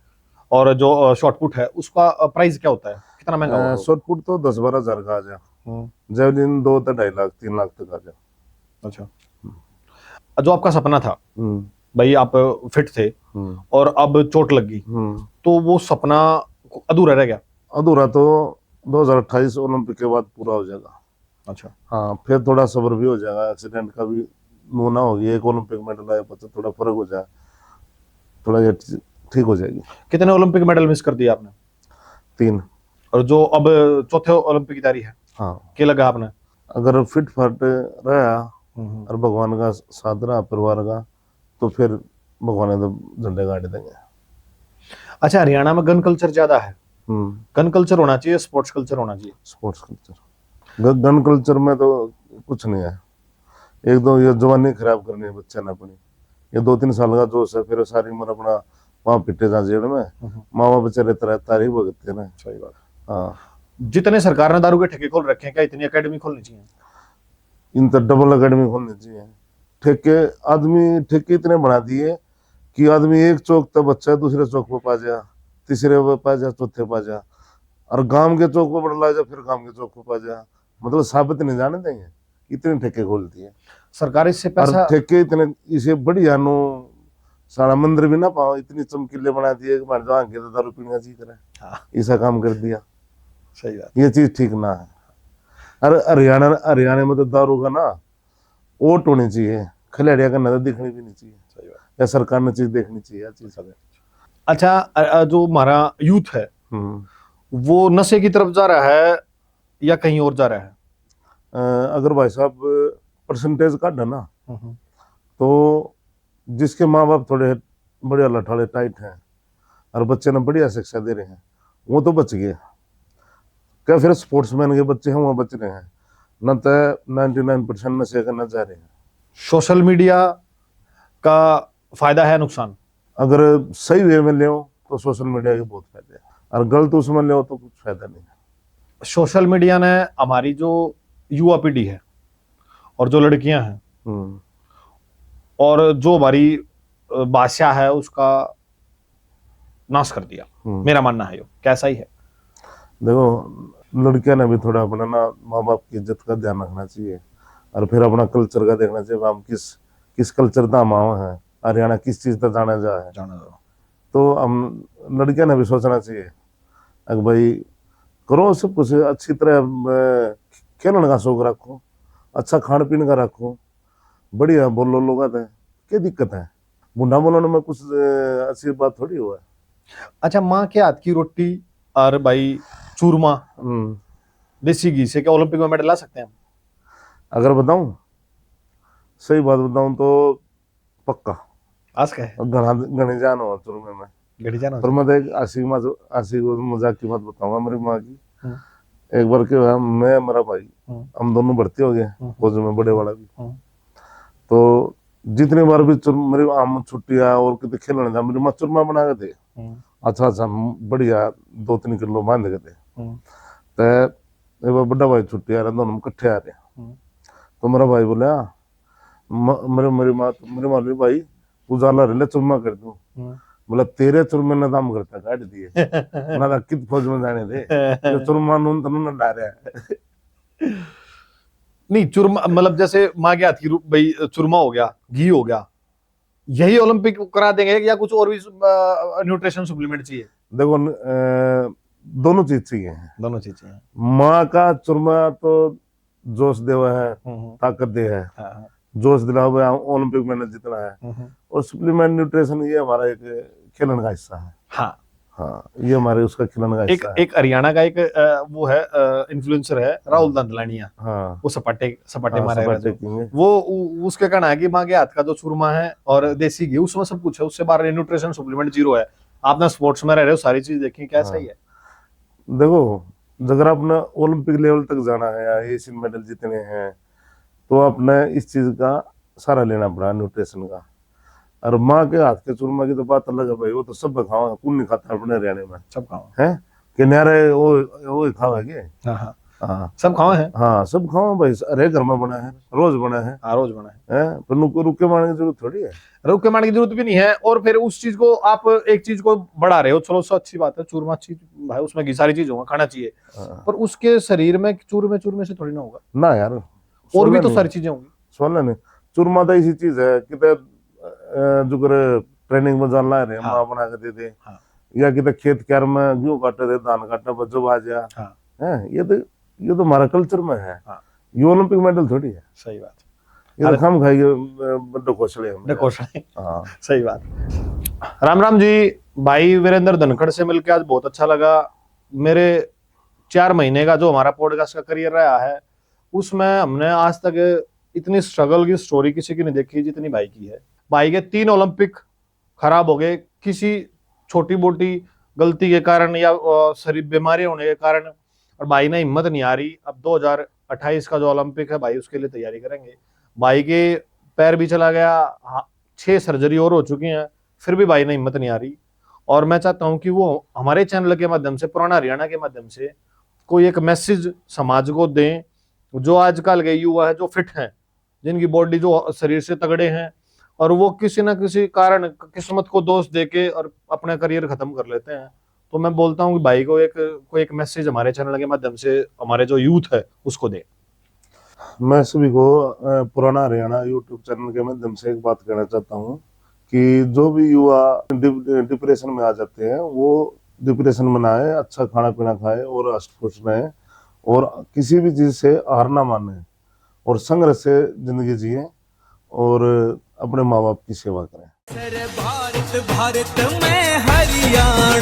और जो शॉटपुट है उसका प्राइस क्या होता है, कितना महंगा होगा? शॉटपुट तो 10-12 हजार का आ जा, जेवलिन 2 से 2.5 लाख 3 लाख तक आ जा। अच्छा, जो आपका सपना था भाई, आप फिट थे और अब चोट लग गई, तो वो सपना अधूरा रह गया? अधूरा तो 2028 ओलंपिक के बाद पूरा हो जाएगा। अच्छा। हाँ, फिर थोड़ा सब्र भी हो जाएगा, एक्सीडेंट का भी ना होगी, एक ओलंपिक मेडल आया पता थोड़ा फर्क हो जाए, थोड़ा ये ठीक हो जाएगी। कितने ओलंपिक मेडल मिस कर दिए आपने? 3। और जो अब चौथे ओलंपिक की तैयारी है, हाँ, क्या लगा आपने? अगर फिट फाट रहा और भगवान का साथ रहा परिवार का, तो फिर भगवान ने तो झंडे गाड़ देंगे। अच्छा, हरियाणा में गन कल्चर ज्यादा है। गन कल्चर होना चाहिए, स्पोर्ट्स कल्चर होना चाहिए? स्पोर्ट्स कल्चर, गन कल्चर में तो कुछ नहीं है। एक दो ये जवानी खराब करनी है बच्चा ने अपनी, ये 2-3 साल का जोश है, फिर सारी उम्र अपना वहां पिटे जा जेल में, माँ बाप बेचारे तारीफ भगते हैं ना। सही बात। हाँ, जितने सरकार ने दारू के ठेके खोल रखे हैं, क्या इतनी एकेडमी खोलनी चाहिए? इन तो डबल अकेडमी खोलनी चाहिए। ठेके इतने बना दिए कि आदमी एक चौक तक बच्चा दूसरे चौक पर पा जा, तीसरे पे पा जा, चौथे पा जा, और गांव के चौक पर बढ़ जा, फिर गांव के चौक पर पा जा। मतलब साबित नहीं जाने देंगे, इतने ठेके खोलती है सरकार इससे और पैसा। ठेके इतने इसे बढ़िया नो सारा मंदिर भी ना पाओ, इतनी चमकीले बना दिए कि मान जाओ तो दारू पीने जी करे। हाँ। ऐसा काम कर दिया। सही बात। ये चीज ठीक ना है। अरे हरियाणा में तो दारू का ना ओट होनी चाहिए, खिलाड़िया का नजर दिखनी भी नहीं चाहिए। सही बात। या सरकार ने चीज देखनी चाहिए चीज। अच्छा, जो हमारा यूथ है वो नशे की तरफ जा रहा है या कहीं और जा रहा है? अगर भाई साहब परसेंटेज काटा ना, तो जिसके माँ बाप थोड़े बढ़िया लठाड़े टाइट हैं और बच्चे ने बढ़िया शिक्षा दे रहे हैं, वो तो बच गए। क्या फिर स्पोर्ट्समैन के बच्चे हैं वो बच रहे हैं, न तो 99% नशे करना चाह रहे हैं। सोशल मीडिया का फायदा है, नुकसान? अगर सही वे में ले तो सोशल मीडिया के बहुत फायदे हैं, और गलत उसमें ले तो कुछ फायदा नहीं है। सोशल मीडिया ने हमारी जो युवा पीढ़ी है और जो लड़कियां हैं और जो हमारी भाषा है उसका नाश कर दिया, मेरा मानना है। कैसा ही है? देखो, लड़कियां ने भी थोड़ा अपना ना माँ बाप की इज्जत का ध्यान रखना चाहिए, और फिर अपना कल्चर का देखना चाहिए। हम किस कल्चर का माँ है, हरियाणा किस चीज तक जाना है, तो हम लड़कियां ने भी सोचना चाहिए अगर भाई करो सब कुछ अच्छी तरह, खेलने का शौक रखो, अच्छा खान पीने का रखो, बढ़िया बोलो लोग क्या दिक्कत है, बुढ़ा बोलने में कुछ अच्छी बात थोड़ी हुआ है। अच्छा, माँ के हाथ की रोटी और भाई चूरमा देसी घी से क्या ओलंपिक में मेडल ला सकते हैं हम? अगर बताऊं, सही बात बताऊं तो पक्का आस का है, घना घने जान हो चुरमे में। गड़ी जाना पर मैं तो एक आशी मजाक की बात बताऊंगा मेरी माँ की। एक बार क्या हुआ, मैं मेरा भाई हम दोनों भर्ती हो गए फौज में, बड़े वाला भी। तो जितनी बार भी मेरी आम छुट्टियां और कितने खेलने जा, मेरी माँ चूरमा बना के थे, अच्छा अच्छा बढ़िया 2-3 किलो बांध के थे। तो एक बार बड़ा भाई छुट्टी आ रहा, दोनों इकट्ठे आ रहे। तो मेरा भाई बोले मेरी माँ ने, भाई तू जाला रहे चूरमा कर दूं। बोला तेरे चूरमे ने दाम करता काट दिए ना कित फौज में जाने दे, जो चूरमा नून तनु न डाले। नहीं चूरमा मतलब जैसे माँ के हाथ की भाई चूरमा हो गया, घी हो गया, यही ओलंपिक करा देंगे या कुछ और भी न्यूट्रिशन सप्लीमेंट चाहिए? देखो दोनों चीज चाहिए, दोनों चीजें हैं। माँ का चूरमा तो जोश देवा है, ताकत दे है, जोश दिला हुआ ओलंपिक में जितना है। और सप्लीमेंट न्यूट्रिशन ये हमारा एक खिलन का हिस्सा है। हाँ हाँ, ये हमारे उसका खिलन का हिस्सा है। एक हरियाणा का एक वो है इन्फ्लुएंसर है राहुल दंदलानिया। हाँ, वो सपाटे मारा है वो उसके कहना है कि माँ के हाथ का जो चूरमा है और देसी घी उसमें सब कुछ है, उससे बाहर न्यूट्रिशन सप्लीमेंट जीरो है। आपने स्पोर्ट्स में रह रहे हो, सारी चीज देखी, क्या सही है? देखो अगर आपने ओलंपिक लेवल तक जाना है या एशियन मेडल जीतने हैं तो आपने इस चीज का सहारा लेना पड़ा, न्यूट्रिशन का। और माँ के हाथ के चूरमा की तो बात अलग है भाई, वो तो सब खाओ, कौन नहीं खाता अपने हरियाणा में, सब खाओ है कि न्यारे वो खाओ है कि हाँ सब खाओ है। हाँ सब खाओ भाई, अरे घर में बना है, रोज बना है। हाँ रोज बना है, पर रुक के मारने की जरूरत थोड़ी है, रुक के मारने की जरूरत भी नहीं है। और फिर उस चीज को आप एक चीज को बढ़ा रहे हो, चलो सो अच्छी बात है, चूरमा अच्छी भाई, उसमें घी सारी चीज होगा, खाना चाहिए। पर उसके शरीर में चूरमे से थोड़ी ना होगा ना यार, और भी तो सारी चीजें होंगी। सोलह नहीं, चूरमा तो ऐसी चीज है कि जो करे ट्रेनिंग में जान ला रहे माँ बना के दे दे, या कि खेत क्यार में गेहूं काटे दे, धान काटा बच्चों बाजा है। ये तो हमारा कल्चर में है। ये ओलंपिक मेडल थोड़ी है। सही बात, ये तो हम खाएंगे बड्डे घोसले हम। सही बात। राम राम जी, भाई वीरेंद्र धनखड़ से मिलकर आज बहुत अच्छा लगा। मेरे 4 महीने का जो हमारा पॉडकास्ट का करियर रहा है उसमें हमने आज तक इतनी स्ट्रगल की स्टोरी किसी की नहीं देखी जितनी भाई की है। भाई के 3 ओलंपिक खराब हो गए किसी छोटी मोटी गलती के कारण या शरीर बीमारी होने के कारण, और भाई ने हिम्मत नहीं आ रही। अब 2028 का जो ओलंपिक है भाई उसके लिए तैयारी करेंगे। भाई के पैर भी चला गया, 6 सर्जरी और हो चुकी हैं, फिर भी भाई ने हिम्मत नहीं आ रही। और मैं चाहता हूं कि वो हमारे चैनल के माध्यम से, पुराना हरियाणा के माध्यम से कोई एक मैसेज समाज को दें। जो आजकल के युवा है जो फिट हैं, जिनकी बॉडी जो शरीर से तगड़े हैं, और वो किसी ना किसी कारण किस्मत को दोष देके और अपना करियर खत्म कर लेते हैं। तो मैं बोलता हूँ कि भाई को कोई एक मैसेज हमारे चैनल के माध्यम से हमारे जो यूथ है उसको दे। मैं सभी को पुराना हरियाणा यूट्यूब चैनल के माध्यम से एक बात कहना चाहता हूँ कि जो भी युवा डिप्रेशन में आ जाते हैं वो डिप्रेशन में ना आए, अच्छा खाना पीना खाए और हष्ट पुष्ट रहे, और किसी भी चीज से हार ना माने, और संघर्ष से जिंदगी जिए, और अपने माँ बाप की सेवा करें। भारत में हरियाणा।